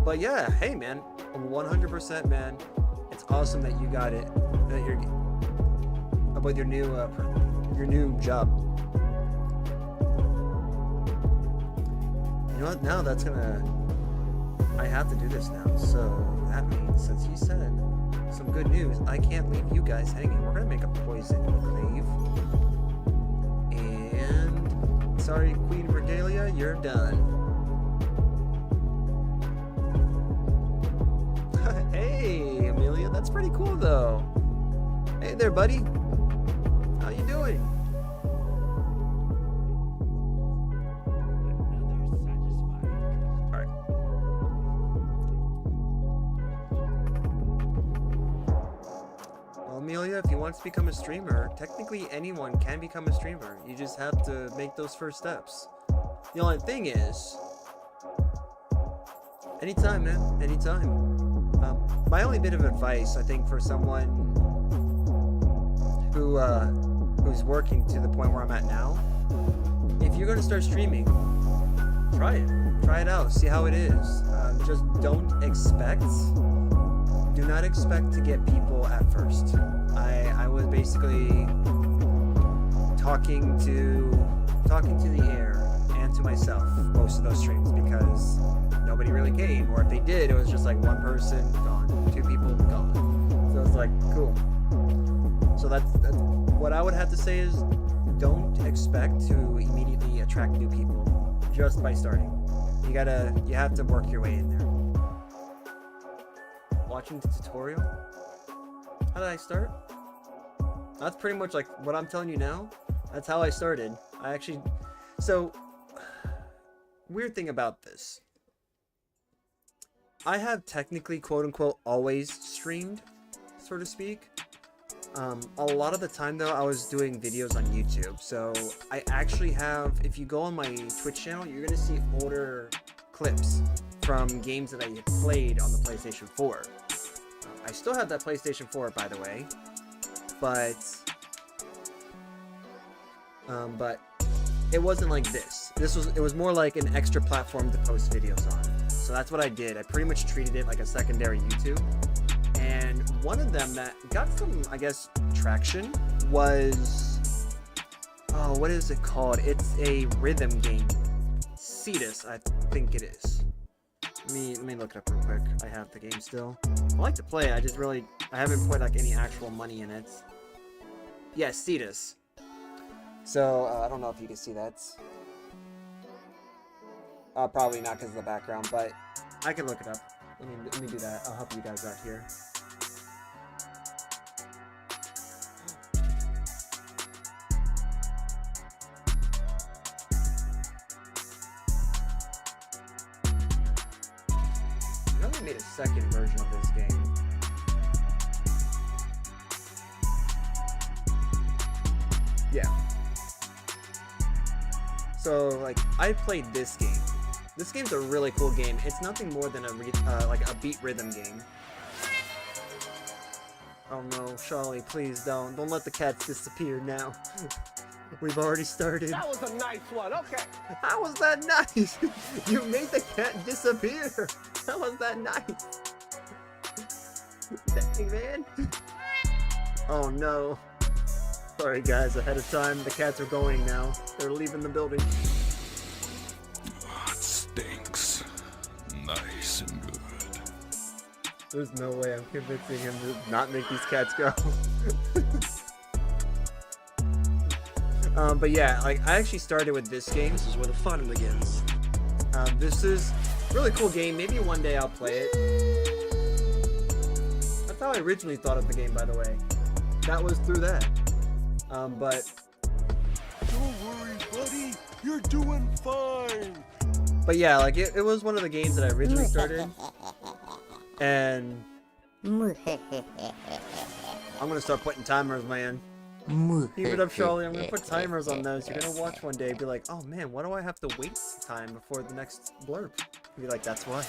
S6: But yeah, hey man, 100% man. It's awesome that you got it. That you're about your new job. You know what? Now I have to do this now. So that means, since you said some good news, I can't leave you guys hanging. We're gonna make a poison glaive. And sorry, Queen Regalia, you're done. Hey, Amelia, that's pretty cool though. Hey there, buddy. How you doing? Alright. Well, Amelia, if you want to become a streamer, technically anyone can become a streamer. You just have to make those first steps. The only thing is, anytime, man, anytime. My only bit of advice, I think, for someone who's working to the point where I'm at now, if you're going to start streaming, try it out, see how it is. Just do not expect to get people at first. I was basically talking to the air and to myself most of those streams because nobody really came, or if they did, it was just like one person gone, 2 people gone. So it's like, cool. So that's what I would have to say is, don't expect to immediately attract new people just by starting. You have to work your way in there. Watching the tutorial? How did I start? That's pretty much like what I'm telling you now. That's how I started. So, weird thing about this. I have technically, quote-unquote, always streamed, so to speak. A lot of the time, though, I was doing videos on YouTube. So, I actually have, if you go on my Twitch channel, you're going to see older clips from games that I played on the PlayStation 4. I still have that PlayStation 4, by the way. But it wasn't like this. It was more like an extra platform to post videos on. So that's what I did. I pretty much treated it like a secondary YouTube. And one of them that got some, I guess, traction was Oh, what is it called? It's a rhythm game. Cetus, I think it is. Let me look it up real quick. I have the game still. I like to play it, I haven't put like any actual money in it. Yeah, Cetus. So, I don't know if you can see that. Probably not because of the background, but I can look it up. Let me do that. I'll help you guys out here. I know they made a second version of this game. Yeah. So, like, I played this game. This game's a really cool game. It's nothing more than like a beat rhythm game. Oh no, Charlie, please don't. Don't let the cats disappear now. We've already started.
S3: That was a nice one. Okay.
S6: How was that nice? You made the cat disappear. How was that nice? Dang, man. Oh no. Sorry guys, ahead of time. The cats are going now. They're leaving the building.
S5: It stinks. Nice and good.
S6: There's no way I'm convincing him to not make these cats go. But yeah, like I actually started with this game. This is where the fun begins. This is a really cool game. Maybe one day I'll play it. That's how I originally thought of the game, by the way. That was through that. But
S5: Don't worry, buddy. You're doing fine.
S6: But yeah, like it was one of the games that I originally started. And I'm gonna start putting timers, man. Keep it up, Charlie. I'm gonna put timers on those. You're gonna watch one day and be like, oh man, why do I have to wait time before the next blurb? You'll be like, that's why.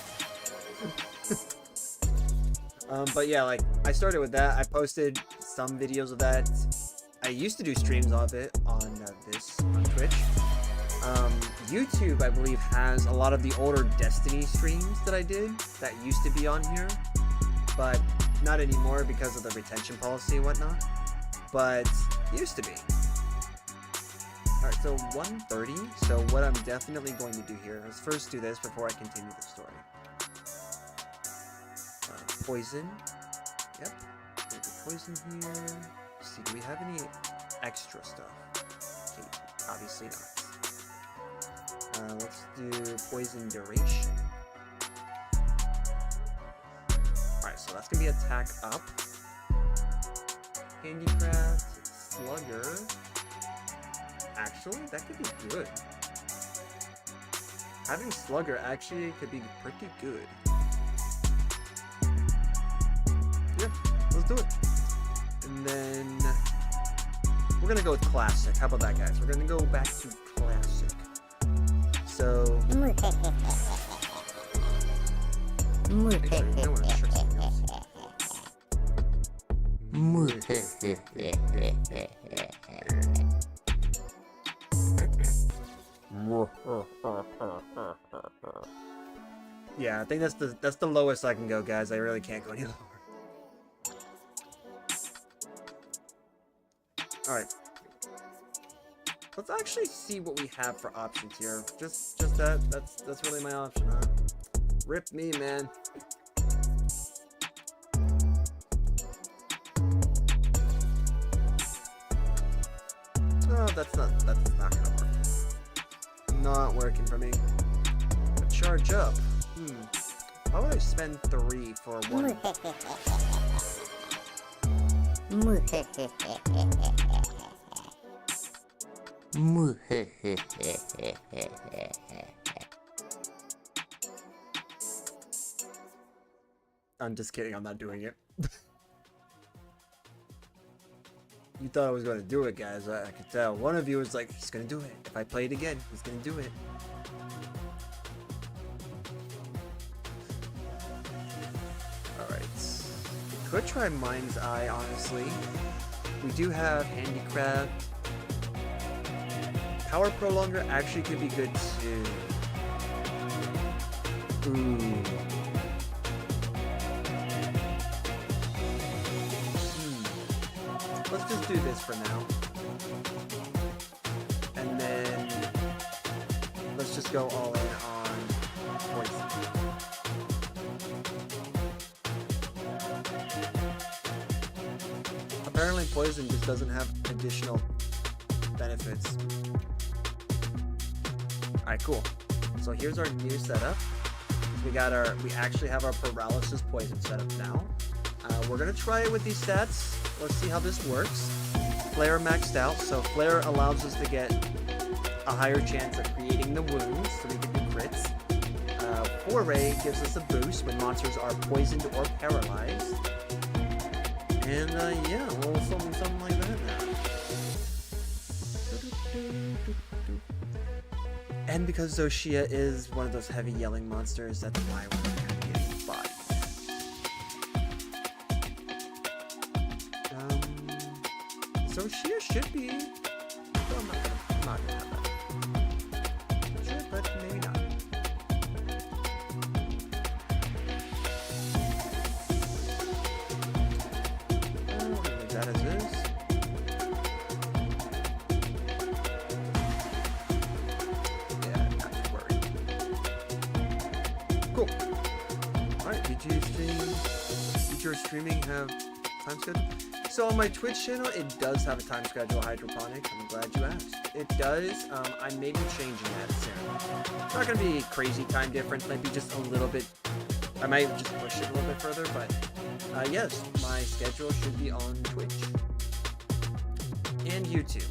S6: But yeah, like I started with that. I posted some videos of that. I used to do streams of it on on Twitch. YouTube, I believe, has a lot of the older Destiny streams that I did that used to be on here, but not anymore because of the retention policy and whatnot. But it used to be. Alright, so 1:30. So what I'm definitely going to do here is first do this before I continue the story. Poison. Yep. Poison here. Let's see, do we have any extra stuff? Okay, obviously not. Let's do poison duration. Alright, so that's gonna be attack up. Handicraft, slugger. Actually, that could be good. Having slugger actually could be pretty good. Yeah, let's do it. And then we're gonna go with classic. How about that, guys? We're gonna go back to classic. So make sure you know what I'm Yeah, I think that's the lowest I can go, guys. I really can't go any lower. Alright. Let's actually see what we have for options here. Just that's really my option, huh? Rip me, man. No, that's not gonna work. Not working for me. But charge up. Why would I spend 3 for 1? I'm just kidding, I'm not doing it. You thought I was going to do it, guys. I could tell. One of you was like, he's going to do it. If I play it again, he's going to do it. Alright. Could try Mind's Eye, honestly. We do have Handicraft. Power Prolonger actually could be good too. Ooh. Let's just do this for now. And then let's just go all in on poison. Apparently poison just doesn't have additional benefits. Alright, cool. So here's our new setup. We actually have our paralysis poison setup now. We're gonna try it with these stats. Let's see how this works. Flare maxed out, so Flare allows us to get a higher chance of creating the wounds, so we can do crits. Foray gives us a boost when monsters are poisoned or paralyzed. And yeah, well, something like that now. And because Zoshia is one of those heavy yelling monsters, that's why we're gonna be getting bodies. Zoshia should be. Well, I'm not gonna have that. Sure, but maybe not. Leave that as is. Yeah, not too worried. Cool. Alright, did your streaming have time schedule? So on my Twitch channel, it does have a time schedule, Hydroponic. I'm glad you asked. It does. I may be changing that soon. It's not going to be crazy time difference. Maybe just a little bit. I might just push it a little bit further, but yes, my schedule should be on Twitch and YouTube.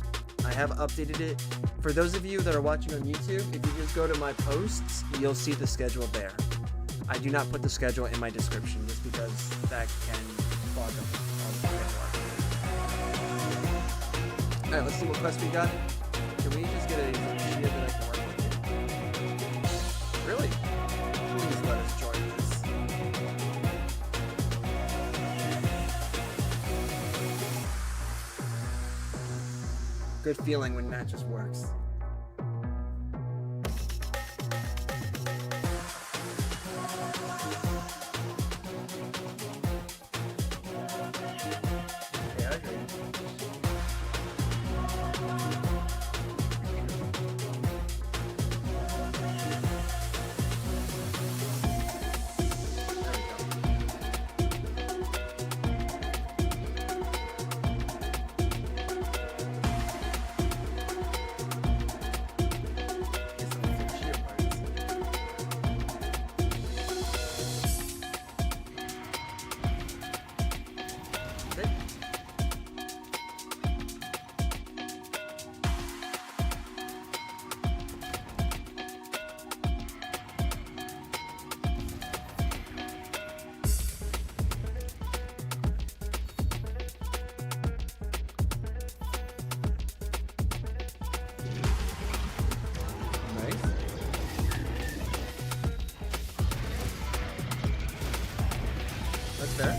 S6: I have updated it. For those of you that are watching on YouTube, if you just go to my posts, you'll see the schedule there. I do not put the schedule in my description just because that can fog up all the schedule. Alright, let's see what quest we got. Can we just get a Zoshia that I can work with? Really? Please let us join this. Good feeling when that just works. Yeah, I agree. There.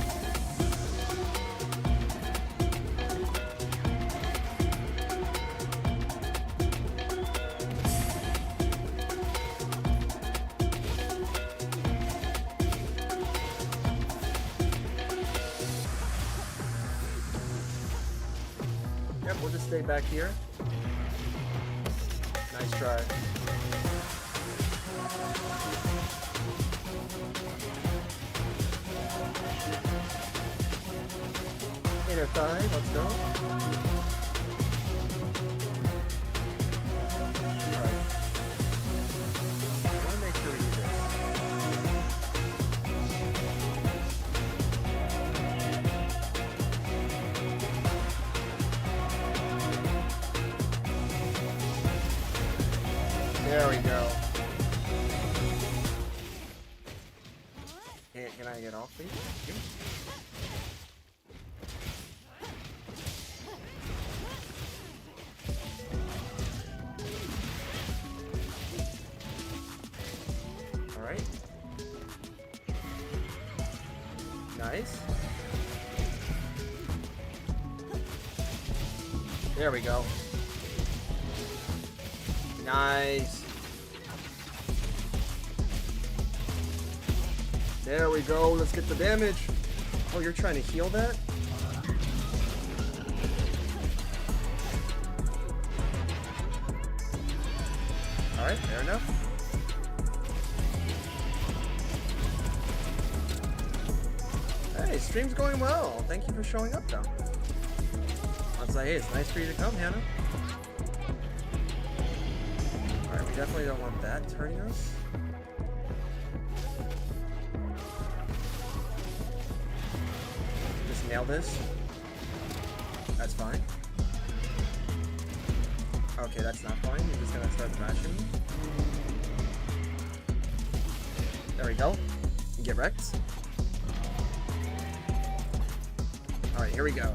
S6: Yep, we'll just stay back here. Nice try. Inner thigh, let's go. Alright. I want to make sure we do this. There we go. Can I get off, please? Thank you. Nice. There we go. Nice. There we go. Let's get the damage. Oh, you're trying to heal that? Alright, fair enough. Hey, stream's going well. Thank you for showing up, though. I'll say, hey, it's nice for you to come, Hannah. Alright, we definitely don't want that hurting us. Just nail this. That's fine. Okay, that's not fine. You're just gonna start thrashing. There we go. You get wrecked. Alright, here we go.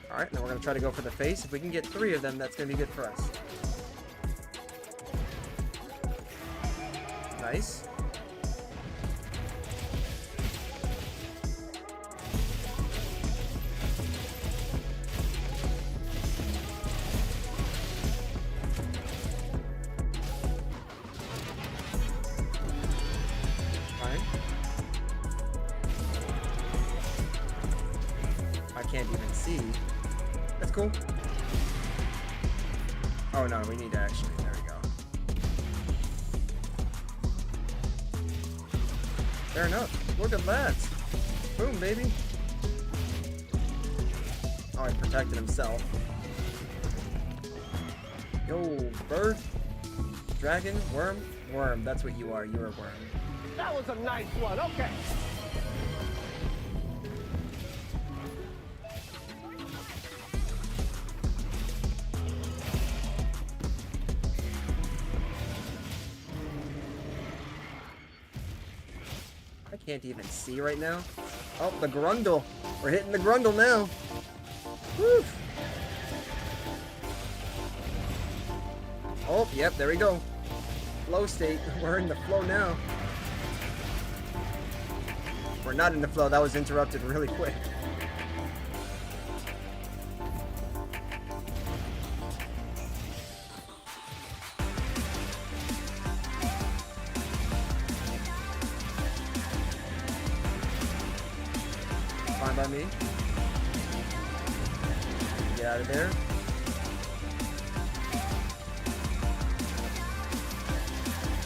S6: Alright, now we're gonna try to go for the face. If we can get 3 of them, that's gonna be good for us. Nice. Fine. I can't even see. That's cool. Oh no, we need to actually. There we go. Fair enough. Look at that. Boom, baby. Oh, he protected himself. Yo, bird. Dragon. Worm. Worm. That's what you are. You're a worm.
S3: That was a nice one. Okay.
S6: I can't even see right now. Oh, the Grundle. We're hitting the Grundle now. Woo. Oh, yep, there we go. Flow state. We're in the flow now. We're not in the flow. That was interrupted really quick. Fine by me. Get out of there.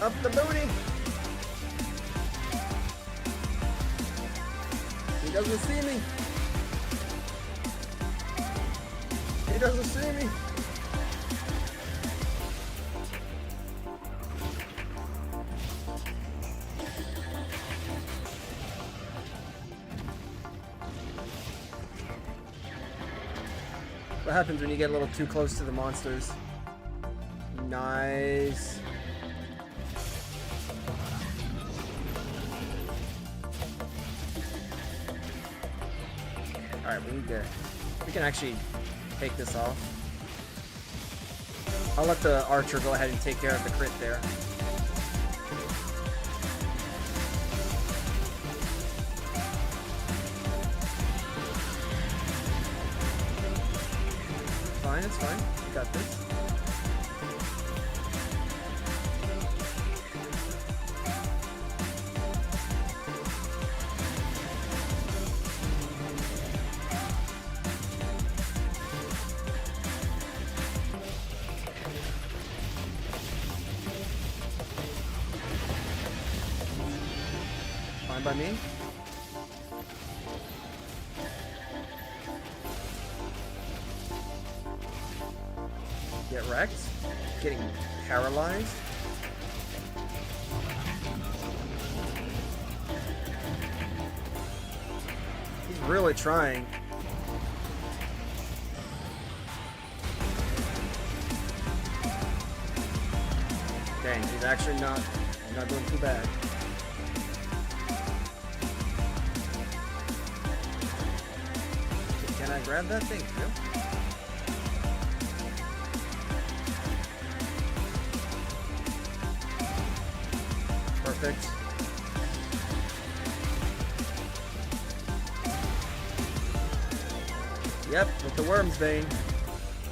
S6: Up the booty. He doesn't see me. He doesn't see me. What happens when you get a little too close to the monsters? Nice. Alright, we can actually take this off. I'll let the archer go ahead and take care of the crit there. Fine, it's fine. We got this. Fine by me. Get wrecked. Getting paralyzed. He's really trying. Dang, he's actually not doing too bad. Can I grab that thing? Yep. Perfect. Yep, with the Worm's Bane.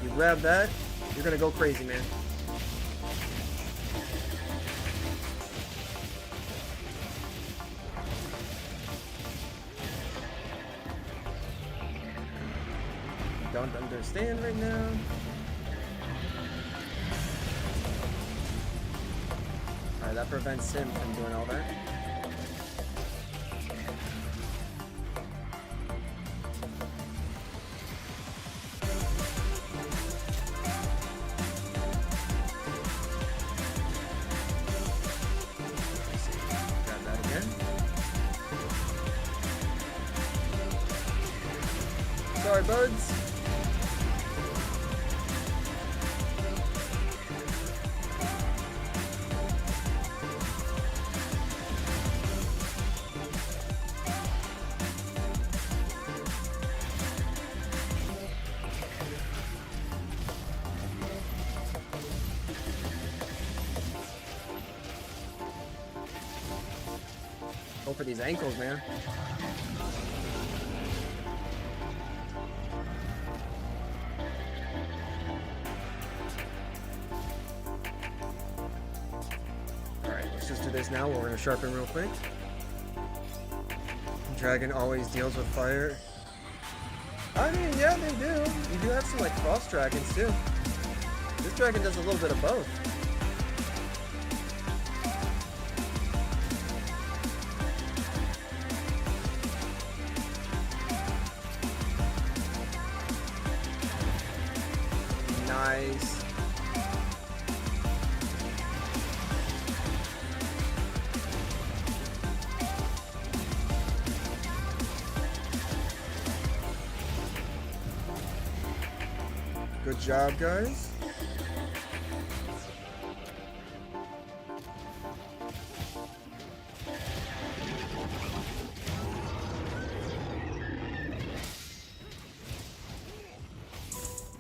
S6: You grab that, you're gonna go crazy, man. don't understand right now. Alright, that prevents him from doing all that. Grab that again. Sorry, buds. Go for these ankles, man. Alright, let's just do this now. We're gonna sharpen real quick. Dragon always deals with fire. I mean, yeah, they do. You do have some like frost dragons too. This dragon does a little bit of both. Nice. Good job, guys.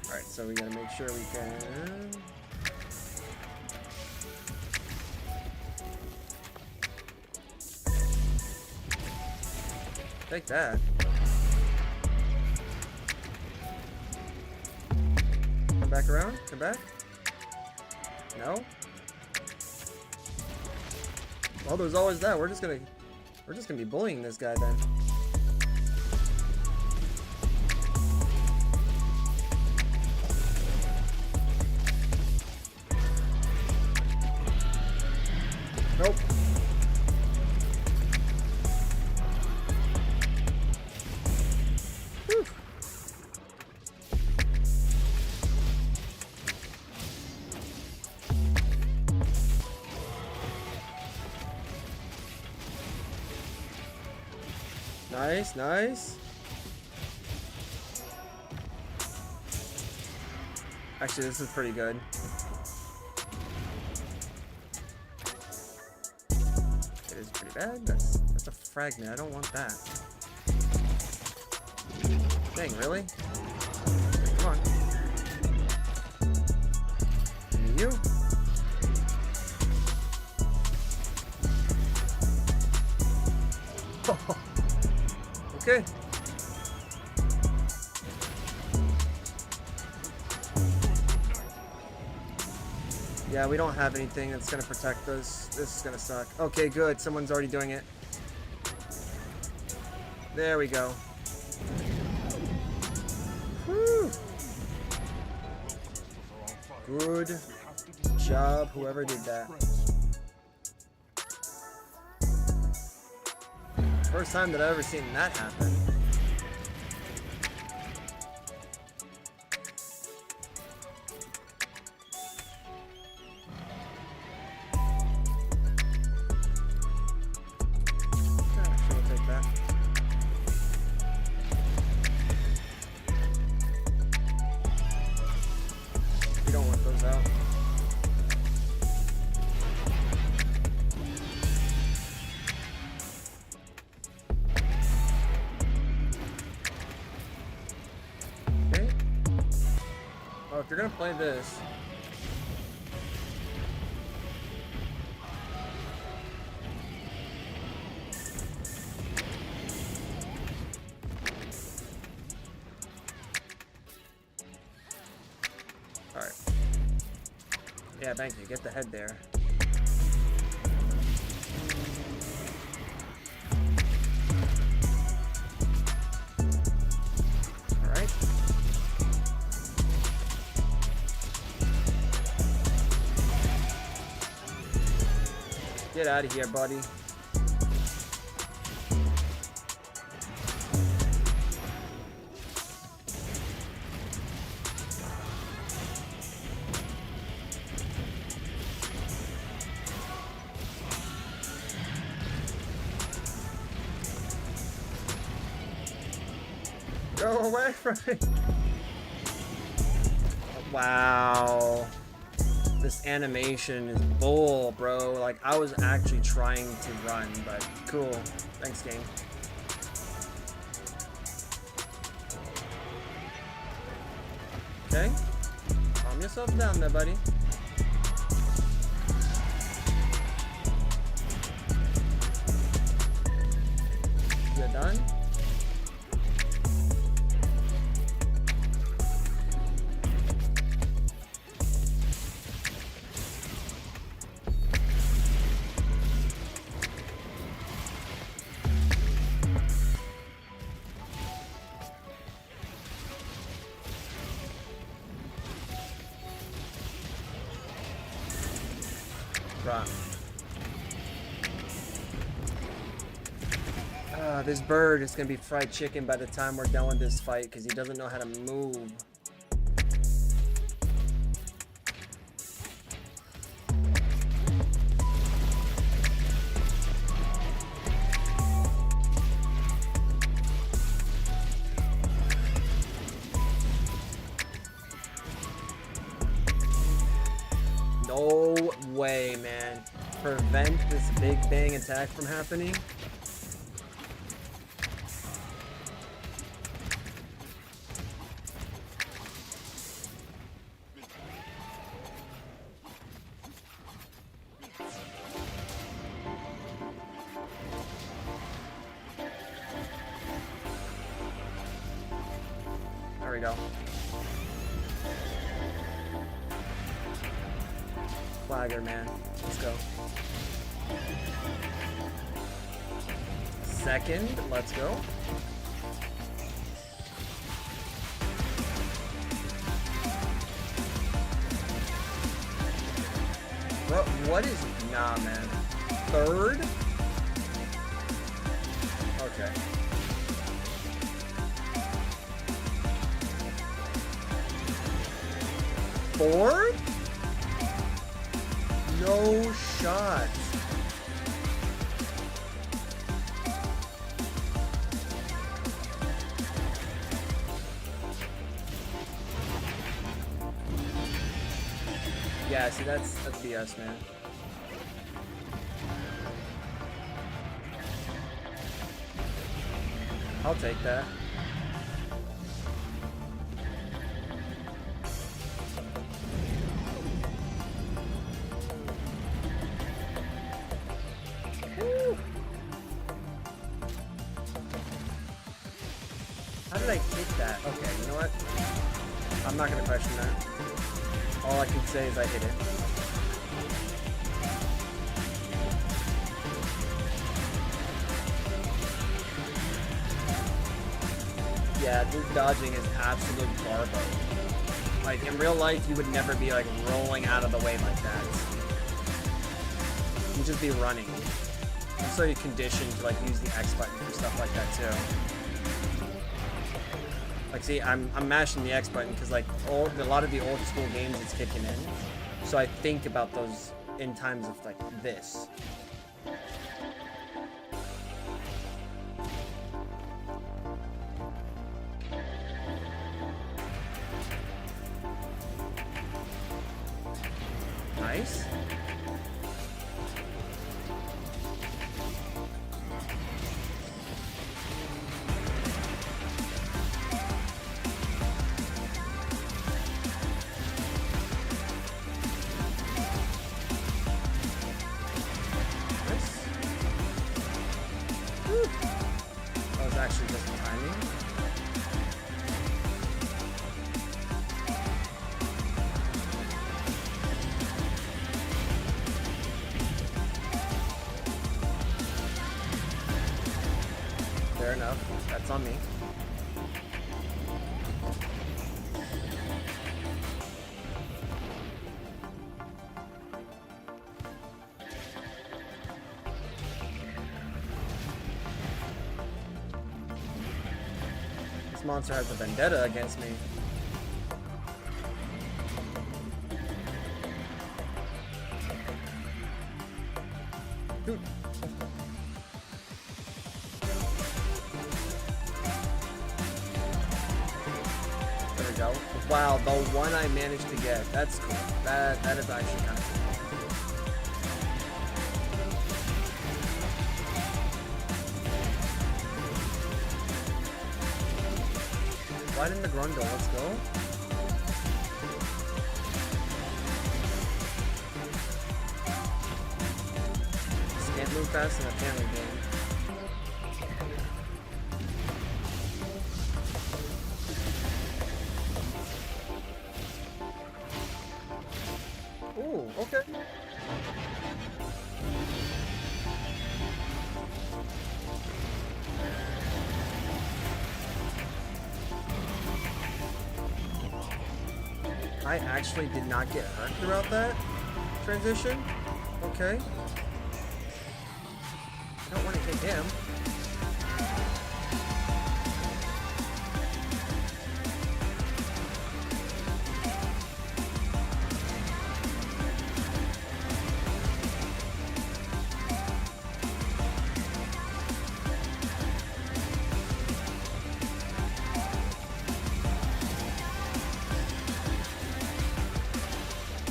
S6: Alright, so we gotta make sure we can... Take that. Come back around? Come back? No? Well, there's always that. We're just gonna be bullying this guy then. Nope. Whew. Nice, nice. Actually, this is pretty good. It is pretty bad. That's a fragment. I don't want that. Dang, really? Come on. You? Okay. Yeah, we don't have anything that's gonna protect us. This is gonna suck. Okay, good. Someone's already doing it. There we go. Whew. Good job, whoever did that. First time that I've ever seen that happen. Actually, we'll take that. We don't want those out. Okay. Oh, if you're gonna play this. Alright. Yeah, thank you. Get the head there. Alright. Get out of here, buddy. Go away from me. Wow. This animation is bull, bro. Like, I was actually trying to run, but cool. Thanks, game. Okay. Calm yourself down there, buddy. You're done? Right. This bird is gonna be fried chicken by the time we're done with this fight because he doesn't know how to move. No way, man. Prevent this big bang attack from happening. There we go. Flagger, man. Let's go. Second, let's go. What is... Nah, man. Third? Okay. Fourth? No shot. Yeah, see, that's BS, man. I'll take that. Woo. How did I hit that? Okay, you know what? I'm not gonna question that. All I can say is I hit it. Yeah, this dodging is absolute garbo. Like, in real life, you would never be, like, rolling out of the way like that. You'd just be running. I'm so conditioned to, like, use the X button for stuff like that, too. Like, see, I'm mashing the X button because, like, a lot of the old school games, it's kicking in. So I think about those in times of, like, this. Nice. That was actually just timing. Fair enough. That's on me. monster has a vendetta against me. Dude. There we go. Wow, the one I managed to get. That's cool. That is actually kind of cool. Right in the Grundle, let's go. Can't move fast in a family game. Ooh, okay. I actually did not get hurt throughout that transition. Okay. I don't want to hit him.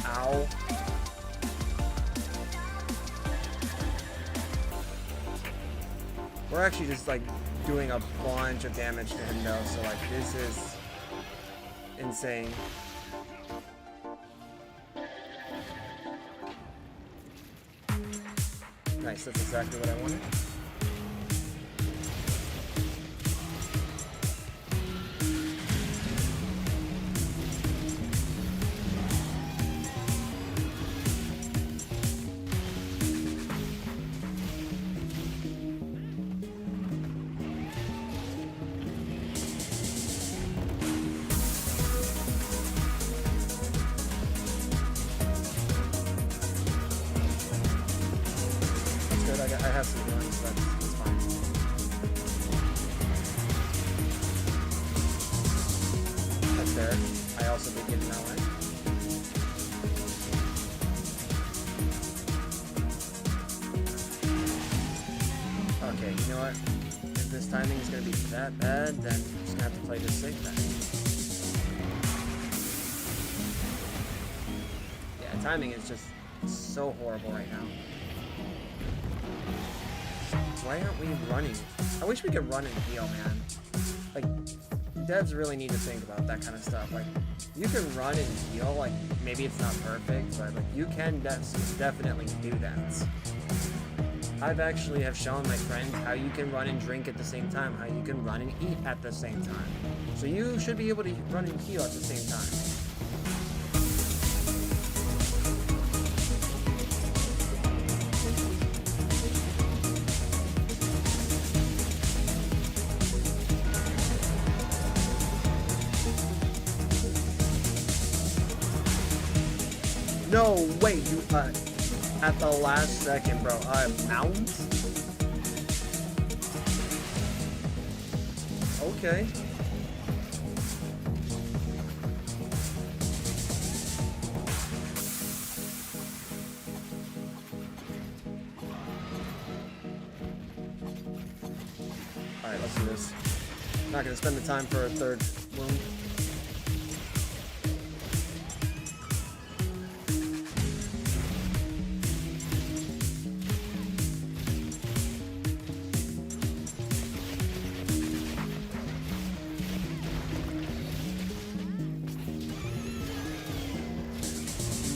S6: Ow. We're actually just like doing a bunch of damage to him though, so like this is insane. Nice, that's exactly what I wanted. I have some healing, so that's fine. That's fair. I also did get an ally. Okay, you know what? If this timing is going to be that bad, then I'm just going to have to play this safe then. Yeah, timing is just so horrible right now. Why aren't we running? I wish we could run and heal, man. Like, devs really need to think about that kind of stuff. Like, you can run and heal, like, maybe it's not perfect, but like, you can definitely do that. I've actually have shown my friends how you can run and drink at the same time, how you can run and eat at the same time. So you should be able to run and heal at the same time. No way, you at the last second, bro. Mounds? Okay. Alright, let's do this. Not gonna spend the time for a third wound.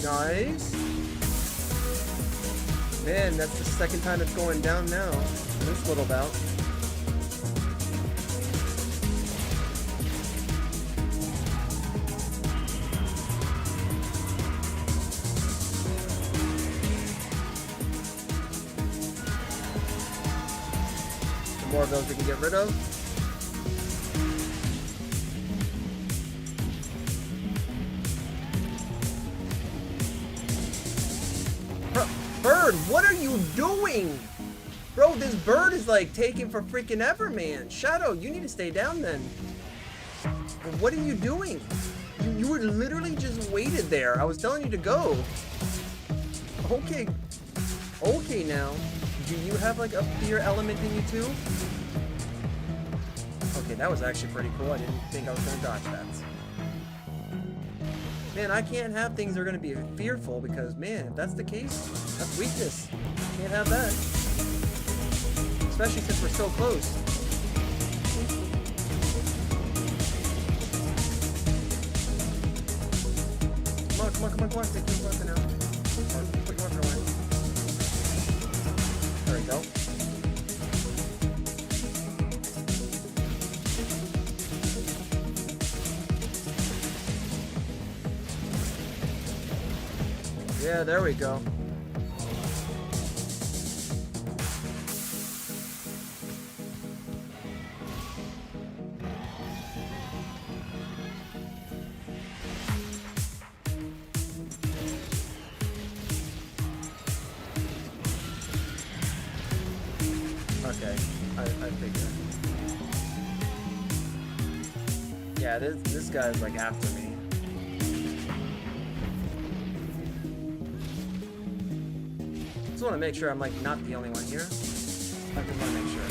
S6: Nice. Man, that's the second time it's going down now. This little bout. The more of those we can get rid of. Bird, what are you doing? Bro, this bird is like taking for freaking ever, man. Shadow, you need to stay down then. What are you doing? You were literally just waited there. I was telling you to go. Okay. Okay now. Do you have like a fear element in you too? Okay, that was actually pretty cool. I didn't think I was gonna dodge that. Man, I can't have things that are gonna be fearful because, man, if that's the case, that's weakness. Can't have that. Especially since we're so close. Come on. Take your weapon out. Or put your weapon away. There we go. Yeah, there we go. Okay, I figured. Yeah, this guy's like after me. Just want to make sure I'm like not the only one here. I just want to make sure.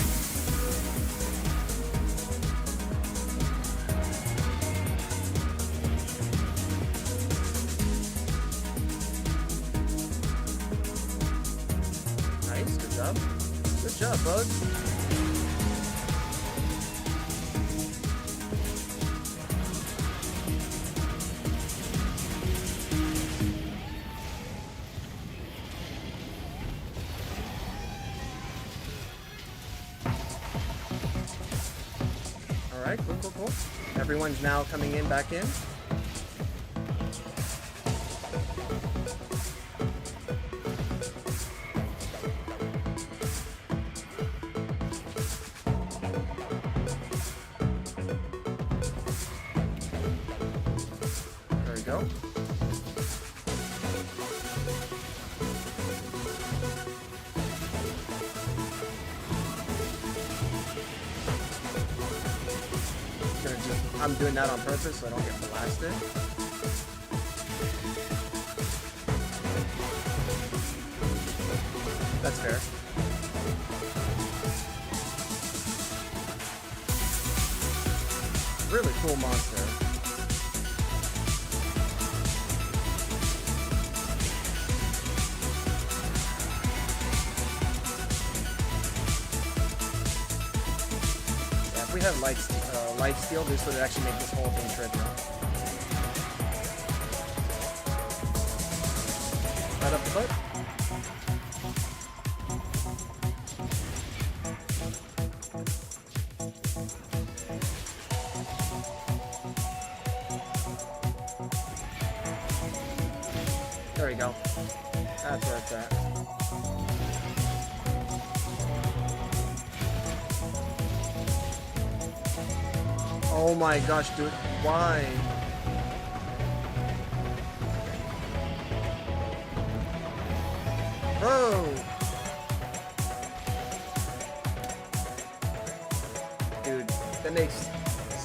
S6: Nice, good job. Good job, bud. Alright, cool. Everyone's now coming in, back in. There we go. I'm doing that on purpose so I don't get blasted. That's fair. Really cool monster. Yeah, if we had light steal, this would actually make this whole thing trivial. Right up the butt. There we go. That's where it's at. Oh my gosh, dude. Why? Bro! Dude, that makes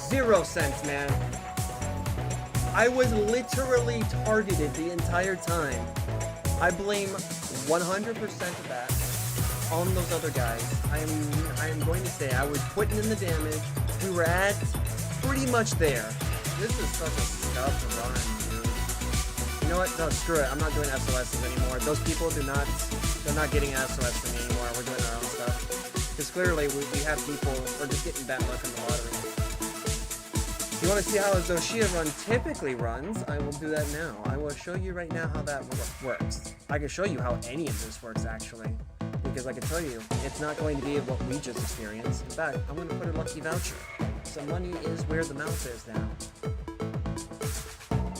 S6: zero sense, man. I was literally targeted the entire time. I blame 100% of that on those other guys. I am going to say I was putting in the damage. We were at pretty much there. This is such a scuffed run, dude. You know what? No, screw it. I'm not doing SOSs anymore. Those people they're not getting SOS from me anymore. We're doing our own stuff. Because clearly we have people, we're just getting bad luck in the lottery. You want to see how a Zoshia run typically runs? I will do that now. I will show you right now how that works. I can show you how any of this works, actually. Because I can tell you, it's not going to be what we just experienced. In fact, I'm going to put a lucky voucher. So money is where the mouth is now.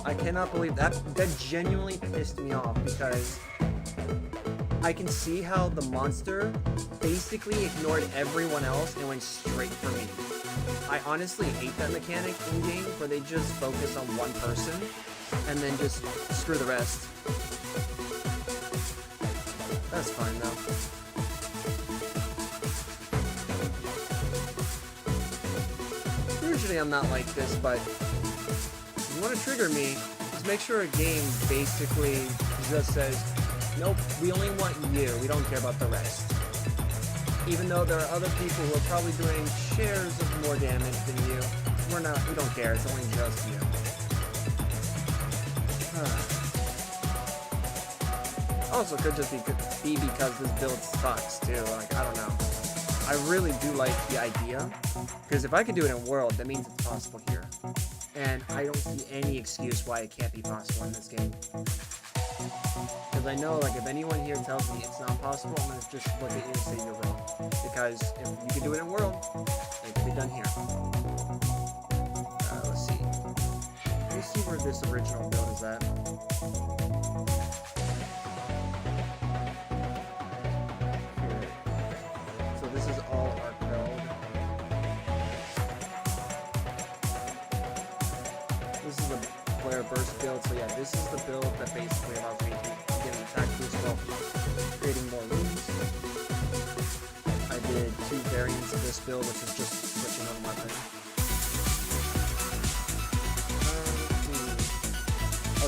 S6: I cannot believe that. That genuinely pissed me off because I can see how the monster basically ignored everyone else and went straight for me. I honestly hate that mechanic in-game where they just focus on one person and then just screw the rest. That's fine though. usually I'm not like this, but if you want to trigger me, just make sure a game basically just says, nope, we only want you, we don't care about the rest. Even though there are other people who are probably doing shares of more damage than you, we don't care, it's only just you. Also, could just be because this build sucks too. Like, I don't know. I really do like the idea, because if I could do it in World, that means it's possible here. And I don't see any excuse why it can't be possible in this game. Because I know, like, if anyone here tells me it's not possible, I'm gonna just look at you and say you're wrong. Because if you can do it in World, it can be done here. Let's see. Let me see where this original build is at. This is all our build. This is a player burst build, so yeah, this is the build that basically allows me to get an attack boost while creating more rooms. I did 2 variants of this build, which is just switching on weapon.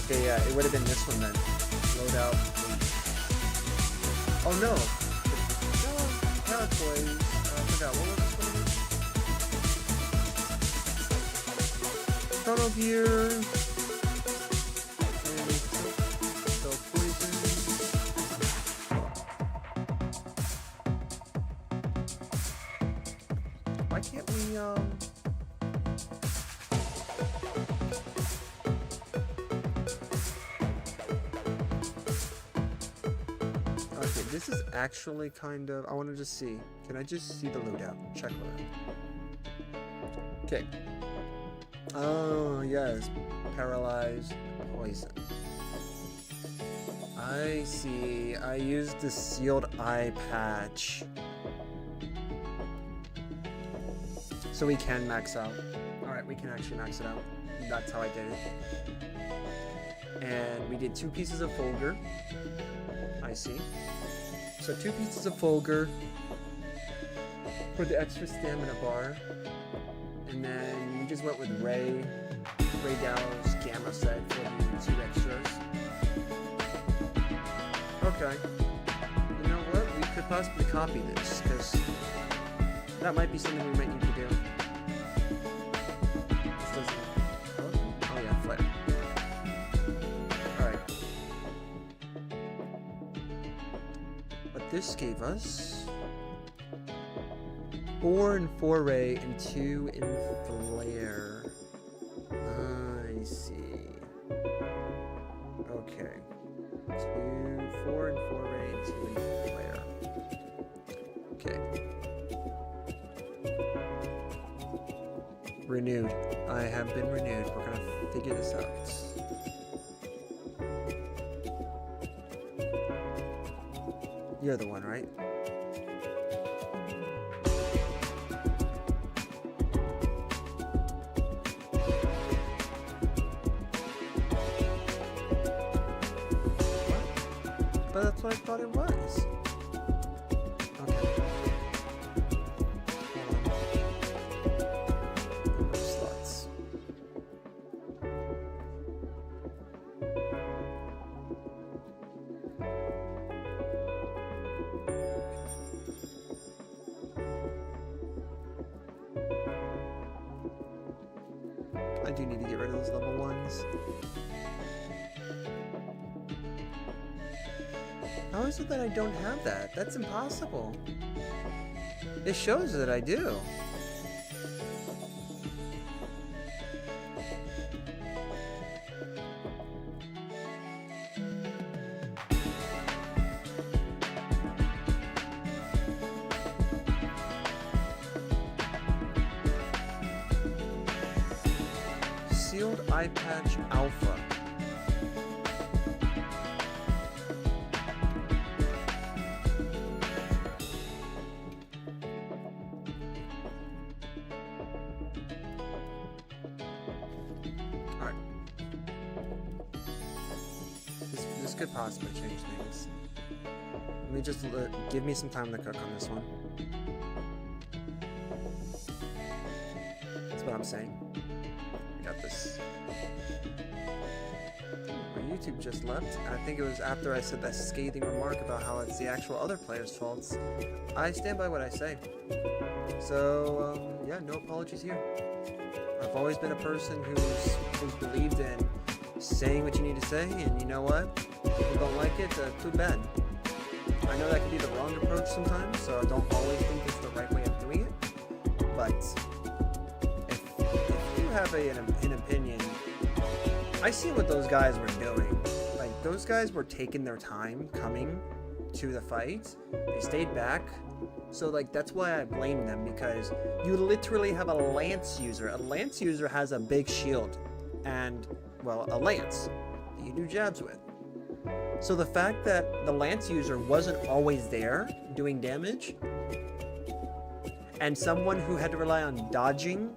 S6: Okay, yeah, it would have been this one then. Loadout. Oh no! Toys. I forgot, what was this one? Chrono Gear. And Self Poison. Why can't we, Okay, this is actually kind of... I want to just see. Can I just see the loadout? Check loadout. Okay. Oh, yes. Paralyzed poison. I see. I used the sealed eye patch. So we can max out. Alright, we can actually max it out. That's how I did it. And we did 2 pieces of Fulgur. I see. So 2 pieces of Fulgur for the extra stamina bar. And then we just went with Ray Dow's Gamma set for the 2 extras. Okay. You know what? We could possibly copy this, because that might be something we might need to do. This doesn't... Oh yeah, flare. Alright. But this gave us 4 in Foray and 2 in Flare. I see. Okay. 4 in Foray and 2 in Flare. Okay. Renewed. I have been renewed. We're gonna figure this out. You're the one, right? But that's what I thought it was. Okay. Slots. I do need to get rid of those level 1s. How is it that I don't have that? That's impossible. It shows that I do. Sealed eye patch alpha. This could possibly change things. Let me just give me some time to cook on this one. That's what I'm saying. We got this. My YouTube just left. I think it was after I said that scathing remark about how it's the actual other players' faults. I stand by what I say. So, yeah, no apologies here. I've always been a person who's believed in saying what you need to say, and you know what? If people don't like it, too bad. I know that can be the wrong approach sometimes, so I don't always think it's the right way of doing it. But if you have an opinion, I see what those guys were doing. Like, those guys were taking their time coming to the fight. They stayed back. So, like, that's why I blame them, because you literally have a lance user. A lance user has a big shield and, well, a lance that you do jabs with. So the fact that the lance user wasn't always there doing damage, and someone who had to rely on dodging,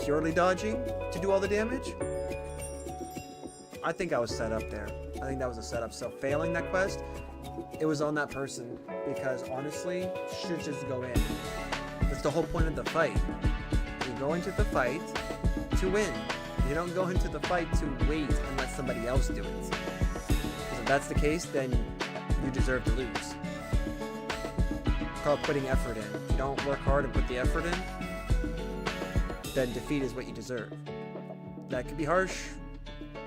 S6: purely dodging, to do all the damage, I think I was set up there. I think that was a setup. So failing that quest, it was on that person, because honestly, you should just go in. That's the whole point of the fight. You go into the fight to win. You don't go into the fight to wait and let somebody else do it. Because if that's the case, then you deserve to lose. It's called putting effort in. If you don't work hard and put the effort in, then defeat is what you deserve. That could be harsh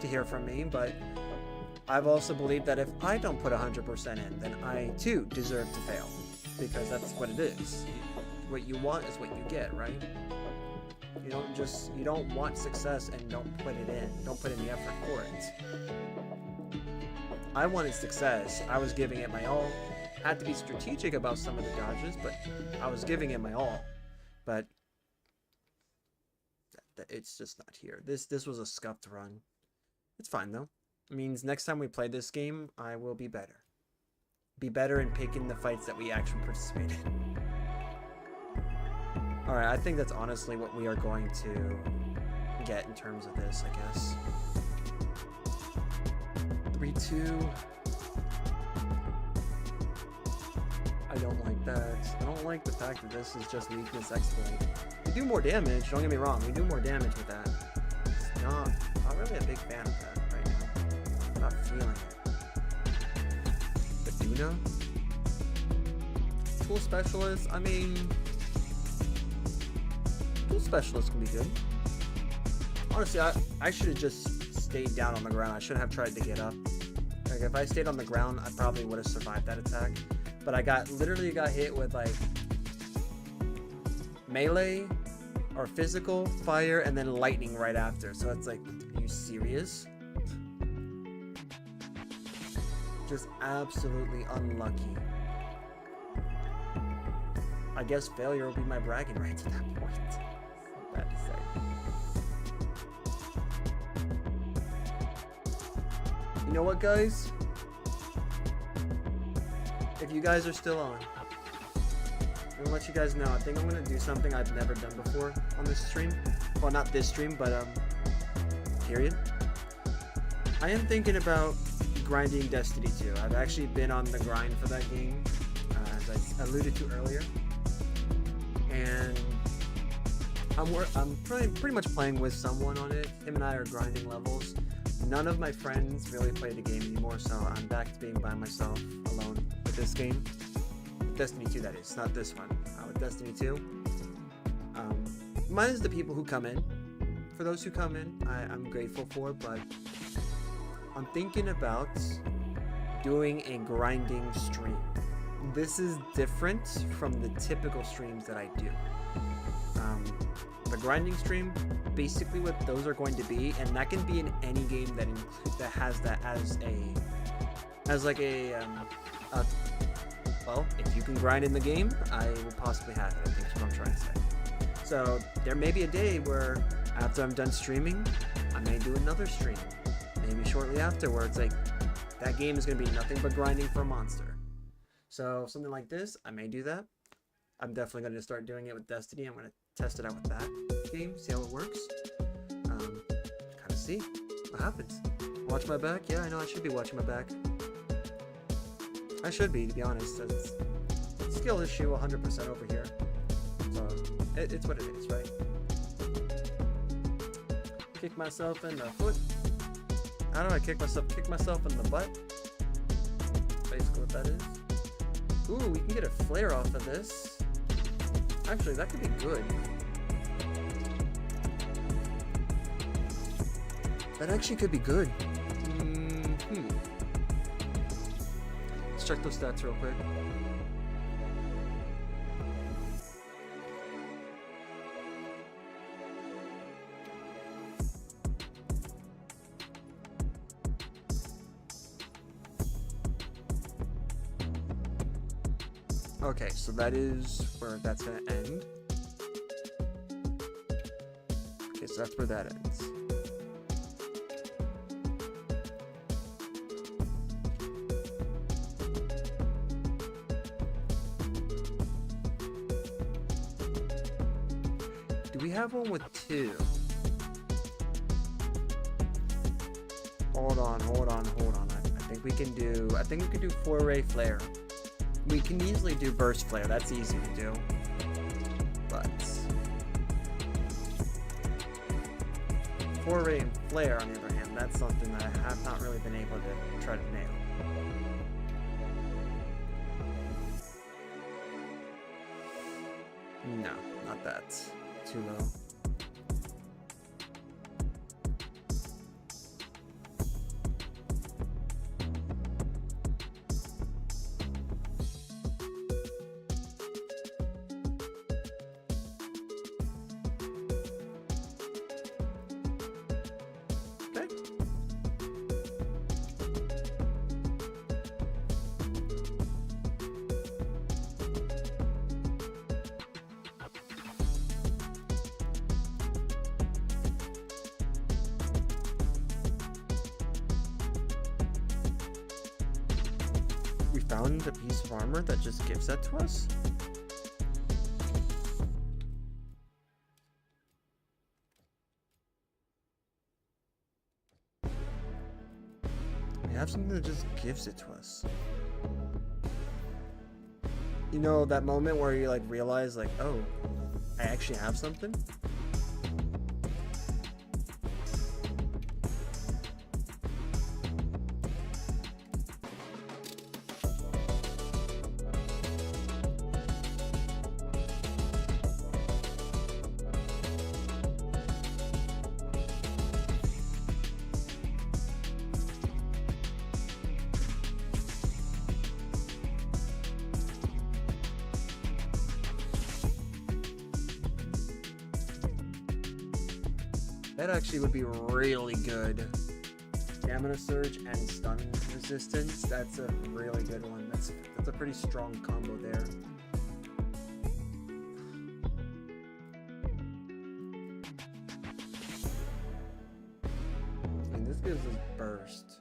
S6: to hear from me, but I've also believed that if I don't put 100% in, then I too deserve to fail, because that's what it is. What you want is what you get, right? You don't want success and don't put it in. Don't put in the effort for it. I wanted success. I was giving it my all. Had to be strategic about some of the dodges, but I was giving it my all. But it's just not here. This was a scuffed run. It's fine though. It means next time we play this game, I will be better. Be better in picking the fights that we actually participate in. Alright, I think that's honestly what we are going to get in terms of this, I guess. 3-2. I don't like that. I don't like the fact that this is just weakness exploit. We do more damage, don't get me wrong, we do more damage with that. It's not really a big fan of that right now. I'm not feeling it. Baduna? Tool Specialist, I mean... Tool Specialist can be good. Honestly, I should have just stayed down on the ground. I shouldn't have tried to get up. Like, if I stayed on the ground, I probably would have survived that attack. But I literally got hit with, like, melee or physical, fire, and then lightning right after. So it's like, are you serious? Just absolutely unlucky. I guess failure will be my bragging rights at that point. Not bad to say. You know what, guys? If you guys are still on, I'm gonna let you guys know. I think I'm gonna do something I've never done before on this stream. Well, not this stream, but period. I am thinking about grinding Destiny 2. I've actually been on the grind for that game, as I alluded to earlier, and I'm pretty much playing with someone on it. Him and I are grinding levels. None of my friends really play the game anymore, so I'm back to being by myself, alone with this game. Destiny 2, that is, not this one. With Destiny 2. Mine is the people who come in. For those who come in, I'm grateful for, but I'm thinking about doing a grinding stream. This is different from the typical streams that I do. The grinding stream, basically what those are going to be, and that can be in any game that has that well, if you can grind in the game, I will possibly have it, I think is what I'm trying to say. So there may be a day where after I'm done streaming, I may do another stream. Maybe shortly afterwards, like, that game is going to be nothing but grinding for a monster. So something like this, I may do that. I'm definitely going to start doing it with Destiny. I'm going to test it out with that game, see how it works. Kind of see what happens. Watch my back? Yeah, I know I should be watching my back. I should be, to be honest. It's a skill issue 100% over here. So, it's what it is, right? kick myself in the foot. How do I kick myself in the butt? Basically what that is. Ooh, we can get a flare off of this. Actually, that could be good. That actually could be good. Let's check those stats real quick. Okay, so that is where that's gonna end. Okay, so that's where that ends. Do we have one with 2? Hold on. I think we can do 4-ray flare. We can easily do burst flare, that's easy to do. But 4-ray and flare, on the other hand, that's something that I have not really been able to try to nail. No, not that. Too low. Found a piece of armor that just gives that to us? We have something that just gives it to us. You know, that moment where you like realize like, oh, I actually have something? That actually would be really good. Stamina surge and stun resistance. That's a really good one. That's a pretty strong combo there. And this gives us burst.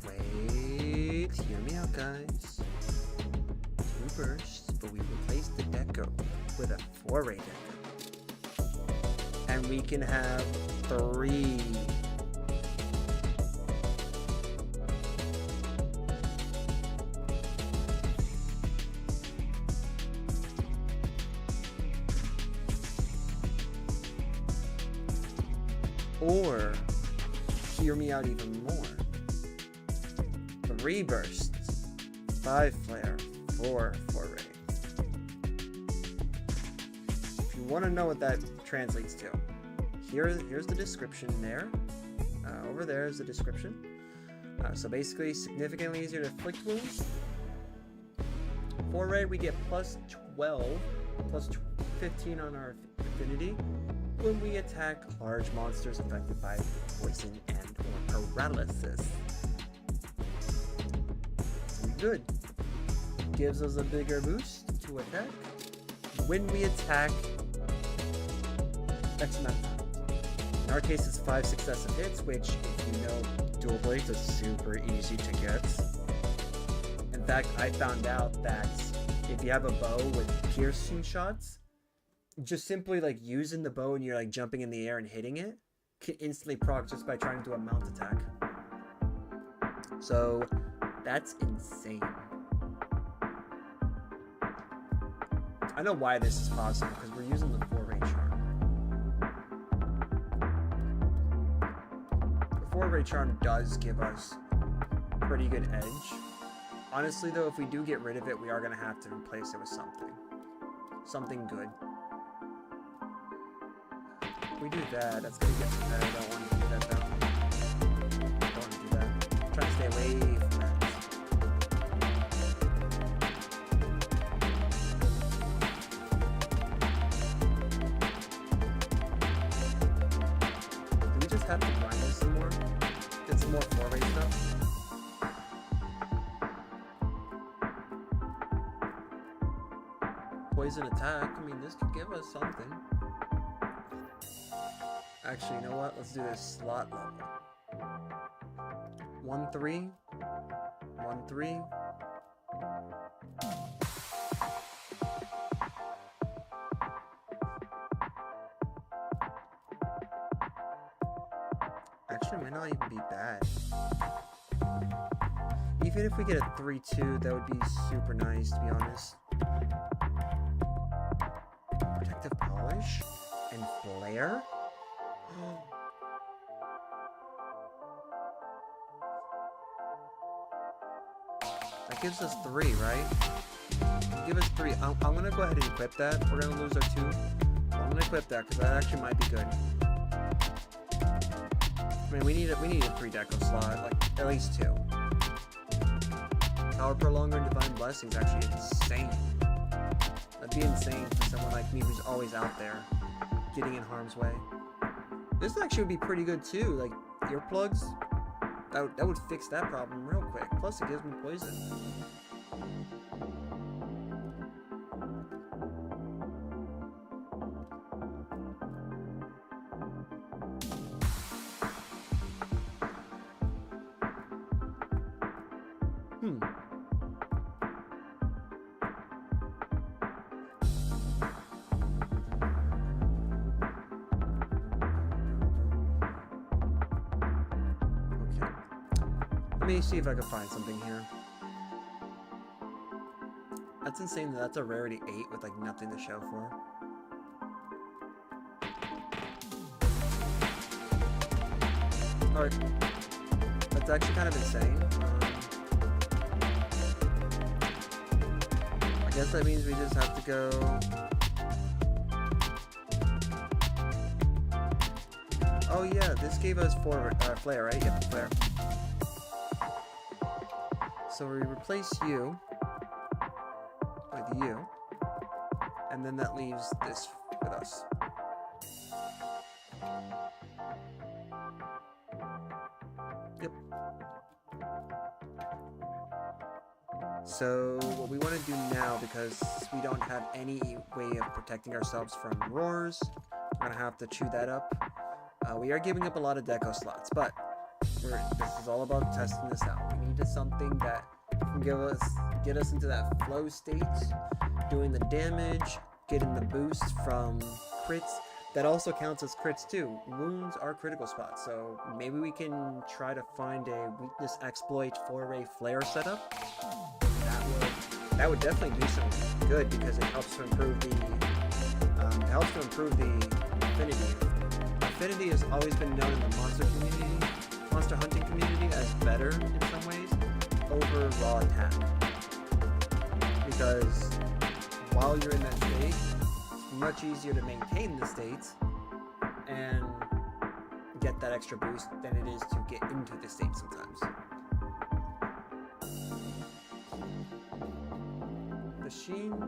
S6: Wait. Hear me out, guys. Bursts, but we replace the deco with a 4-ray deco. And we can have 3. Or, hear me out even more. 3 bursts, 5 flare, 4 4-ray. If you want to know what that translates to, here's the description there. Over there is the description. So basically, significantly easier to inflict wounds. 4-ray, we get plus 12, plus 15 on our affinity when we attack large monsters affected by poison and or paralysis. So good. Gives us a bigger boost to attack when we attack X amount of times. In our case, it's 5 successive hits, which, if you know dual blades, is super easy to get. In fact, I found out that if you have a bow with piercing shots, just simply like using the bow and you're like jumping in the air and hitting it can instantly proc just by trying to do a mount attack. So that's insane. I know why this is possible, because we're using the 4-ray charm. The 4-ray charm does give us pretty good edge. Honestly though, if we do get rid of it, we are going to have to replace it with something. Something good. If we do that, that's going to get some better. I don't want to do that though. Don't want to do that. I'm trying to stay away from that. Do we just have to grind this some more? Get some more 4-ray stuff? Poison attack. I mean, this could give us something. Actually, you know what? Let's do this slot level. 1-3. 1-3. Actually, it might not even be bad. Even if we get a 3-2, that would be super nice, to be honest. Protective polish and flare. That gives us 3, right? Give us 3. I'm gonna go ahead and equip that. We're gonna lose our 2. I'm gonna equip that because that actually might be good. I mean, we need a 3 deco slot, like at least 2. Power Prolonger and Divine Blessing is actually insane. That'd be insane for someone like me who's always out there, getting in harm's way. This actually would be pretty good too, like earplugs. That would fix that problem real quick. Plus it gives me poison. Let me see if I can find something here. That's insane that that's a rarity 8 with like nothing to show for. Alright. That's actually kind of insane. I guess that means we just have to go... Oh yeah, this gave us flare, right? Yep, flare. So we replace you with you, and then that leaves this with us. Yep. So what we want to do now, because we don't have any way of protecting ourselves from roars, we're gonna have to chew that up. We are giving up a lot of deco slots, but this is all about testing this out. We needed something that can get us into that flow state, doing the damage, getting the boost from crits. That also counts as crits too. Wounds are critical spots, so maybe we can try to find a weakness exploit 4-ray flare setup. That would definitely do some good because it helps to improve the affinity. Affinity has always been known in the monster hunting community as better in some ways over raw attack, because while you're in that state, it's much easier to maintain the state and get that extra boost than it is to get into the state sometimes. The Sheen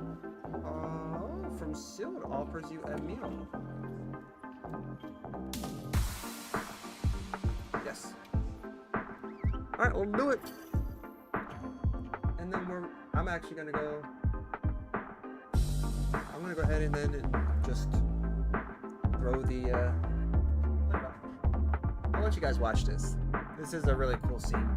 S6: from Sealed offers you a meal. Yes. Alright, we'll do it. And then I'm actually gonna go ahead and then just throw the I'll let you guys watch this. This is a really cool scene.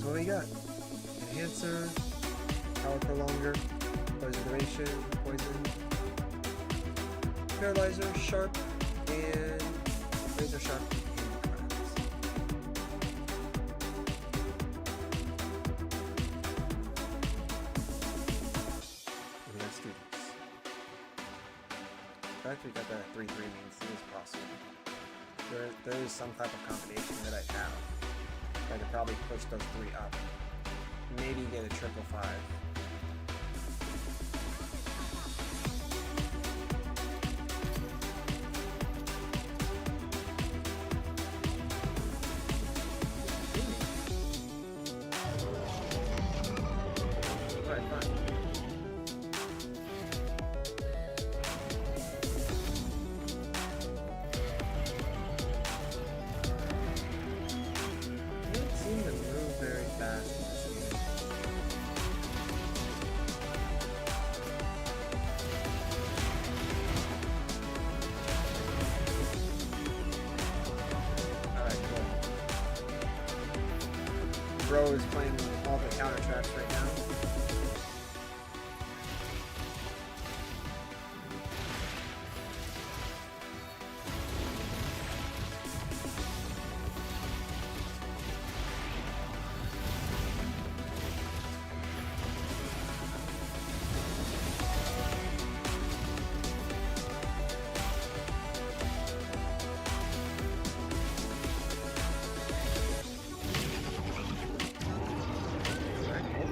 S6: What we got? Enhancer, power prolonger, poison duration, poison, paralyzer, sharp, and razor sharp. Let's do this. In fact, we got that 3-3 means it is possible. There is some type of combination that I have. I could probably push those 3 up. Maybe get a 5-5. Alright, fine. Can't seem to move very fast in this game. Alright, cool. Bro is playing all the counter tracks right now. Alright, cool.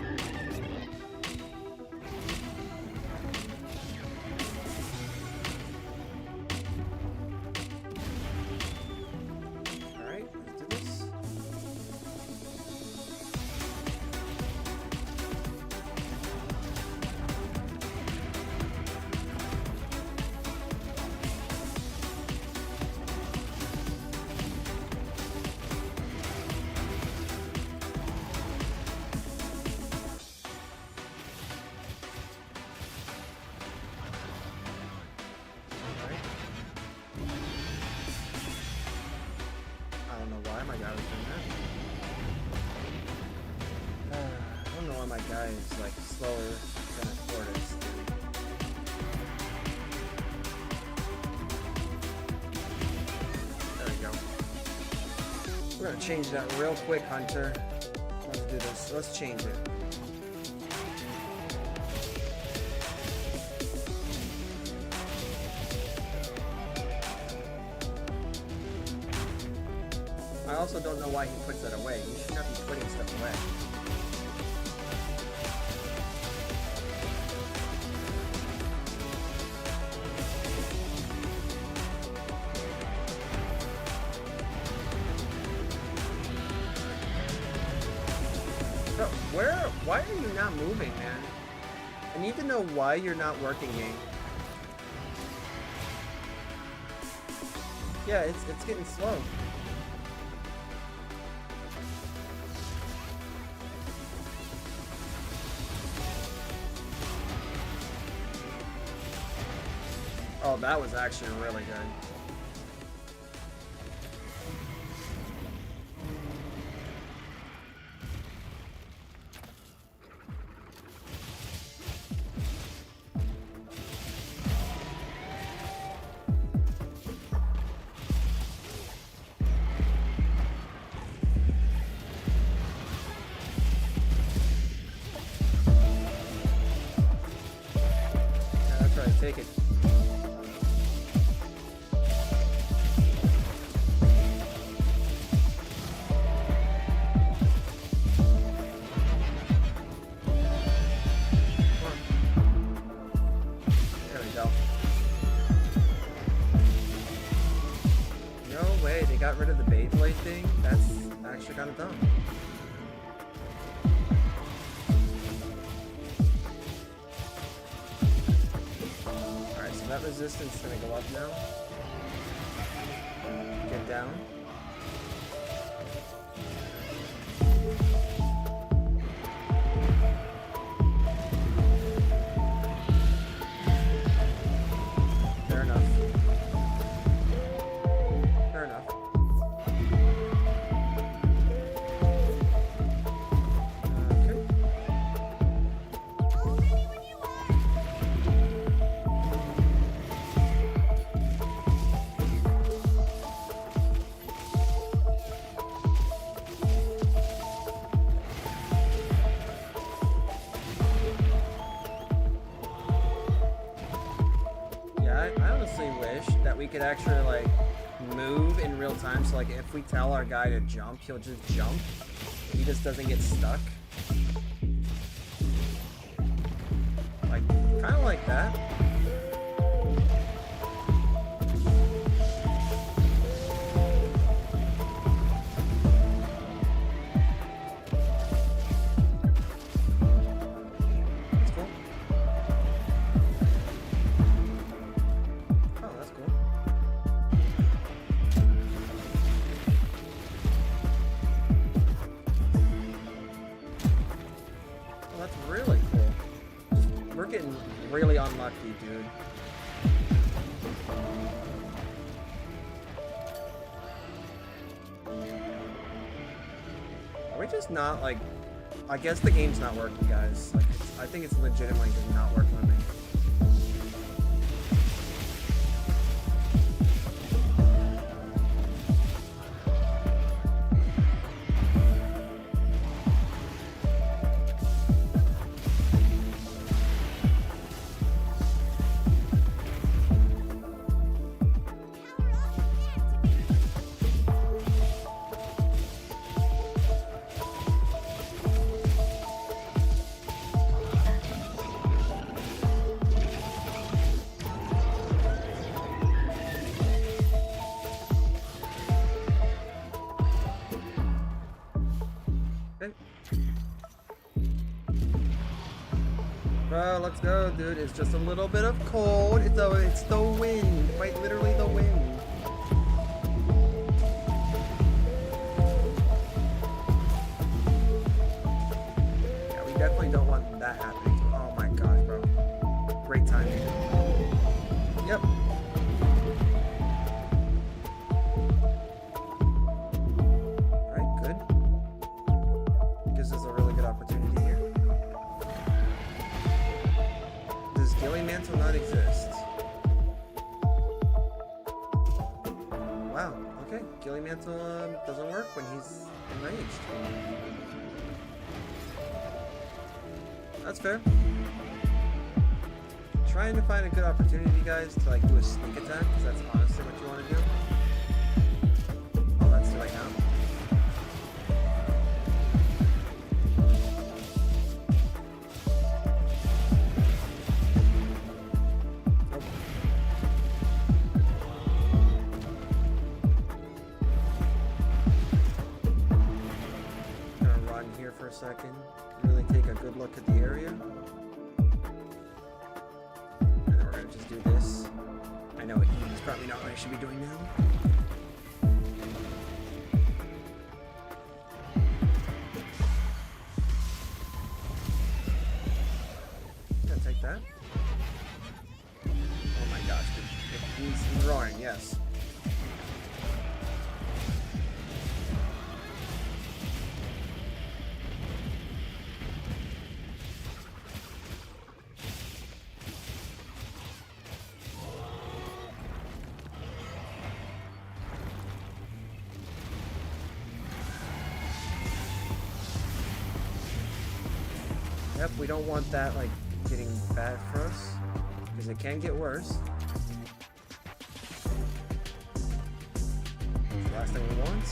S6: Alright, let's do this. Alright. I don't know why my guy was doing that. I don't know why my guy is like slower than a tortoise, dude. There we go. We're gonna change that real quick, Hunter. Let's do this. Let's change it. I also don't know why he puts that away. He should not be putting stuff away. Bro, why are you not moving, man? I need to know why you're not working, gang. Yeah, it's getting slow. Oh, that was actually really good. Yeah, that's right, take it. There we go. No way, they got rid of the Beyblade thing? That's actually kind of dumb. Alright, so that resistance is gonna go up now. Get down. Fair enough. Fair enough. we could actually like move in real time. So like if we tell our guy to jump, he'll just jump. He just doesn't get stuck. Like kind of like that. That's cool. Oh, that's cool. Oh, that's really cool. We're getting really unlucky, dude. Are we just not like... I guess the game's not working, guys. Like, I think it's legitimately just not working with me. Bro, let's go, dude. It's just a little bit of cold. It's the wind. Quite literally the wind. Yeah, we definitely don't want that happening. Oh my gosh, bro. Great timing. Yep. Alright, good. Gives us a really good opportunity here. Does Gilly Mantle not exist? Wow, okay. Gilly Mantle doesn't work when he's enraged. That's fair. Trying to find a good opportunity, guys, to like do a sneak attack, because that's honestly what you want to do. Oh, that's too late now. For a second, really take a good look at the area, and then we're gonna just do this. I know it's probably not what I should be doing now. Gonna take that. Oh my gosh, dude. He's roaring, yes. Yep, we don't want that, like, getting bad for us, because it can get worse. That's the last thing we want.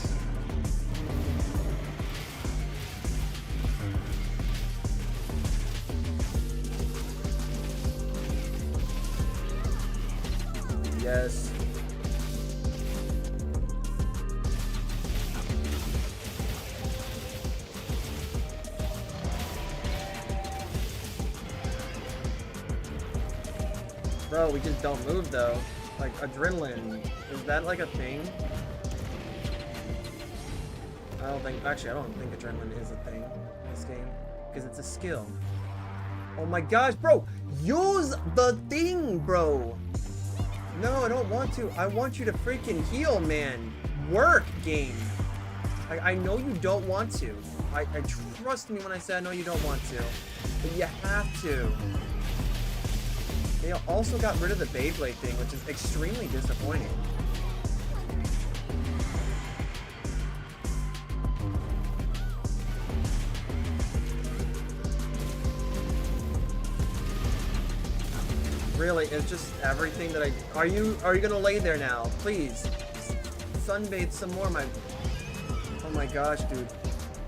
S6: Yes. Bro, we just don't move though. Like adrenaline, is that like a thing? I don't think adrenaline is a thing in this game, because it's a skill. Oh my gosh, bro, use the thing, bro. No, I don't want to. I want you to freaking heal, man. Work, game. I know you don't want to. I trust me when I say I know you don't want to, but you have to. They also got rid of the Beyblade thing, which is extremely disappointing. really, it's just everything that I... Are you gonna lay there now? Please. Sunbathe some more, my... Oh my gosh, dude.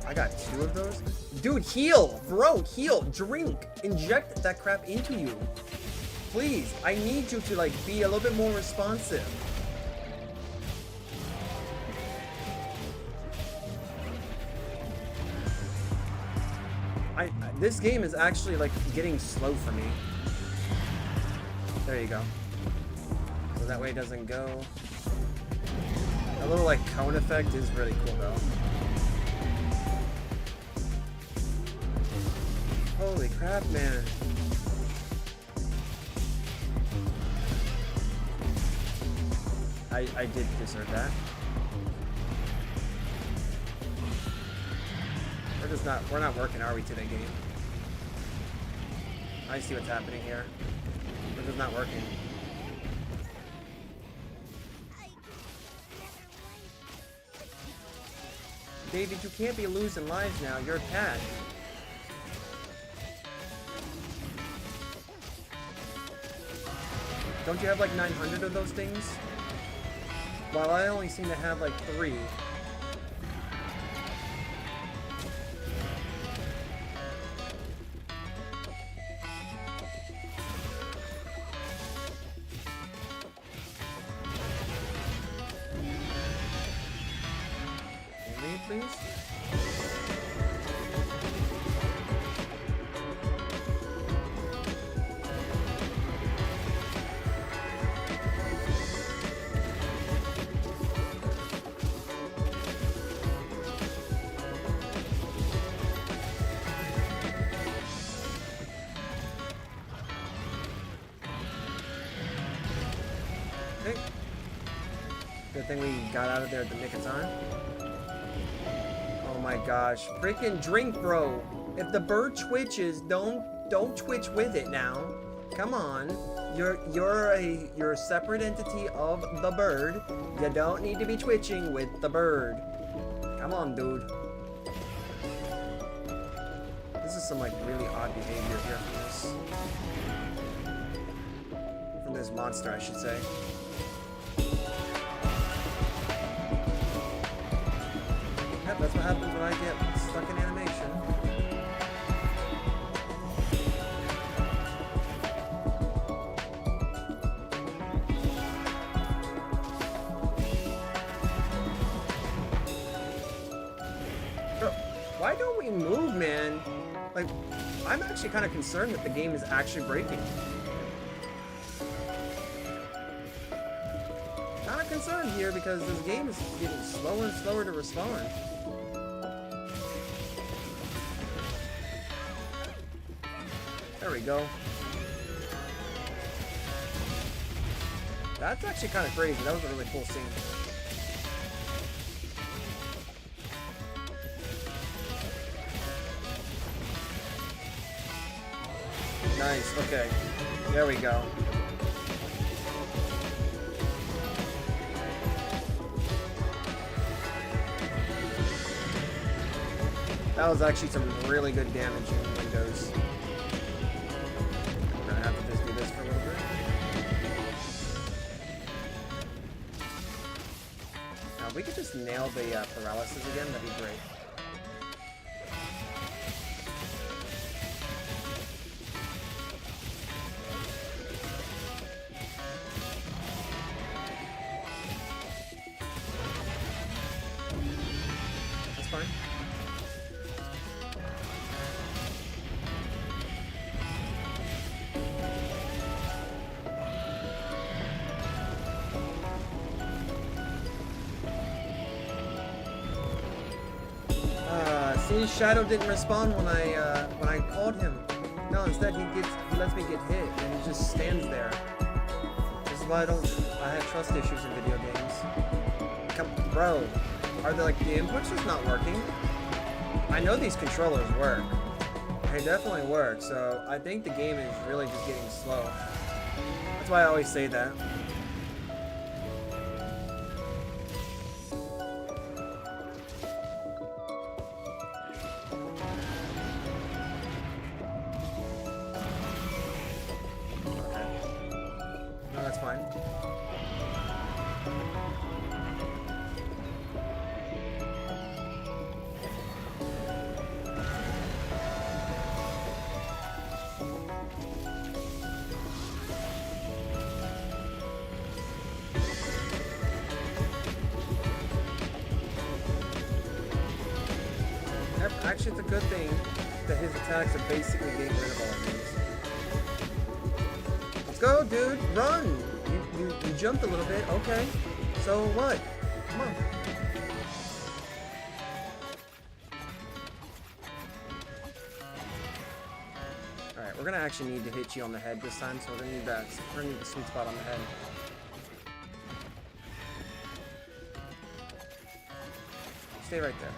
S6: I got 2 of those? Dude, heal! Bro, heal! Drink! Inject that crap into you. Please, I need you to, like, be a little bit more responsive. This game is actually, like, getting slow for me. There you go. So that way it doesn't go. A little, like, cone effect is really cool, though. Holy crap, man. I did deserve that. We're not working, are we, today, game? I see what's happening here. We're just not working. David, you can't be losing lives now. You're a cat. Don't you have like 900 of those things? While I only seem to have like 3. Please? Okay. Good thing we got out of there at the nick of time. Oh my gosh, freaking drink, bro. If the bird twitches, don't twitch with it now. Come on. You're a separate entity of the bird. You don't need to be twitching with the bird. Come on, dude. This is some like really odd behavior here from this monster, I should say. Yep, that's what happens when I get stuck in animation. Bro, why don't we move, man? Like, I'm actually kind of concerned that the game is actually breaking. Kind of concerned here because this game is getting slower and slower to respond. There we go. That's actually kind of crazy. That was a really cool scene. Nice, okay. There we go. That was actually some really good damage in Windows. We're gonna have to just do this for a little bit. Now, if we could just nail the paralysis again, that'd be great. That's fine. See, Shadow didn't respond when I called him. No, instead he lets me get hit and he just stands there. This is why I have trust issues in video games. Come, bro, are the inputs just not working? I know these controllers work. They definitely work, so I think the game is really just getting slow. That's why I always say that. Actually, it's a good thing that his attacks are basically getting rid of all of these. Let's go, dude! Run! You jumped a little bit, okay. So what? Come on. Alright, we're gonna actually need to hit you on the head this time, so we're gonna need that. We're gonna need the sweet spot on the head. Stay right there.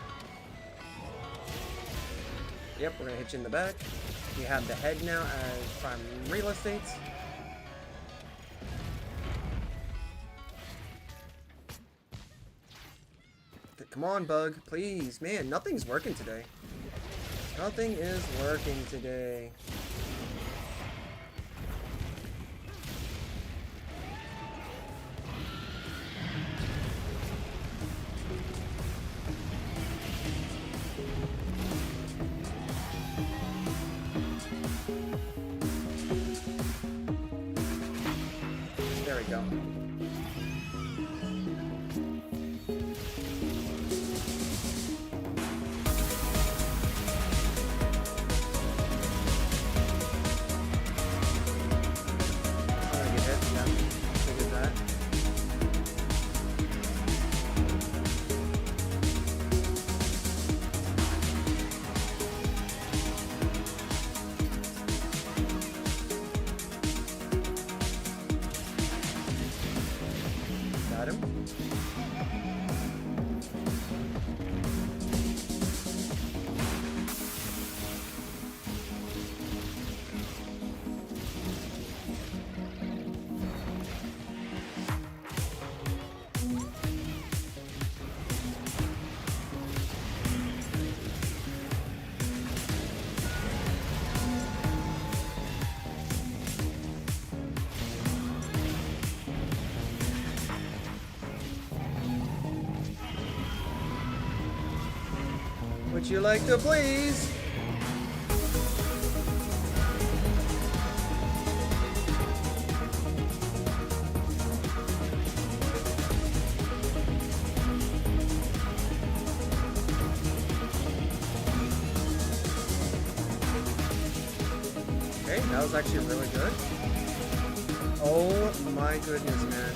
S6: Yep, we're gonna hit you in the back. We have the head now as prime real estate. Come on, bug, please. Man, nothing's working today. Nothing is working today. There we go. Got him. Would you like to please? Okay, that was actually really good. Oh my goodness, man.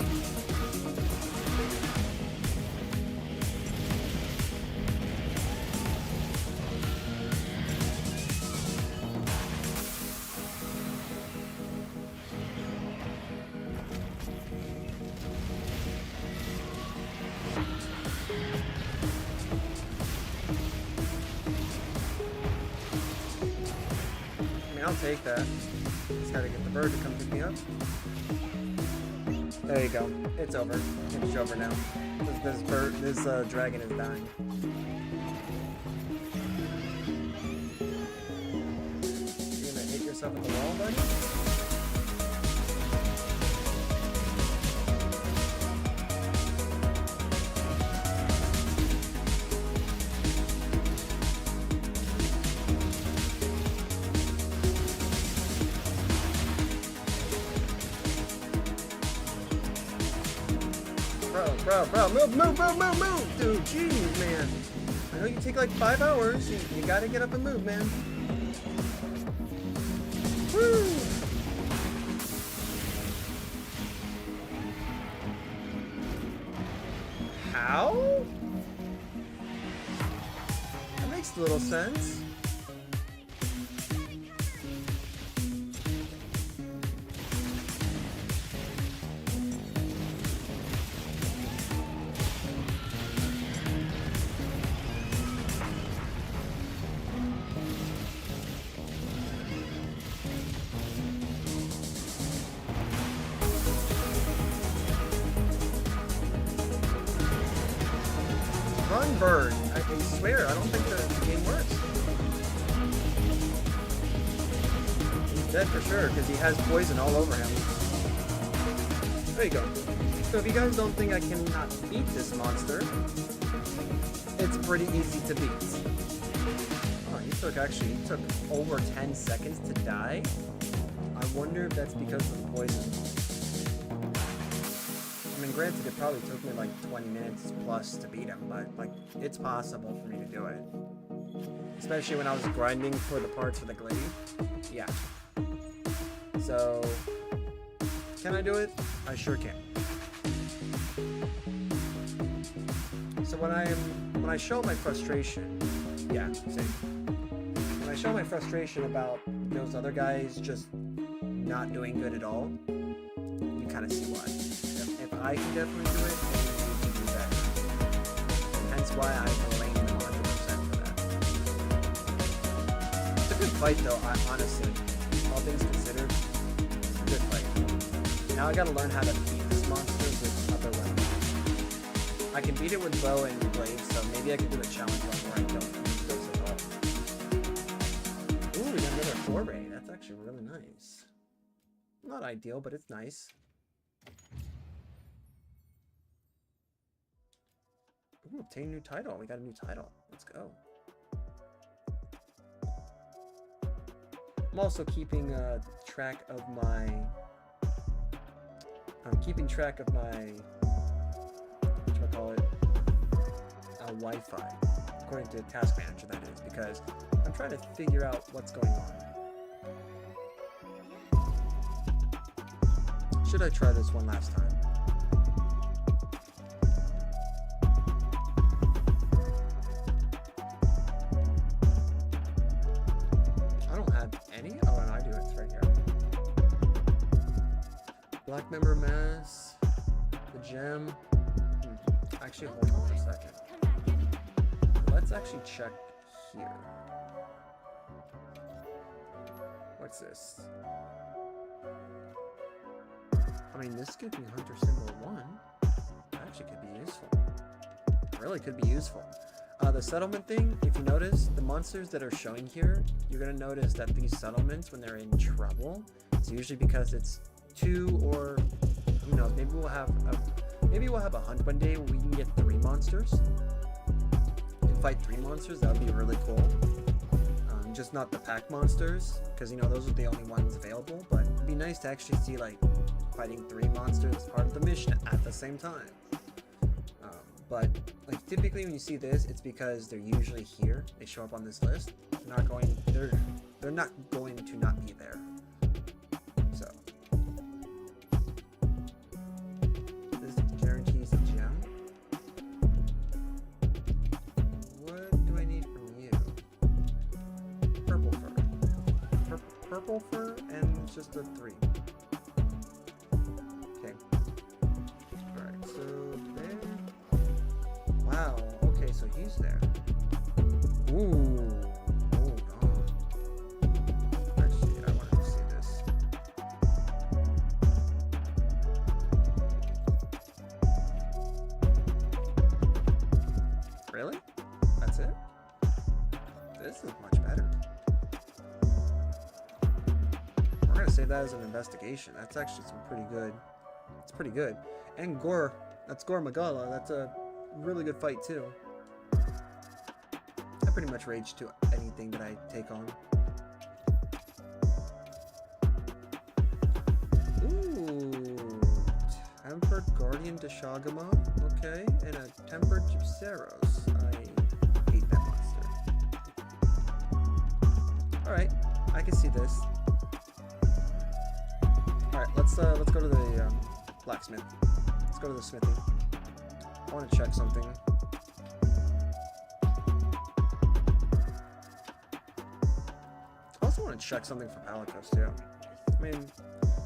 S6: I'll take that. Just gotta get the bird to come pick me up. There you go. It's over. It's over now. This dragon is dying. You're gonna hit yourself in the wall, buddy? Bro, move, dude, jeez, man. I know you take like 5 hours, you gotta get up and move, man. Woo! How? That makes a little sense. Run, bird. I swear, I don't think the game works. He's dead for sure, because he has poison all over him. There you go. So if you guys don't think I cannot beat this monster, it's pretty easy to beat. Oh, he took over 10 seconds to die. I wonder if that's because of the poison. I mean, granted, it probably took me like 20 minutes plus to beat him, but like, it's possible for me to do it. especially when I was grinding for the parts for the glaive. Yeah. So, can I do it? I sure can. So when I show my frustration, yeah, same. When I show my frustration about those other guys just not doing good at all, you kind of see why. If I can definitely do it, then you can do that. Hence why I blame them 100% for that. It's a good fight though, honestly. All things considered, it's a good fight. Now I gotta learn how to beat this monster with other weapons. I can beat it with bow and blade, so maybe I can do a challenge one where I don't use those at all. Ooh, we got another foray. That's actually really nice. Not ideal, but it's nice. Ooh, obtain new title. We got a new title. Let's go. I'm also keeping track of my. I'm keeping track of my. Call it Wi-Fi, according to Task Manager, that is, because I'm trying to figure out what's going on. Should I try this one last time? I don't have any? Oh, and I do, it's right here. Black Member Mass, the gem. Actually, hold on for a second. Let's actually check here. What's this? I mean, this gives me Hunter Symbol 1. That actually could be useful. Really could be useful. The settlement thing, if you notice, the monsters that are showing here, you're going to notice that these settlements, when they're in trouble, it's usually because it's 2 or, who knows, maybe we'll have a hunt one day where we can get 3 monsters and fight 3 monsters. That would be really cool. Just not the pack monsters, because you know those are the only ones available. But it'd be nice to actually see like fighting 3 monsters as part of the mission at the same time. But like typically when you see this, it's because they're usually here. They show up on this list. They're not going to not be there. So. Guarantees a gem. What do I need from you? Purple fur. Purple fur and just a 3. Okay. Alright, so there. Wow, okay, so he's there. Ooh. Hold on. Actually, I wanted to see this. Really? That's it? This is much better. We're gonna say that as an investigation. That's actually some pretty good. It's pretty good. And Gore, that's Gore Magala. That's a really good fight too. I pretty much rage to anything that I take on. Ooh. Tempered Guardian Deshagama, okay, and a Tempered Gypceros. I hate that monster. Alright, I can see this. Alright, let's go to the blacksmith. Let's go to the smithy. I want to check something. I also want to check something for Palicos too. I mean,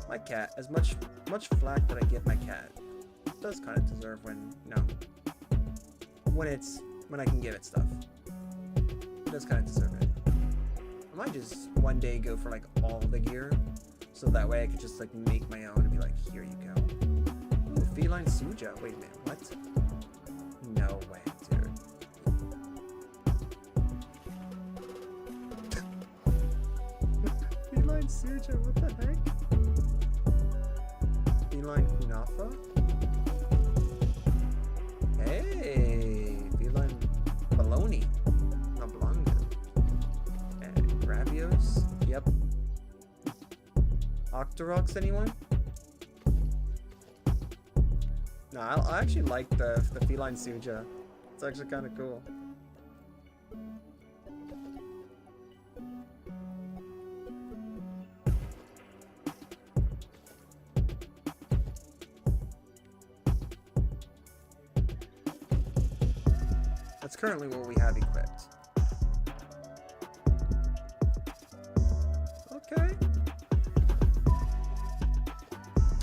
S6: my cat, as much flack that I give my cat, it does kind of deserve when I can give it stuff. It does kind of deserve it. I might just one day go for like all the gear, so that way I could just like make my own and be like, here you go. Ooh, feline Suja. Wait a minute, what? No way, dude. Feline Suja, what the heck? Feline Kunafa? Hey, Feline Baloney. Not Blanca. And Gravios? Yep. Octorox, anyone? No, I actually like the feline Suja. It's actually kind of cool. currently what we have equipped. Okay.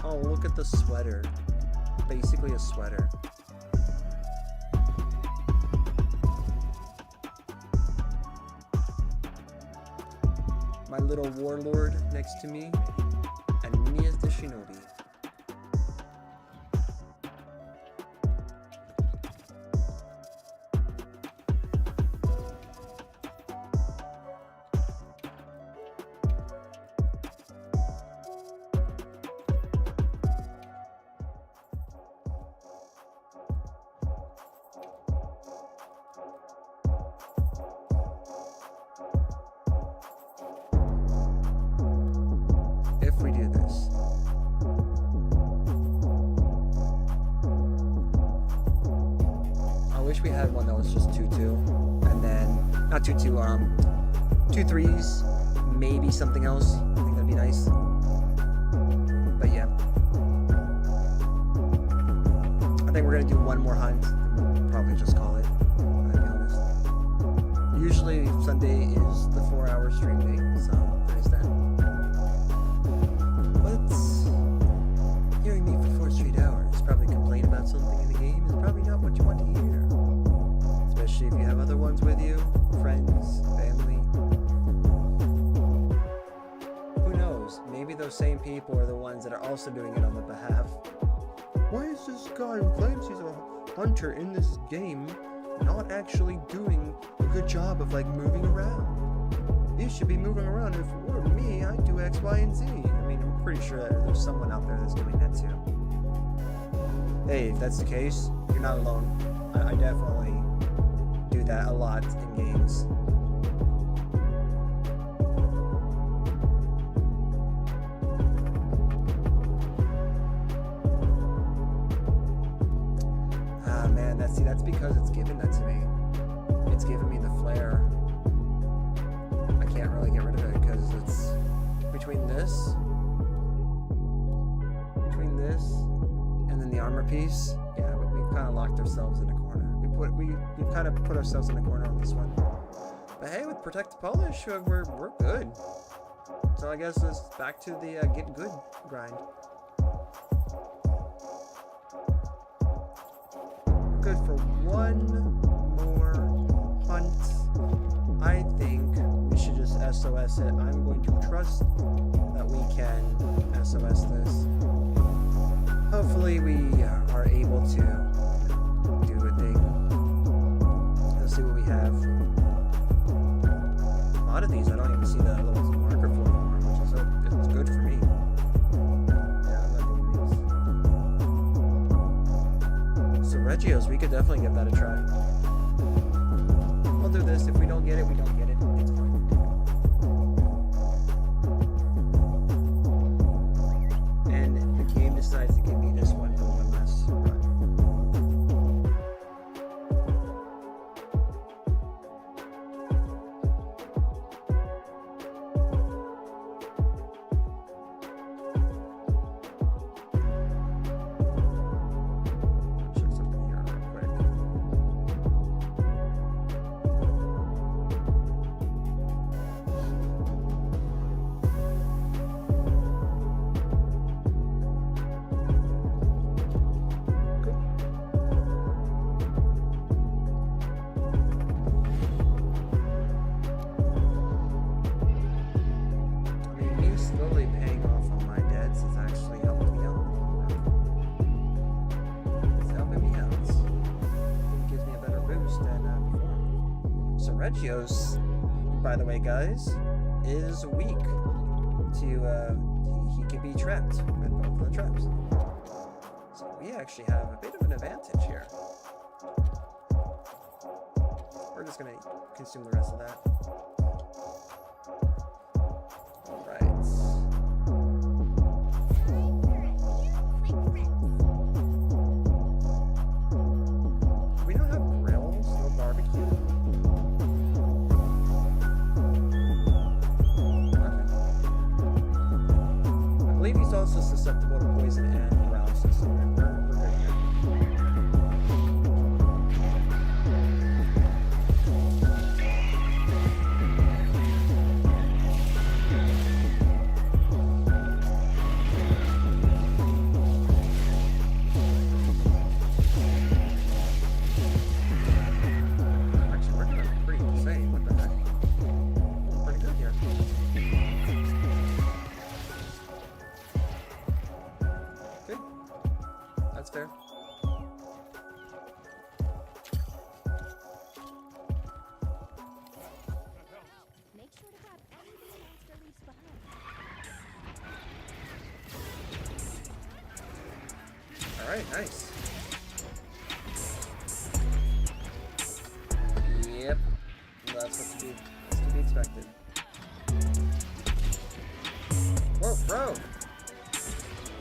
S6: Oh, look at the sweater. Basically a sweater. My little warlord next to me, and me as the shinobi. If we do this. I wish we had one that was just 2-2. And then, not 2-2, 2 3s. Maybe something else. I think that'd be nice. But yeah. I think we're gonna do one more hunt. We'll probably just call it. I'll be honest. Usually Sunday is the 4-hour stream day, so there's that. But hearing me for 4 straight hours probably complain about something in the game is probably not what you want to hear. Especially if you have other ones with you, friends, family. Who knows? Maybe those same people are the ones that are also doing it on the behalf. Why is this guy who claims he's a hunter in this game not actually doing a good job of like moving around? You should be moving around. If it were me, I'd do X, Y, and Z. I mean, I'm pretty sure that there's someone out there that's doing that too. Hey, if that's the case, you're not alone. I definitely do that a lot in games. Ah man, that's because it's given that to me. It's given me the flair. I can't really get rid of it because it's between this and then the armor piece. Yeah, we've kind of locked ourselves in a corner. We've kind of put ourselves in a corner on this one. But hey, with Protect the Polish, we're good. So I guess it's back to the get good grind. We're good for one more hunt. I think we should just SOS it. I'm going to trust that we can SOS this. Hopefully we are able to do a thing. Let's see what we have. A lot of these I don't even see the little marker for anymore, which is it's good for me. Yeah, I'm not doing these. So Regios, we could definitely give that a try. We'll do this. If we don't get it, we don't get it. It's fine. And the game decides to give me this one for one last run. Check something here real quick. I mean, me slowly paying off all my debts is actually helping me out. It's helping me out. It gives me a better boost than before. So Regios, by the way, guys, is weak to he can be trapped with both of the traps. So we actually have a bit of an advantage here. We're just gonna consume the rest of that. Alright. We don't have grills, no barbecue. Okay. I believe he's also susceptible to poison and paralysis, so we're good here. Alright, nice. Yep. That's to be expected. Whoa, bro!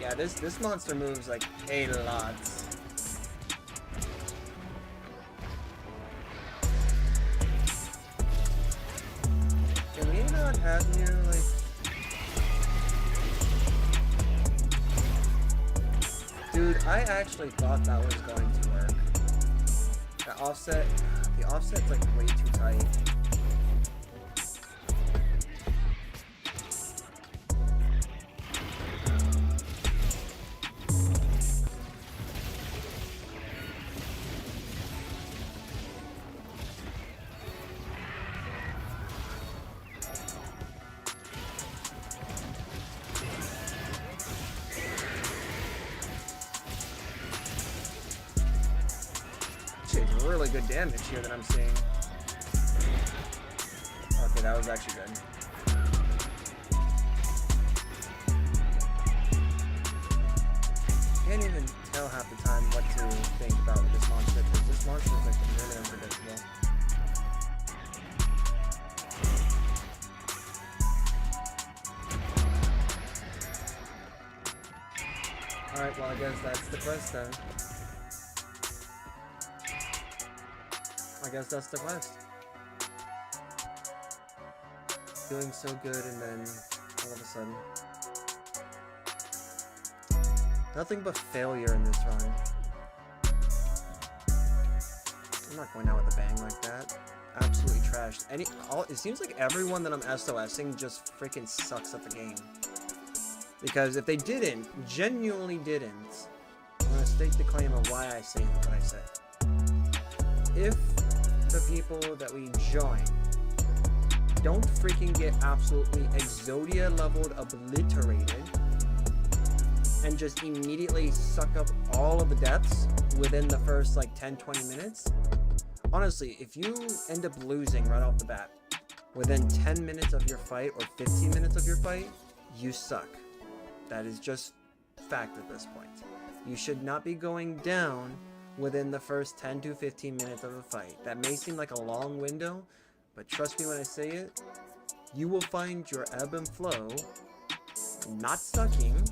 S6: Yeah, this monster moves like a lot. Can we not have you like? Dude, I actually thought that was going to work. The offset's like way too tight. Really good damage here that I'm seeing. Okay, that was actually good. Can't even tell half the time what to think about with this monster because this monster is like really unpredictable. Alright, well I guess that's the quest then. I guess that's the quest. Doing so good and then all of a sudden. Nothing but failure in this run. I'm not going out with a bang like that. Absolutely trashed. It seems like everyone that I'm SOSing just freaking sucks at the game. Because if they didn't, genuinely didn't, I'm gonna stake the claim of why I say what I say. If the people that we join don't freaking get absolutely Exodia leveled obliterated and just immediately suck up all of the deaths within the first like 10-20 minutes, honestly, if you end up losing right off the bat within 10 minutes of your fight or 15 minutes of your fight, you suck. That is just fact at this point. You should not be going down within the first 10 to 15 minutes of a fight. That may seem like a long window, but trust me when I say it, you will find your ebb and flow not sucking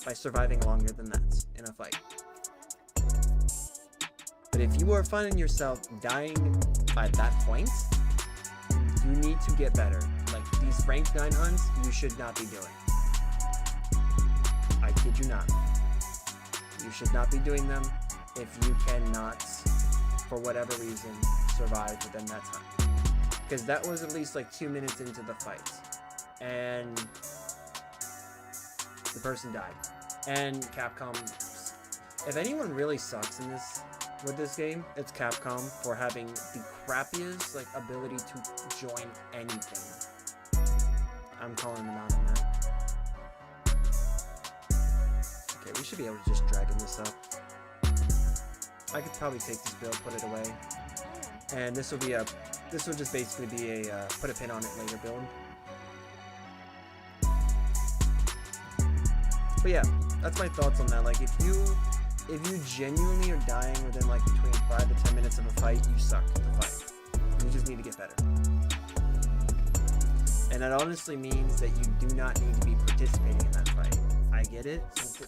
S6: by surviving longer than that in a fight. But if you are finding yourself dying by that point, you need to get better. Like these ranked 9 hunts, you should not be doing. I kid you not. You should not be doing them if you cannot, for whatever reason, survive within that time. Because that was at least like 2 minutes into the fight. And the person died. And Capcom, if anyone really sucks in this, with this game, it's Capcom for having the crappiest like ability to join anything. I'm calling them out on that. Okay, we should be able to just drag this up. I could probably take this build, put it away, and this will just basically be a put a pin on it later build. But yeah, that's my thoughts on that. Like if you genuinely are dying within like between 5 to 10 minutes of a fight, you suck at the fight. You just need to get better. And that honestly means that you do not need to be participating in that fight. I get it.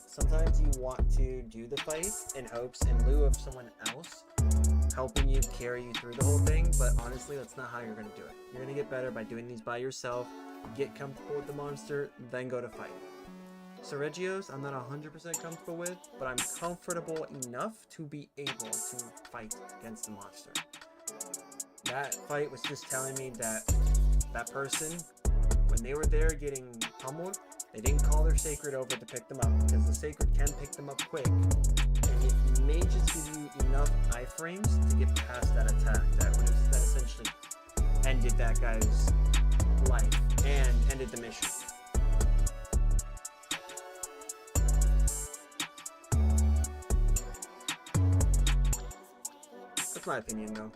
S6: Sometimes you want to do the fight in hopes in lieu of someone else helping you carry you through the whole thing, but honestly, that's not how you're going to do it. You're going to get better by doing these by yourself, get comfortable with the monster, then go to fight. Sergio's, I'm not 100% comfortable with, but I'm comfortable enough to be able to fight against the monster. That fight was just telling me that that person, when they were there getting pummeled, they didn't call their Sacred over to pick them up, because the Sacred can pick them up quick, and it may just give you enough iframes to get past that attack that essentially ended that guy's life and ended the mission. That's my opinion, though.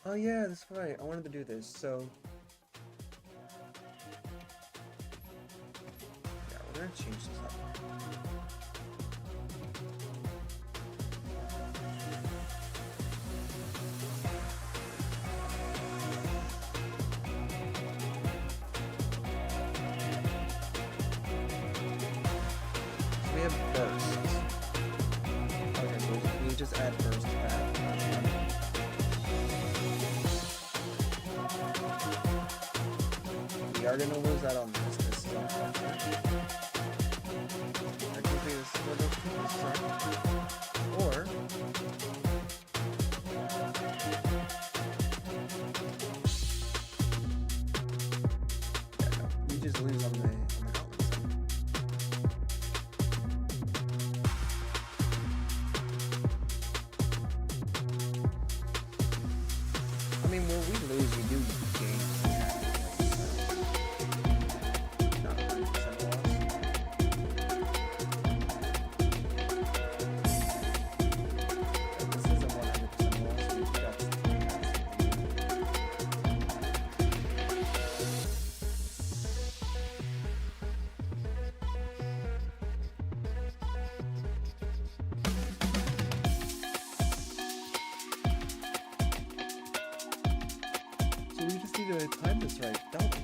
S6: Oh yeah, that's right. I wanted to do this. So yeah, we're gonna change this up. So we have bursts. Okay, so we just add burst to that. We are gonna lose that on this. This is unfortunate. Technically, this is what this is. Or yeah, no, you just lose on the outlet side. I mean, where we lose, we do gain. Not 100% loss. And this isn't 100% loss. We got So we just need to time this right, don't we?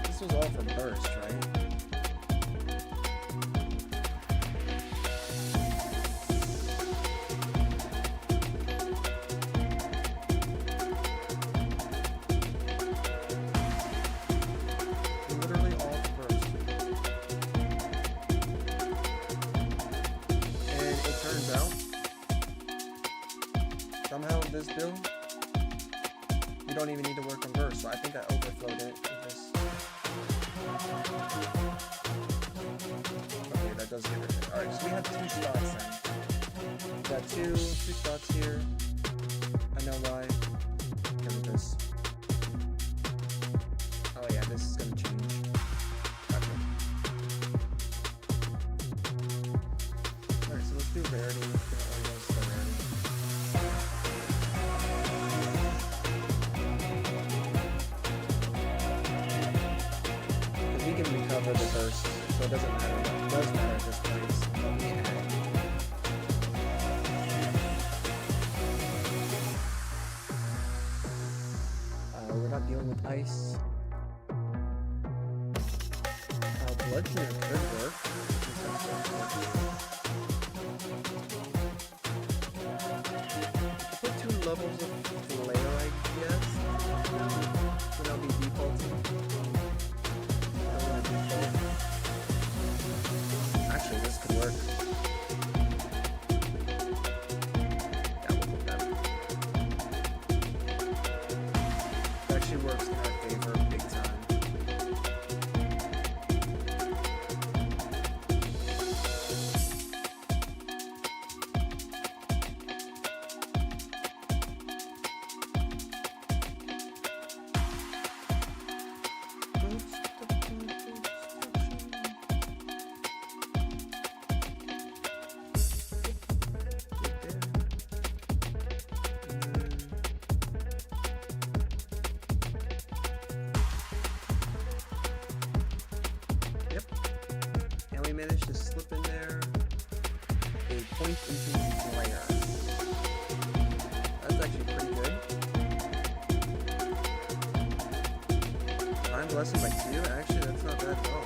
S6: This was all for burst, right? Literally all for burst. And it turns out somehow this build, you don't even need to work on burst, so I think I overflowed it with this. Okay, that does get rid of it. Alright, so we have two spots then. We got two spots here. I know why. Get rid of this. Oh yeah, this is gonna change. Okay. Alright, so let's do rarity. Let's get all those to rarity. Because we can recover the burst, so it doesn't matter. It does matter at this point. But we add it. We're not dealing with ice. Bludgeoner could work. Put two levels of flare, I guess. So that'll be defaulting. Actually, this could work. Yeah, we'll put that. It actually works in our favor big time. Yep. And we managed to slip in there a point into flare. That's actually pretty good. Time lesson by 2? Actually, that's not bad at all.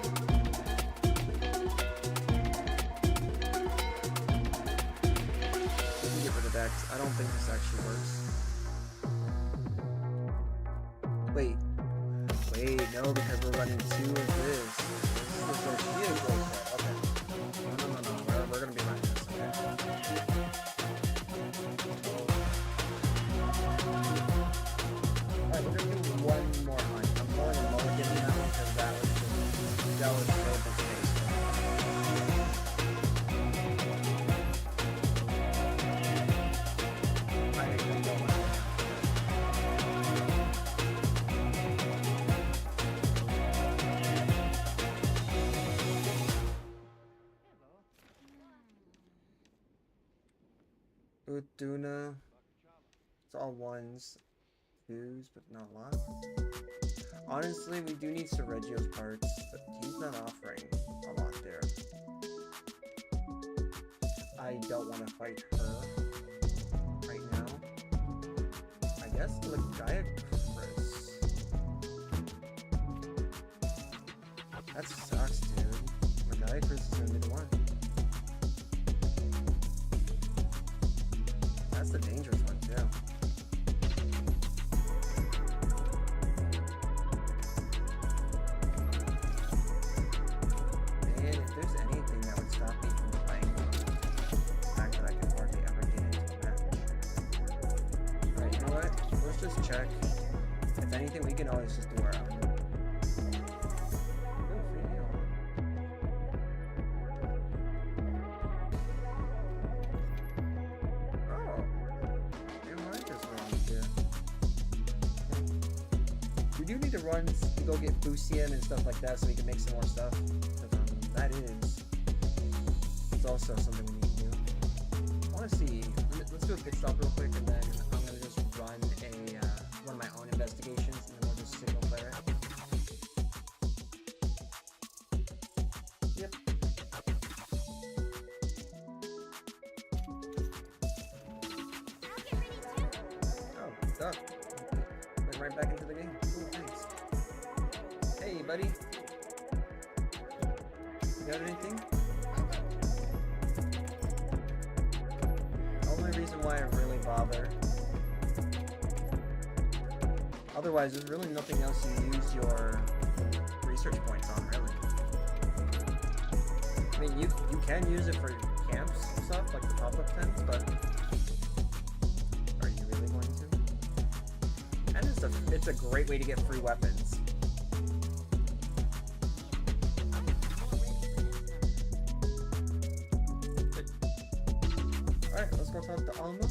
S6: We can get rid of that 'cause I don't think this actually works. Wait, no, because we're running 2 of this. This is the vehicle set. Okay. No. We're gonna be running this. Okay. Alright, we're gonna do one more hunt. I'm going to mulligan now because that was so distasteful. I don't like that. Utuna. It's all ones, twos, but not a lot. Honestly, we do need Sergio's parts, but he's not offering a lot there. I don't want to fight her right now. I guess Legaia Chris. That sucks, dude. Legaia Chris is gonna be the one. That's the dangerous one, too. Man, if there's anything that would stop me from playing the fact that I can hardly ever get into a match. Alright, you know what? Let's just check. If anything, we can always just do our own. Ooh, free meal. Oh. Your mic is wrong here. We do need to run to go get Fusian and stuff like that so we can make some more stuff. 'Cause, that is. It's also something we need to do. I want to see. Let's do a pit stop real quick and then I'm going to just run a one of my own investigations and then we'll just signal flare it. Yep. Oh, duck. Went right back into the game. Cool, thanks. Hey, buddy. You got anything? Only reason why I really bother. Otherwise, there's really nothing else you use your research points on, really. I mean, you can use it for camps and stuff, like the pop-up tents, but are you really going to? And it's a great way to get free weapons. Alright, let's go talk to Alma.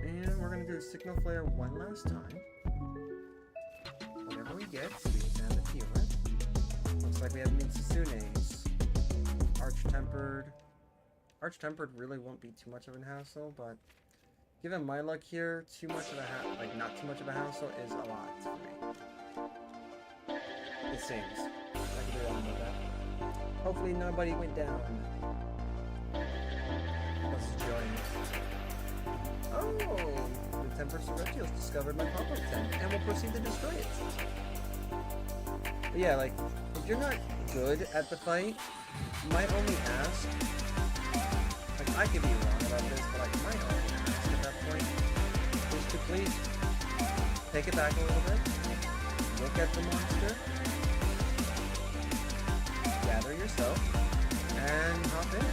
S6: And we're gonna do Signal Flare one last time. Whatever we get, so we can have a heal it. Looks like we have Mitsusune's. Arch-Tempered. Arch-Tempered really won't be too much of an hassle, but given my luck here, too much of a not too much of a hassle is a lot for me. It seems. I can be wrong about that. Hopefully nobody went down. Let's join. Oh! The Tempered Sergio's discovered my pop-up tent and will proceed to destroy it. But yeah, like, if you're not good at the fight, my only ask, like, I could be wrong about this, but like, my only ask at that point is to please take it back a little bit, look at the monster, gather yourself, and hop in.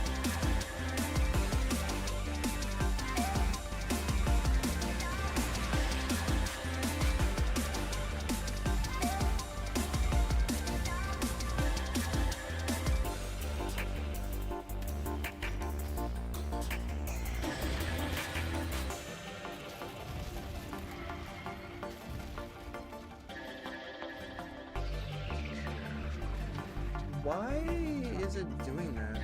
S6: Why is it doing that?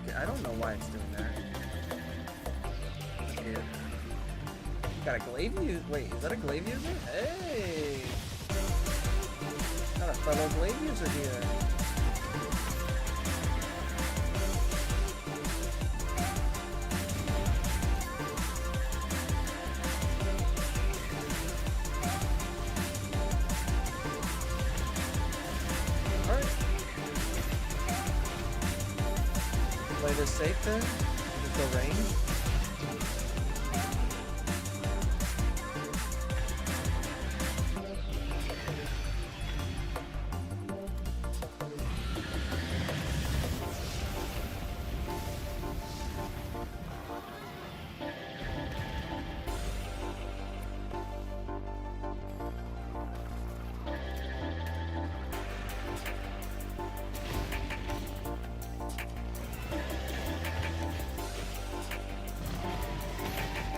S6: Okay, I don't know why it's doing that. That's weird. Got a glaive user? Wait, is that a glaive user? Hey! Got a fellow glaive user here. Play this safe then? Just go range?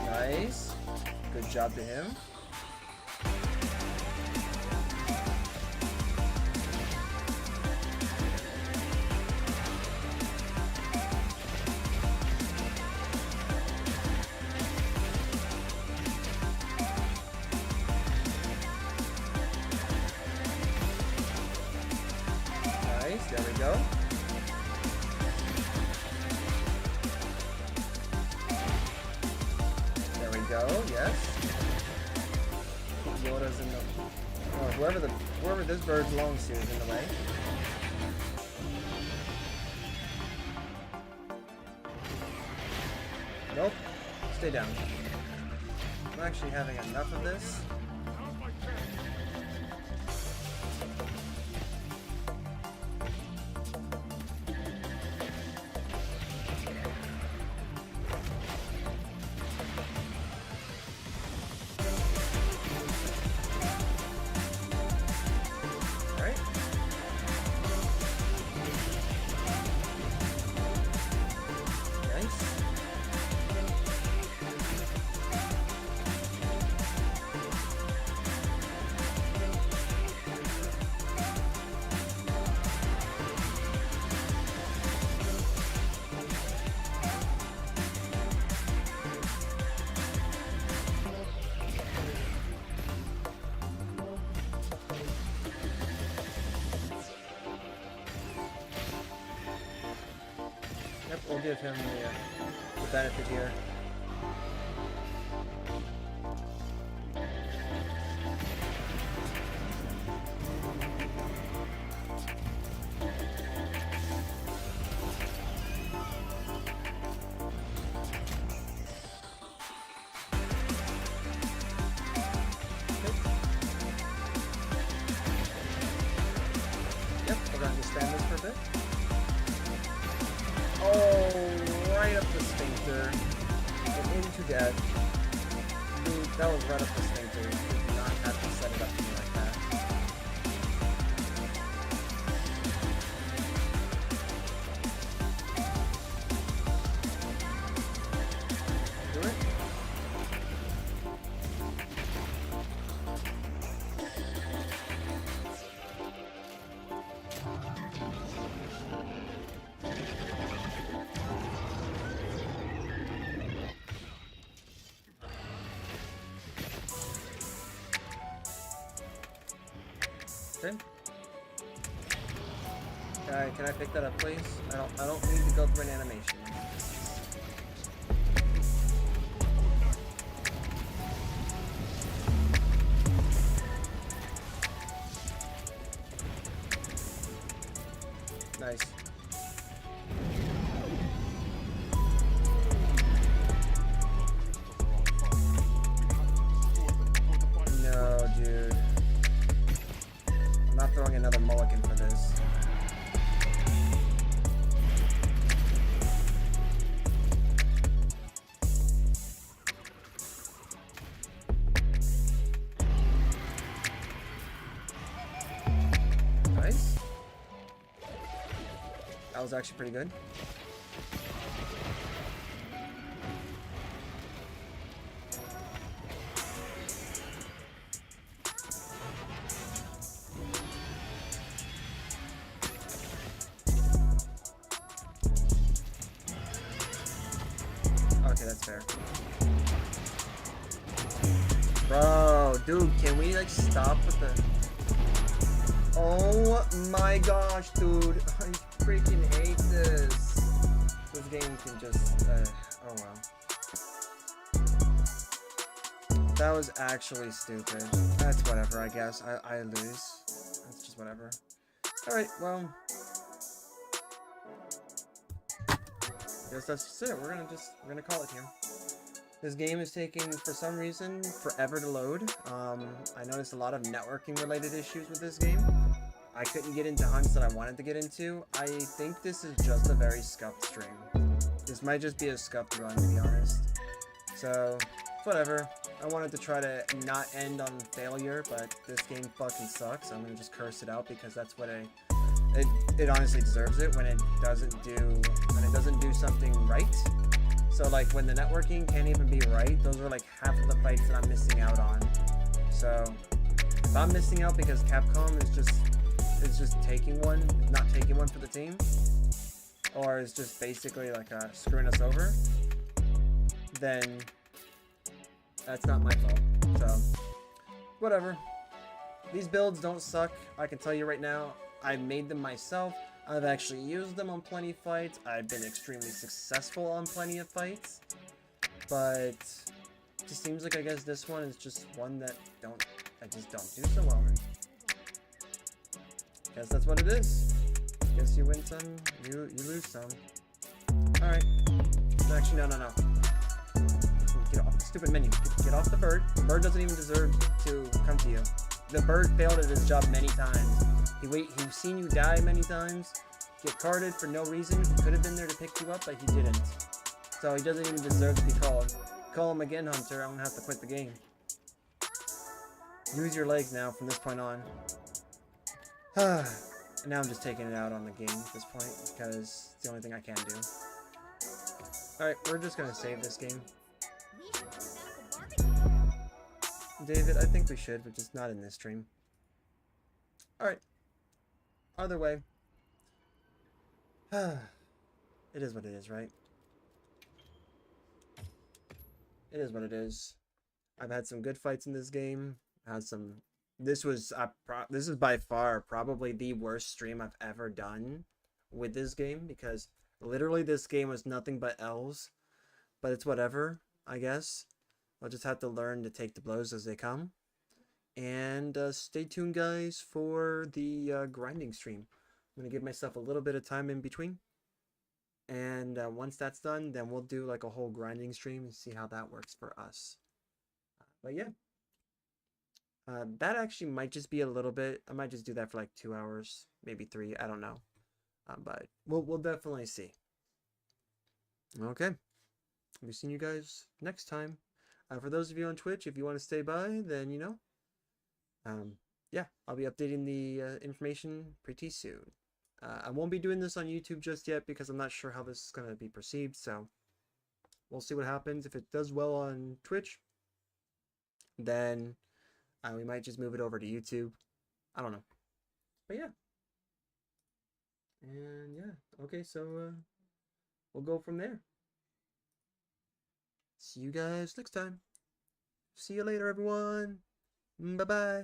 S6: Nice. Good job to him. go. Yes. Yoda's in the. Oh, whoever this bird belongs to is in the way. Nope. Stay down. I'm actually having enough of this. Alright. Nice. Yep, we'll give him the benefit here. Yep, we're going to spam this for a bit. Oh, right up the sphincter. And into death. Dude, that was right up the sphincter. You did not have to set it up to me like that. Do it. Okay. Can I pick that up, please? I don't need to go through an animation. Nice. No, dude. I'm not throwing another mulligan for this. Nice. That was actually pretty good. Okay, that's fair. Bro, dude, can we like stop with the... Oh my gosh, dude. I freaking hate this. This game can just... oh wow. That was actually stupid. That's whatever, I guess. I lose. That's just whatever. Alright, well... guess that's just it. We're gonna call it here. This game is taking, for some reason, forever to load. I noticed a lot of networking related issues with this game. I couldn't get into hunts that I wanted to get into. I think this is just a very scuffed stream. This might just be a scuffed run, to be honest. So, whatever. I wanted to try to not end on failure, but this game fucking sucks. I'm gonna just curse it out because that's what it honestly deserves it when it doesn't do something right. So like when the networking can't even be right, those are like half of the fights that I'm missing out on. So if I'm missing out because Capcom is just not taking one for the team, or is just basically like screwing us over, then that's not my fault. So whatever. These builds don't suck. I can tell you right now. I made them myself. I've actually used them on plenty of fights. I've been extremely successful on plenty of fights. But just seems like I guess this one is just one that just don't do so well. Guess that's what it is. Guess you win some, you lose some. Alright. Actually, no. Get off the stupid menu. Get off the bird. The bird doesn't even deserve to come to you. The bird failed at his job many times. He's seen you die many times. Get carded for no reason. He could have been there to pick you up, but he didn't. So he doesn't even deserve to be called. Call him again, Hunter. I'm gonna have to quit the game. Use your legs now from this point on. And now I'm just taking it out on the game at this point because it's the only thing I can do. Alright, we're just gonna save this game. David, I think we should, but just not in this stream. Alright. Either way. It is what it is, right? It is what it is. I've had some good fights in this game. Had some. This is by far probably the worst stream I've ever done with this game because literally this game was nothing but L's. But it's whatever, I guess. I'll just have to learn to take the blows as they come. And stay tuned, guys, for the grinding stream. I'm going to give myself a little bit of time in between. And once that's done, then we'll do like a whole grinding stream and see how that works for us. But yeah. That actually might just be a little bit. I might just do that for like 2 hours, maybe 3. I don't know. But we'll definitely see. Okay. I'll be seeing you guys next time. For those of you on Twitch, if you want to stay by, then you know. Yeah, I'll be updating the information pretty soon. I won't be doing this on YouTube just yet because I'm not sure how this is going to be perceived, so we'll see what happens. If it does well on Twitch, then we might just move it over to YouTube. I don't know. But yeah. And yeah, okay, so we'll go from there. See you guys next time. See you later, everyone. Bye-bye. Bye-bye.